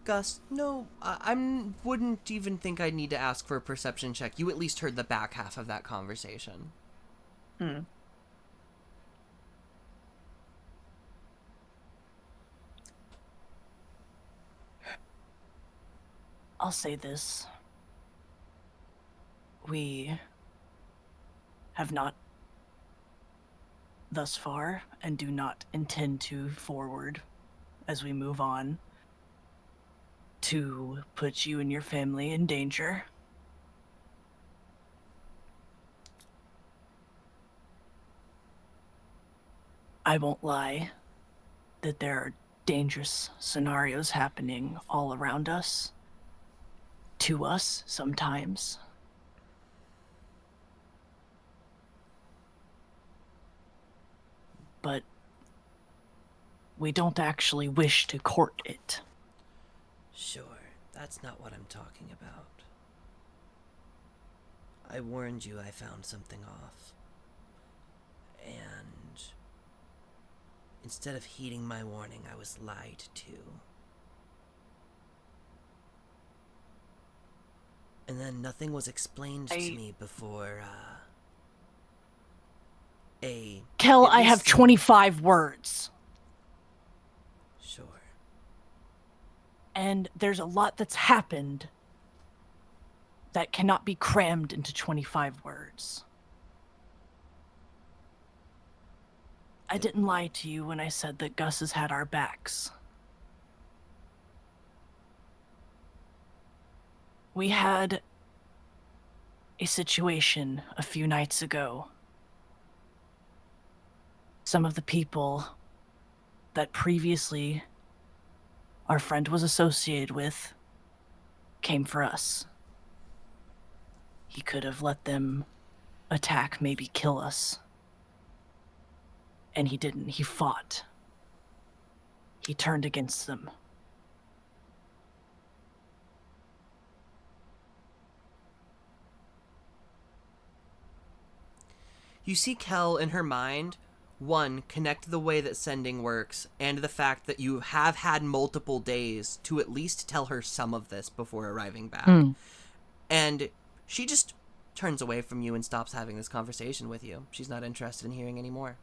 Gus, no, I wouldn't even think I'd need to ask for a perception check. You at least heard the back half of that conversation. I'll say this. We have not thus far and do not intend to forward as we move on to put you and your family in danger. I won't lie that there are dangerous scenarios happening all around us, to us sometimes. But we don't actually wish to court it. Sure, that's not what I'm talking about. I warned you I found something off. And instead of heeding my warning, I was lied to. And then nothing was explained to me before, Kel, at I have least- 25 words. Sure. And there's a lot that's happened that cannot be crammed into 25 words. I didn't lie to you when I said that Gus has had our backs. We had a situation a few nights ago. Some of the people that previously our friend was associated with came for us. He could have let them attack, maybe kill us. And he didn't. He fought. He turned against them. You see Kel in her mind, one, connect the way that sending works, and the fact that you have had multiple days to at least tell her some of this before arriving back. And she just turns away from you and stops having this conversation with you. She's not interested in hearing any more.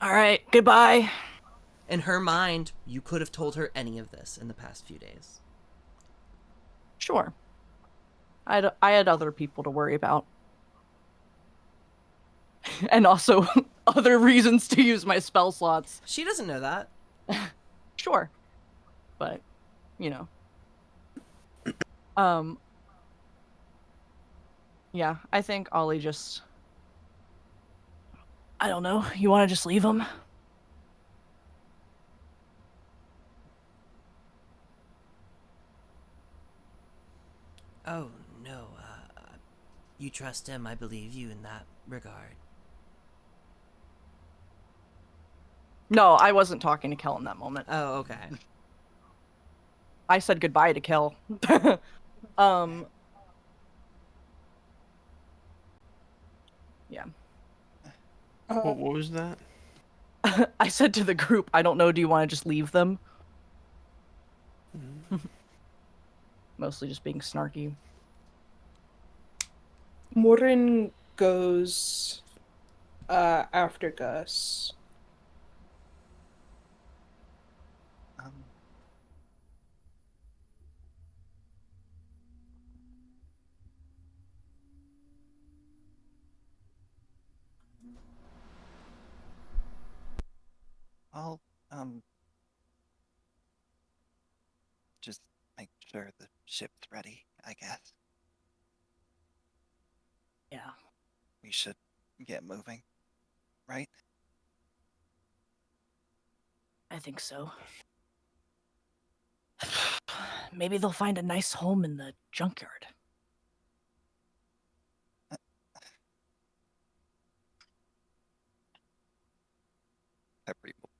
All right, goodbye. In her mind, you could have told her any of this in the past few days. Sure. I had other people to worry about. And also other reasons to use my spell slots. She doesn't know that. Sure. But, you know. Yeah, I think Ollie just... I don't know. You want to just leave him? Oh, no, you trust him. I believe you in that regard. No, I wasn't talking to Kel in that moment. Oh, okay. I said goodbye to Kel. Yeah. What was that? I said to the group, I don't know, do you want to just leave them? Mostly just being snarky. Morin goes after Gus. Just make sure the ship's ready, I guess. Yeah. We should get moving, right? I think so. Maybe they'll find a nice home in the junkyard. Peppery will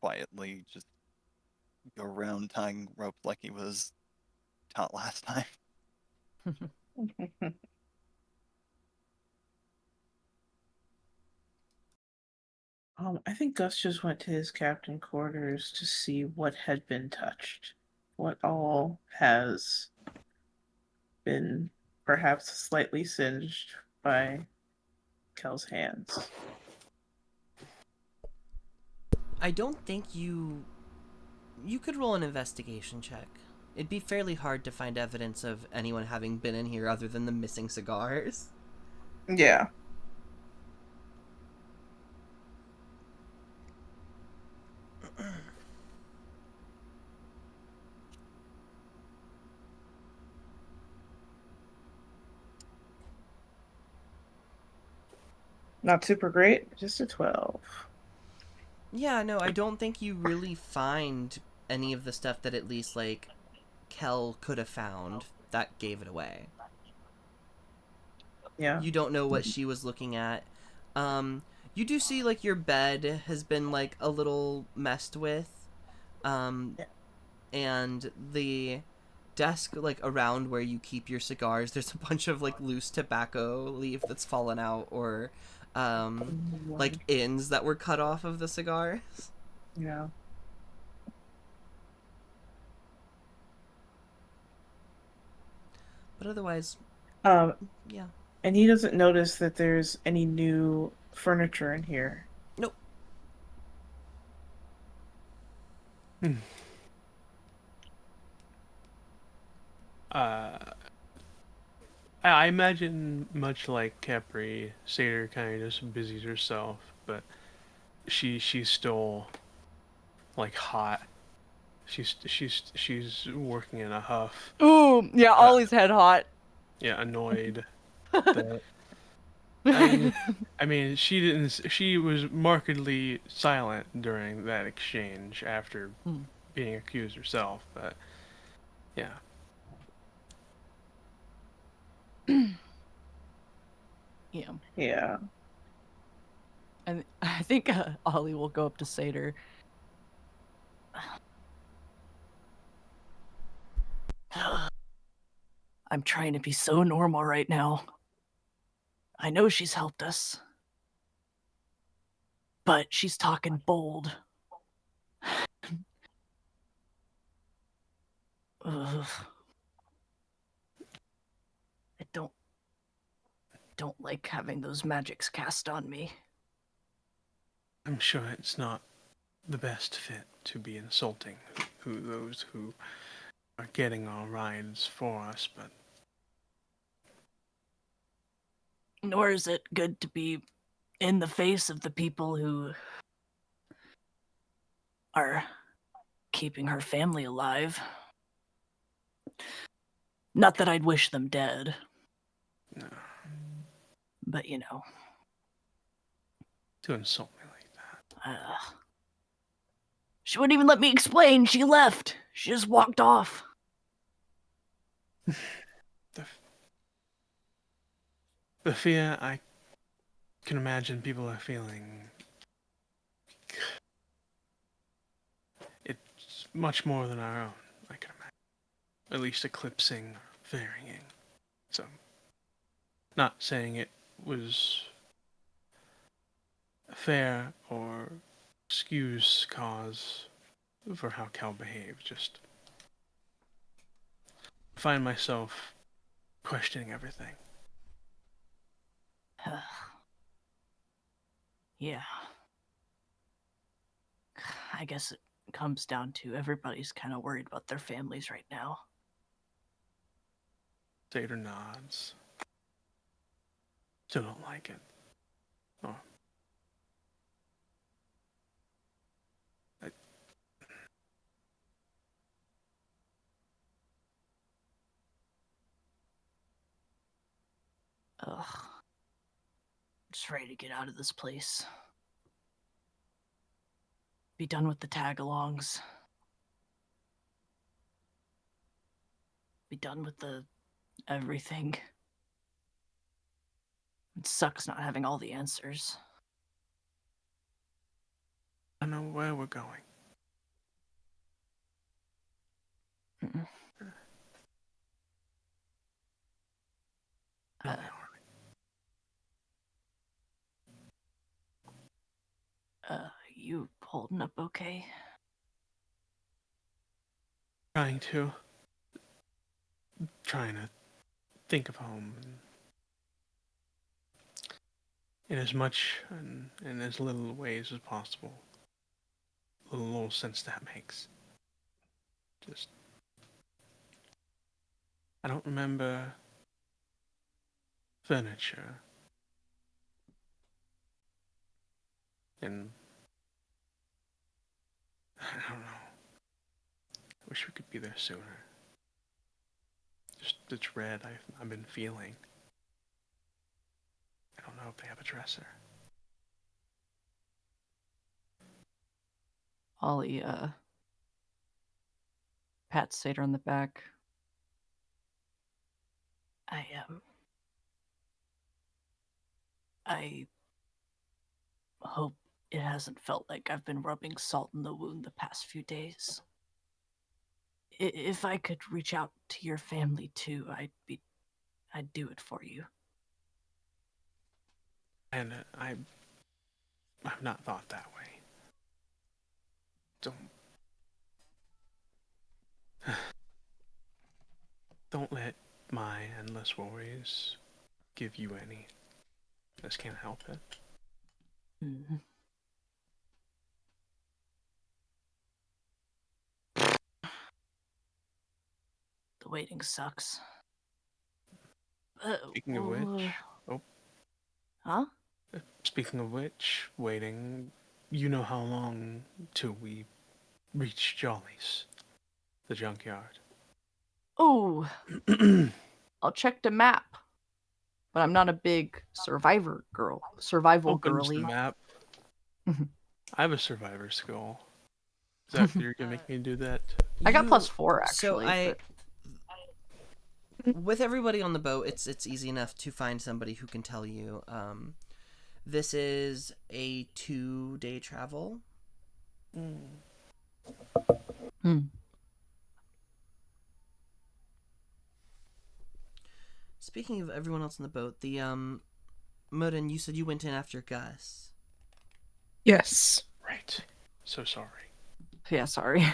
quietly just go around tying rope like he was taught last time. I think Gus just went to his captain quarters to see what had been touched. What all has been perhaps slightly singed by Kel's hands. I don't think you could roll an investigation check. It'd be fairly hard to find evidence of anyone having been in here other than the missing cigars. Yeah. Not super great, just a 12. Yeah, no, I don't think you really find any of the stuff that at least, like, Kel could have found that gave it away. Yeah. You don't know what she was looking at. You do see, like, your bed has been, like, a little messed with. And the desk, like, around where you keep your cigars, there's a bunch of, like, loose tobacco leaf that's fallen out, or, like, ends that were cut off of the cigars. Yeah. But otherwise, yeah. And he doesn't notice that there's any new furniture in here. Nope. I imagine, much like Capri, Satyr kind of just busies herself, but she's still like hot. She's working in a huff. Ooh, yeah, Ollie's head hot. Yeah, annoyed. That, I mean, she didn't. She was markedly silent during that exchange after being accused herself. But yeah. Yeah. Yeah. And I think Ollie will go up to Satyr. I'm trying to be so normal right now. I know she's helped us. But she's talking bold. Ugh. I don't like having those magics cast on me. I'm sure it's not the best fit to be insulting those who are getting our rides for us, but Nor is it good to be in the face of the people who are keeping her family alive. Not that I'd wish them dead. no, But, you know. to insult me like that. She wouldn't even let me explain. She left. She just walked off. The fear I can imagine people are feeling, it's much more than our own, I can imagine. At least eclipsing, varying. So, not saying it was fair or excuse cause for how Cal behaved, just find myself questioning everything. Yeah. I guess it comes down to everybody's kind of worried about their families right now. Satyr nods. Still don't like it. Oh. just ready to get out of this place. Be done with the tag-alongs. Be done with the everything. It sucks not having all the answers. I know where we're going. Mm-mm. No, Uh, we You holding up okay? aren't. Trying to think of home in as much and in as little ways as possible. The little sense that makes. Just, I don't remember furniture. And I don't know. I wish we could be there sooner. Just the dread I've been feeling. I don't know if they have a dresser. Ollie, pat Sater on the back. I hope it hasn't felt like I've been rubbing salt in the wound the past few days. If I could reach out to your family too, I'd do it for you. And I've not thought that way. Don't let my endless worries give you any. Just can't help it. Mm-hmm. The waiting sucks. Speaking of which, Huh? speaking of which, waiting, you know how long till we reach Jolly's, the junkyard. Oh, I'll check the map. But I'm not a big survival Opens the girly. map. Mhm. I have a survivor skill. Is that you're gonna make me do that? I got You- +4 So actually. with everybody on the boat, it's easy enough to find somebody who can tell you. This is a 2-day travel. Speaking of everyone else on the boat, the Modin, you said you went in after Gus. Yes. Right. So sorry. Yeah, sorry.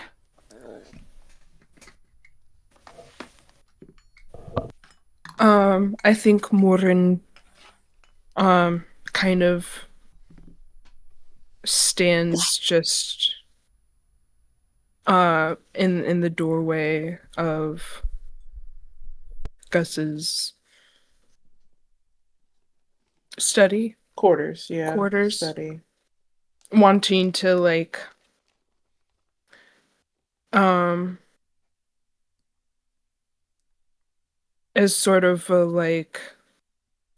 I think Morin kind of stands just in the doorway of Gus's study Quarters, yeah. quarters, Study. wanting to like as sort of a like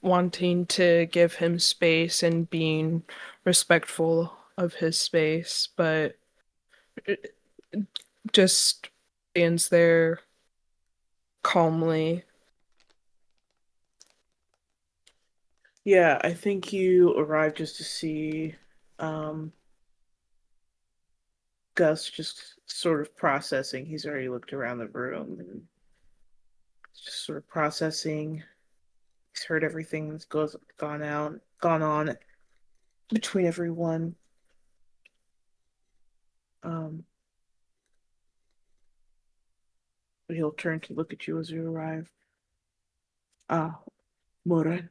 wanting to give him space and being respectful of his space, but it just stands there calmly. Yeah, I think you arrived just to see Gus just sort of processing. He's already looked around the room and just sort of processing. He's heard everything that's gone on between everyone. But he'll turn to look at you as you arrive. Ah, Morin.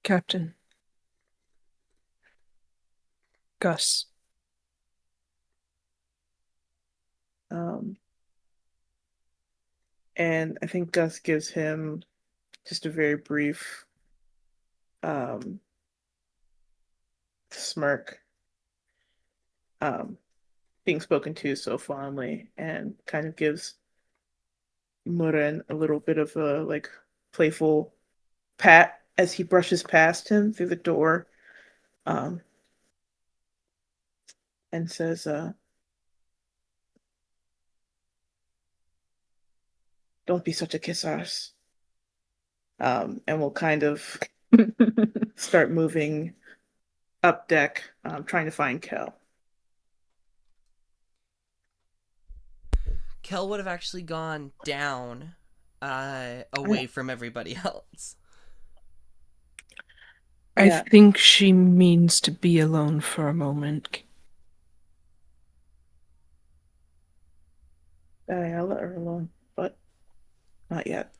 Captain Gus. And I think Gus gives him just a very brief smirk, being spoken to so fondly, and kind of gives Muren a little bit of a like playful pat as he brushes past him through the door, and says, "Don't be such a kiss ass." And we'll kind of start moving up deck, trying to find Kel. Kel would have actually gone down, away from everybody else. I Yeah. think she means to be alone for a moment. I'll let her alone, but not yet.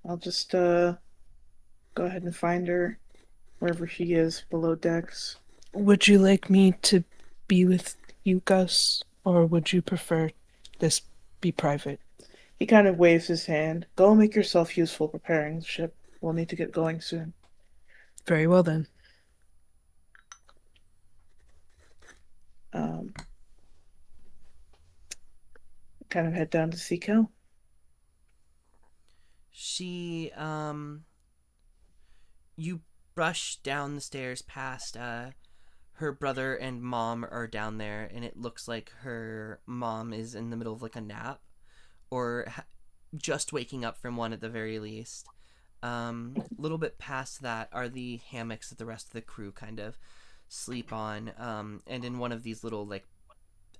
I'll just go ahead and find her wherever she is below decks. Would you like me to be with you, Gus, or would you prefer this be private? He kind of waves his hand. Go make yourself useful preparing the ship. We'll need to get going soon. Very well then. Kind of head down to see Kel. She, you brush down the stairs past, her brother and mom are down there, and it looks like her mom is in the middle of like a nap, or just waking up from one at the very least. A little bit past that are the hammocks that the rest of the crew kind of sleep on, and in one of these little like,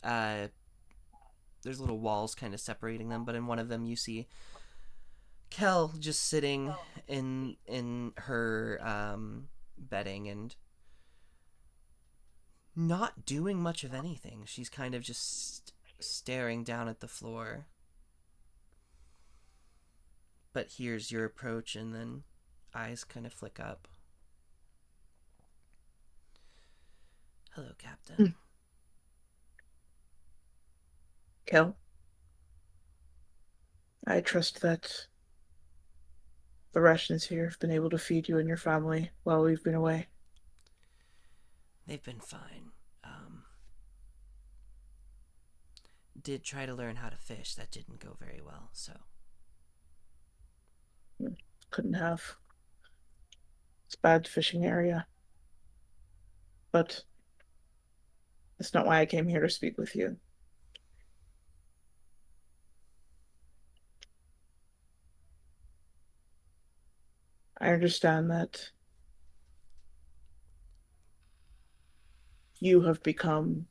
there's little walls kind of separating them, but in one of them you see Kel just sitting in her bedding and not doing much of anything. She's kind of just staring down at the floor. But here's your approach, and then eyes kind of flick up. Hello, Captain. Kel, I trust that the rations here have been able to feed you and your family while we've been away. They've been fine. Did try to learn how to fish. That didn't go very well, so. Couldn't have. It's a bad fishing area. But that's not why I came here to speak with you. I understand that you have become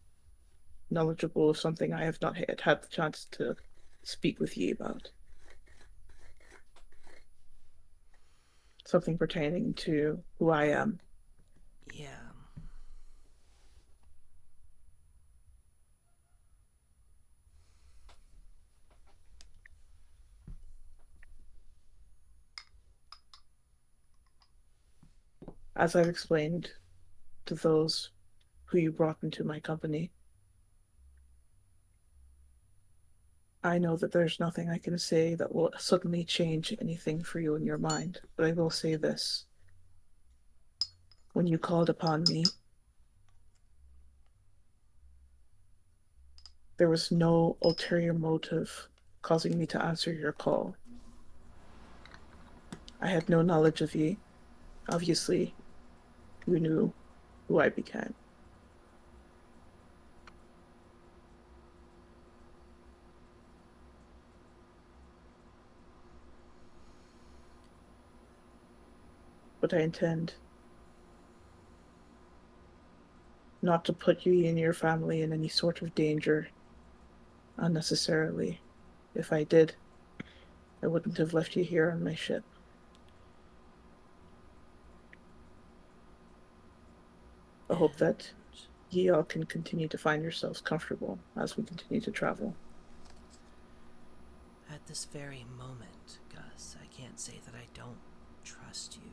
knowledgeable of something I have not had the chance to speak with ye about. Something pertaining to who I am. Yeah. As I've explained to those who you brought into my company, I know that there's nothing I can say that will suddenly change anything for you in your mind, but I will say this. When you called upon me, there was no ulterior motive causing me to answer your call. I had no knowledge of ye. Obviously, you knew who I became. But I intend not to put you and your family in any sort of danger unnecessarily. If I did, I wouldn't have left you here on my ship. I hope that ye all can continue to find yourselves comfortable as we continue to travel. At this very moment, Gus, I can't say that I don't trust you.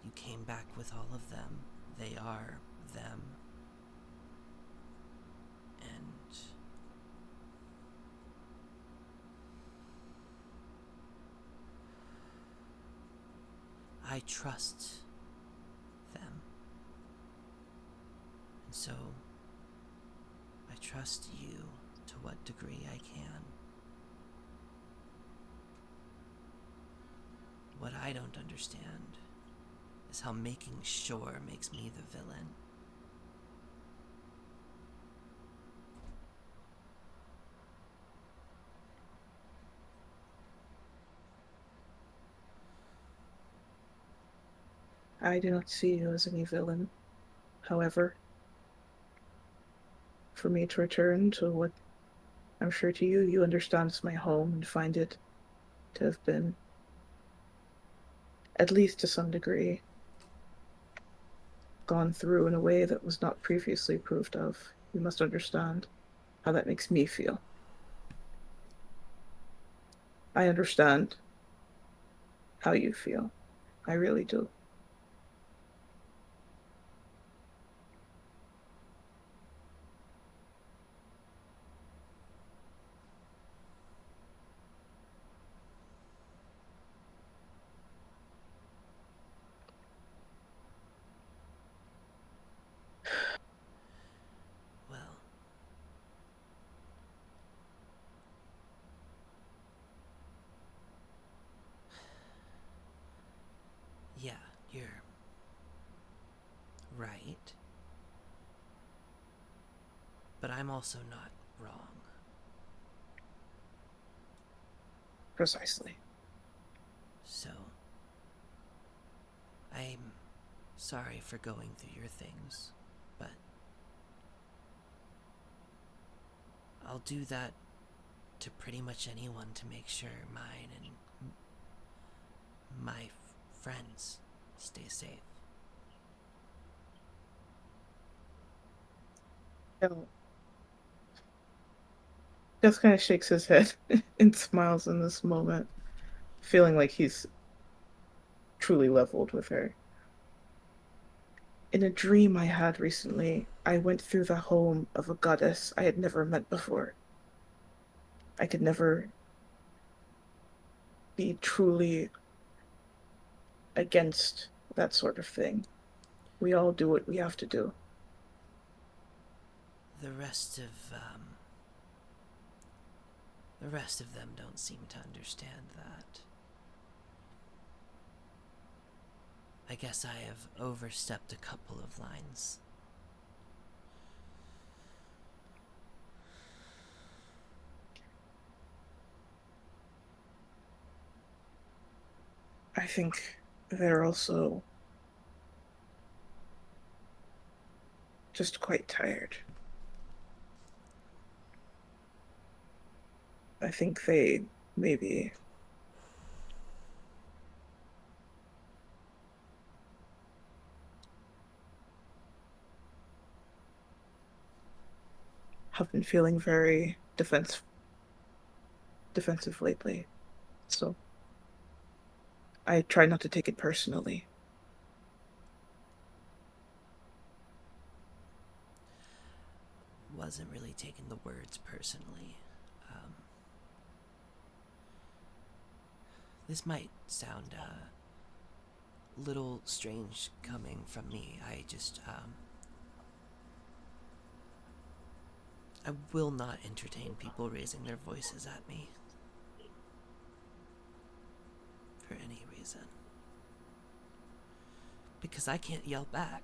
You came back with all of them. They are them. And I trust them. And so I trust you to what degree I can. What I don't understand is how making sure makes me the villain. I do not see you as any villain. However, for me to return to what I'm sure to you, you understand as my home and find it to have been, at least to some degree, gone through in a way that was not previously approved of. You must understand how that makes me feel. I understand how you feel. I really do. Well, yeah, you're right. But I'm also not wrong. Precisely. So, I'm sorry for going through your things, but I'll do that to pretty much anyone to make sure mine and my friends stay safe. Gus kind of shakes his head and smiles in this moment, feeling like he's truly leveled with her. In a dream I had recently, I went through the home of a goddess I had never met before. I could never be truly against that sort of thing. We all do what we have to do. The rest of them don't seem to understand that. I guess I have overstepped a couple of lines. I think they're also just quite tired. I think they maybe have been feeling very defensive lately. So I try not to take it personally. Wasn't really taking the words personally. This might sound a little strange coming from me. I will not entertain people raising their voices at me. For any reason. Because I can't yell back.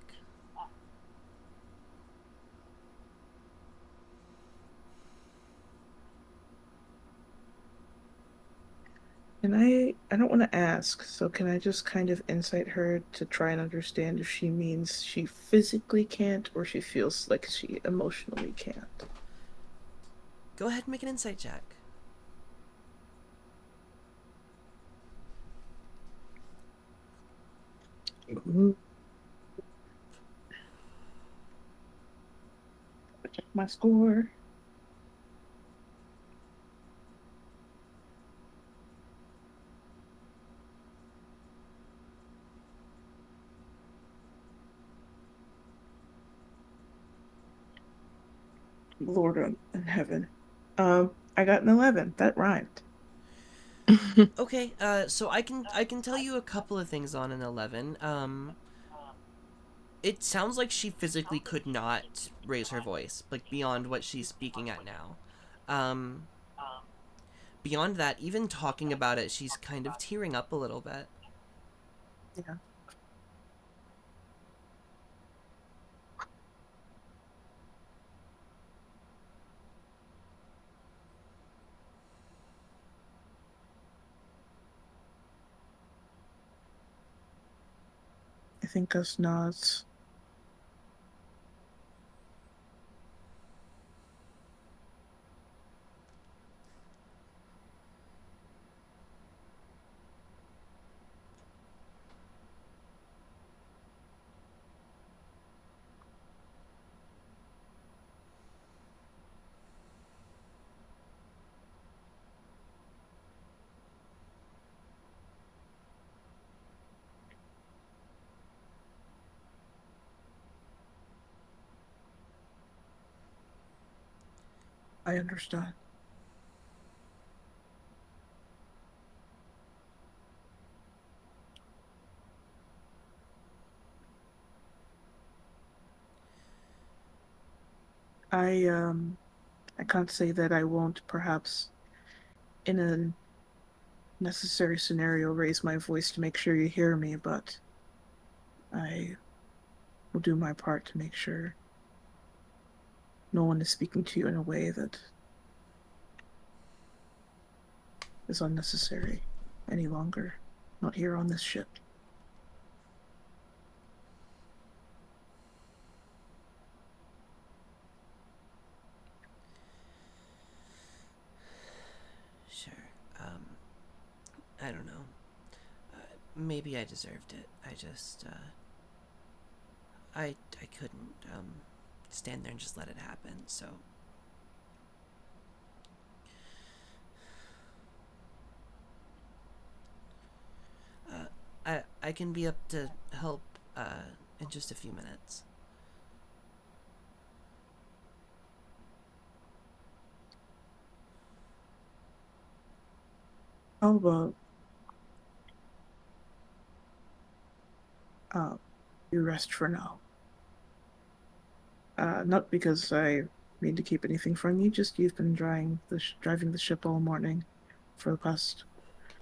And I don't want to ask, so can I just kind of insight her to try and understand if she means she physically can't or she feels like she emotionally can't? Go ahead and make an insight check. Check my score. Lord in heaven. I got an 11. That rhymed. Okay, so I can tell you a couple of things on an 11. It sounds like she physically could not raise her voice, like beyond what she's speaking at now. Beyond that, even talking about it, she's kind of tearing up a little bit. Yeah. I think Gus nods. I understand. I can't say that I won't perhaps in a necessary scenario raise my voice to make sure you hear me, but I will do my part to make sure no one is speaking to you in a way that is unnecessary any longer. Not here on this ship. Sure. I don't know. Maybe I deserved it. I just, I couldn't, stand there and just let it happen, so. I can be up to help, in just a few minutes. How about you rest for now? Not because I mean to keep anything from you, just you've been driving the ship all morning for the past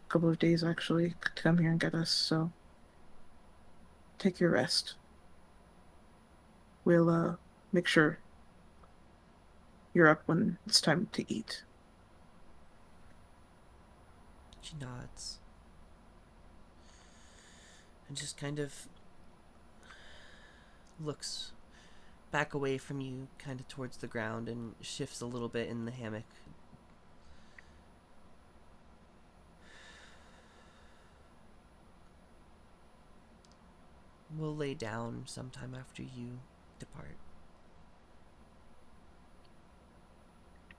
couple of days actually to come here and get us, so take your rest. We'll make sure you're up when it's time to eat. She nods. And just kind of looks back away from you, kind of towards the ground, and shifts a little bit in the hammock. We'll lay down sometime after you depart.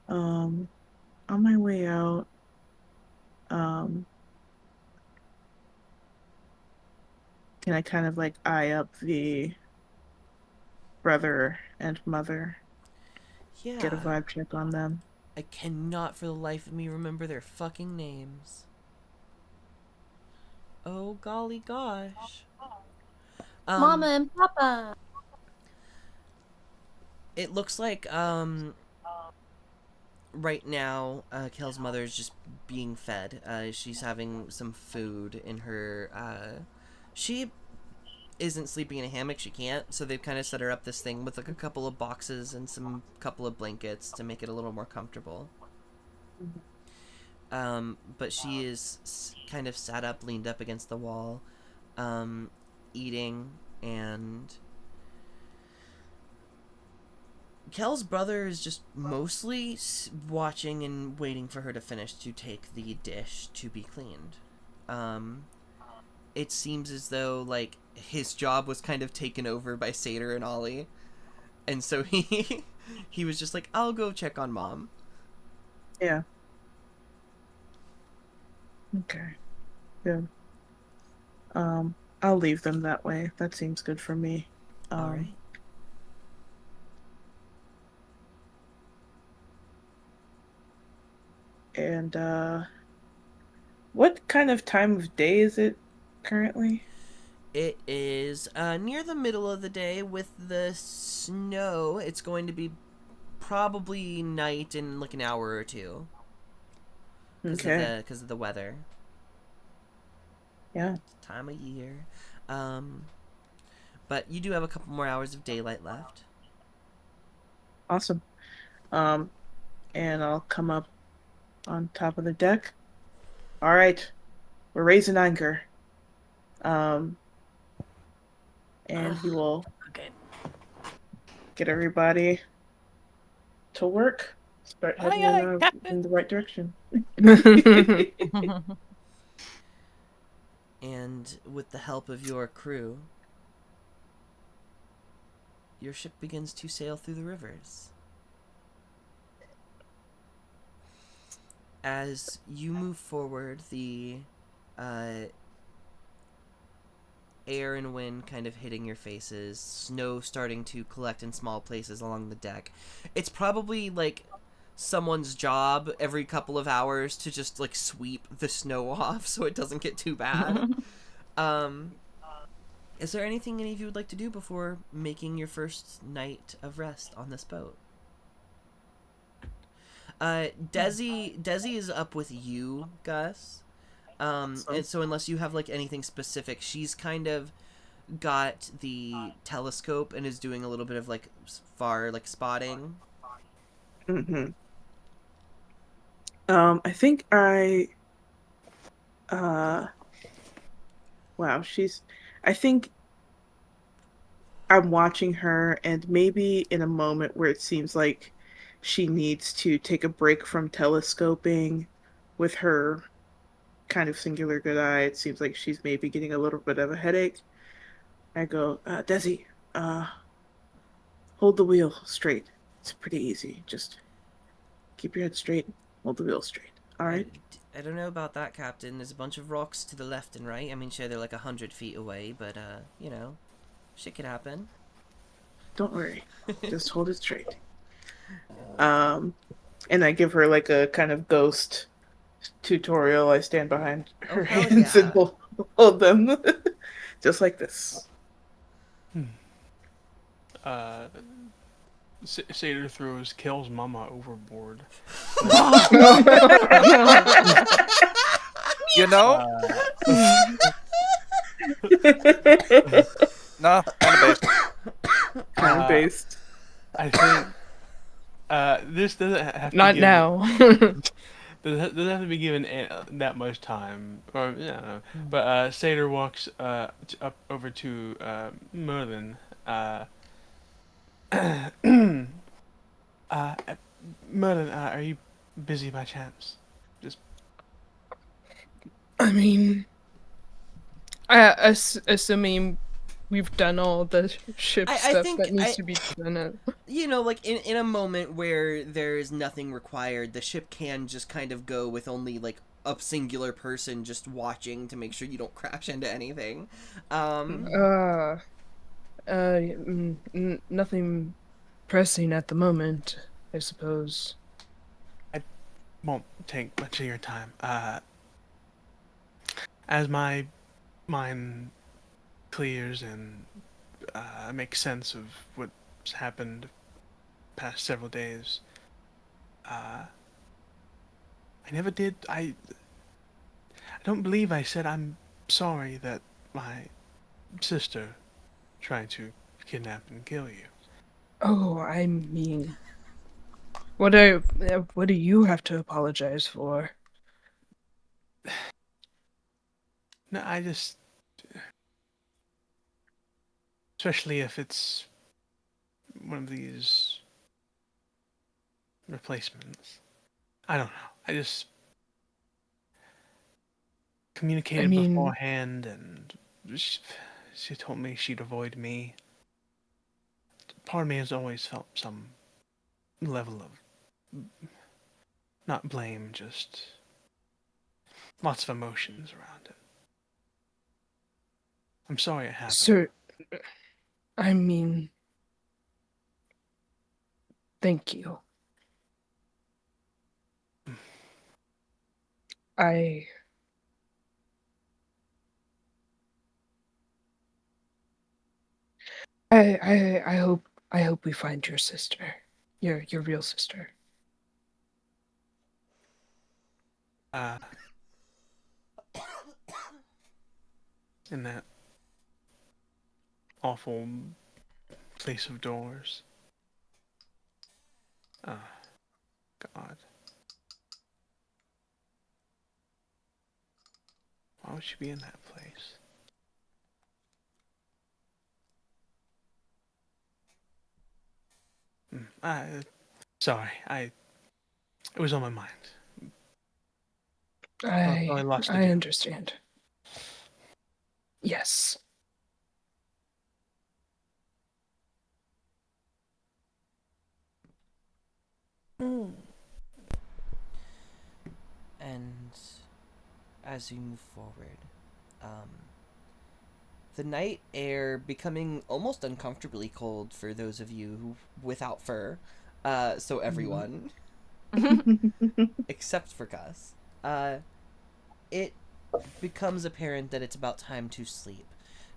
On my way out, can I kind of like eye up the brother and mother, Yeah. get a vibe check on them? I cannot for the life of me remember their fucking names. Oh golly gosh. Mama and Papa. It looks like right now Kel's mother is just being fed. She's having some food in her she isn't sleeping in a hammock, she can't, so they've kind of set her up this thing with like a couple of boxes and some couple of blankets to make it a little more comfortable. But she is kind of sat up, leaned up against the wall, eating, and Kel's brother is just mostly watching and waiting for her to finish to take the dish to be cleaned. It seems as though, like, his job was kind of taken over by Seder and Ollie. And so he was just like, I'll go check on Mom. Yeah. Okay. Good. I'll leave them that way. That seems good for me. All right. And what kind of time of day is it currently? It is near the middle of the day with the snow. It's going to be probably night in like an hour or two. Okay. Because of the weather. Yeah. Time of year. But you do have a couple more hours of daylight left. Awesome. Um, and I'll come up on top of the deck. All right, we're raising anchor. Um, and he will Okay. get everybody to work. Start heading Aye, aye, Captain. in the right direction. And with the help of your crew, your ship begins to sail through the rivers. As you move forward, the air and wind kind of hitting your faces, snow starting to collect in small places along the deck. It's probably like someone's job every couple of hours to just like sweep the snow off so it doesn't get too bad. Is there anything any of you would like to do before making your first night of rest on this boat? Desi is up with you, Gus. And so unless you have like anything specific, she's kind of got the telescope and is doing a little bit of like far like spotting. Mm-hmm. I think wow, I think I'm watching her, and maybe in a moment where it seems like she needs to take a break from telescoping with her kind of singular good eye, it seems like she's maybe getting a little bit of a headache. I go, Desi, hold the wheel straight. It's pretty easy. Just keep your head straight, hold the wheel straight. All right? I don't know about that, Captain. There's a bunch of rocks to the left and right. I mean, sure, they're like 100 feet away, but, you know, shit could happen. Don't worry. Just hold it straight. And I give her like a kind of ghost tutorial. I stand behind her hands and hold them just like this. Satyr throws Kale's mama overboard. You know? No, kind of based. Kind of based. I think this doesn't have to Not give, now. doesn't have to be given that much time, or yeah. But Satyr walks up over to Merlin. Merlin, are you busy by chance? Just I mean, assuming we've done all the ship stuff that needs to be done. You know, like in a moment where there is nothing required, the ship can just kind of go with only like a singular person just watching to make sure you don't crash into anything. Nothing pressing at the moment, I suppose. I won't take much of your time. As my mind clears and I make sense of what's happened past several days, I never did. I don't believe I said I'm sorry that my sister tried to kidnap and kill you. Oh, I mean, what do you have to apologize for? No, I just, especially if it's one of these replacements. I don't know. I just communicated beforehand, and she told me she'd avoid me. Part of me has always felt some level of, not blame, just lots of emotions around it. I'm sorry it happened. Sir, I mean, thank you. I hope we find your sister. Your real sister. In that awful place of doors. God. Why would she be in that place? Sorry, it was on my mind. I lost I it. understand. Yes. And as you move forward, the night air becoming almost uncomfortably cold for those of you without fur. So everyone, except for Gus, it becomes apparent that it's about time to sleep.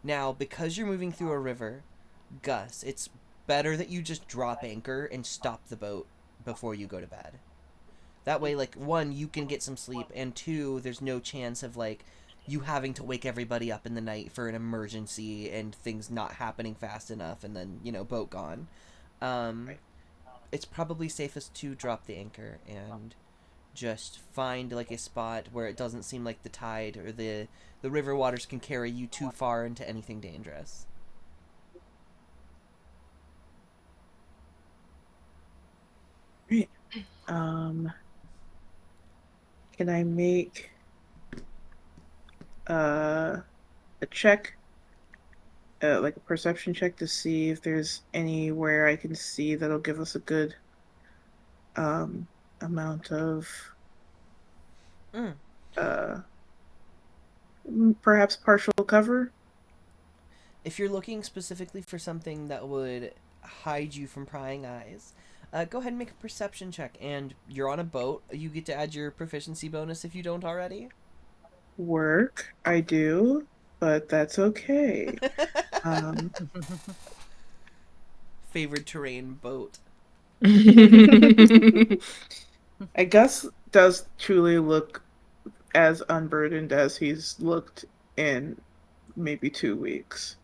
Now, because you're moving through a river, Gus, it's better that you just drop anchor and stop the boat before you go to bed. That way, like, one, you can get some sleep, and two, there's no chance of, like, you having to wake everybody up in the night for an emergency and things not happening fast enough and then, boat gone. It's probably safest to drop the anchor and just find, like, a spot where it doesn't seem like the tide or the river waters can carry you too far into anything dangerous. Right. Can I make a check, like a perception check, to see if there's anywhere I can see that'll give us a good amount of perhaps partial cover? If you're looking specifically for something that would hide you from prying eyes, go ahead and make a perception check. And you're on a boat. You get to add your proficiency bonus if you don't already. Work, I do, but that's okay. Favored terrain boat. I guess does truly look as unburdened as he's looked in maybe 2 weeks.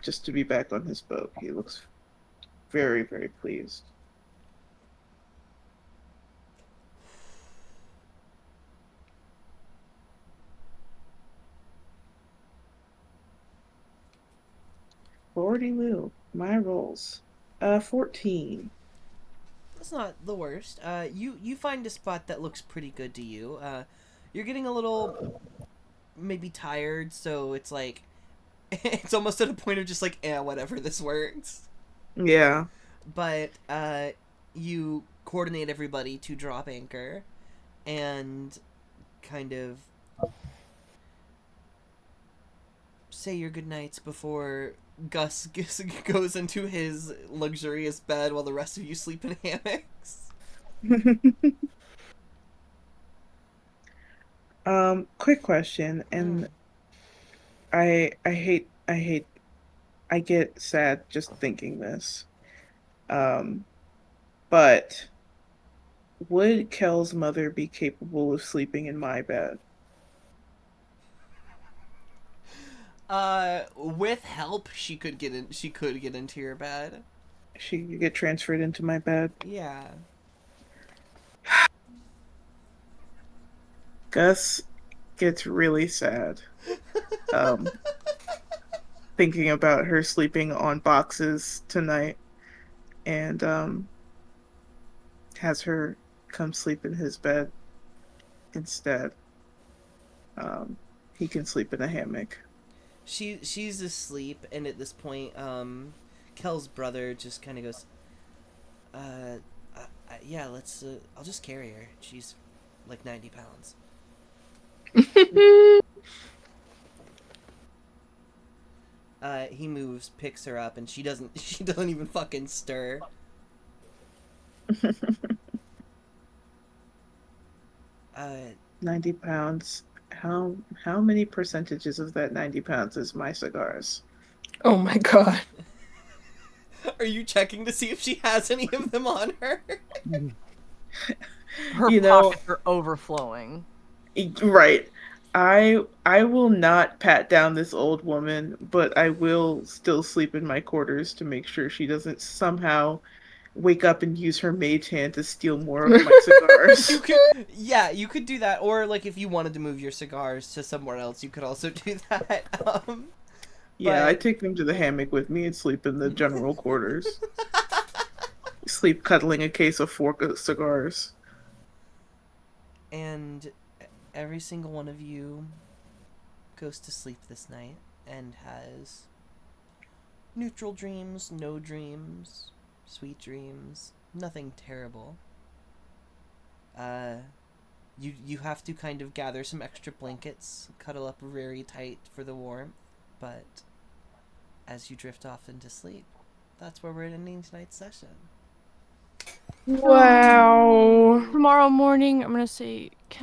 Just to be back on his boat. He looks very, very pleased. Lordy Lou, my rolls. 14. That's not the worst. You find a spot that looks pretty good to you. You're getting a little maybe tired, so it's like it's almost at a point of just like, whatever, this works. Yeah. But you coordinate everybody to drop anchor and kind of say your goodnights before Gus goes into his luxurious bed while the rest of you sleep in hammocks. Quick question, and I get sad just thinking this. But would Kel's mother be capable of sleeping in my bed? With help, she could get into your bed. She could get transferred into my bed? Yeah. Gus gets really sad. Thinking about her sleeping on boxes tonight, and has her come sleep in his bed instead. He can sleep in a hammock. She's asleep, and at this point, Kel's brother just kind of goes, yeah, let's, I'll just carry her. She's like 90 pounds. He moves, picks her up, and she doesn't even fucking stir. 90 pounds. How many percentages of that 90 pounds is my cigars? Oh my god. Are you checking to see if she has any of them on her? Her You know- pockets are overflowing. Right. I will not pat down this old woman, but I will still sleep in my quarters to make sure she doesn't somehow wake up and use her mage hand to steal more of my cigars. You could do that, or like if you wanted to move your cigars to somewhere else, you could also do that. Yeah, I but- take them to the hammock with me and sleep in the general quarters. Sleep cuddling a case of 4 cigars. And every single one of you goes to sleep this night and has neutral dreams, no dreams, sweet dreams, nothing terrible. You have to kind of gather some extra blankets, cuddle up very tight for the warmth, but as you drift off into sleep, that's where we're ending tonight's session. Wow. Tomorrow morning, I'm gonna say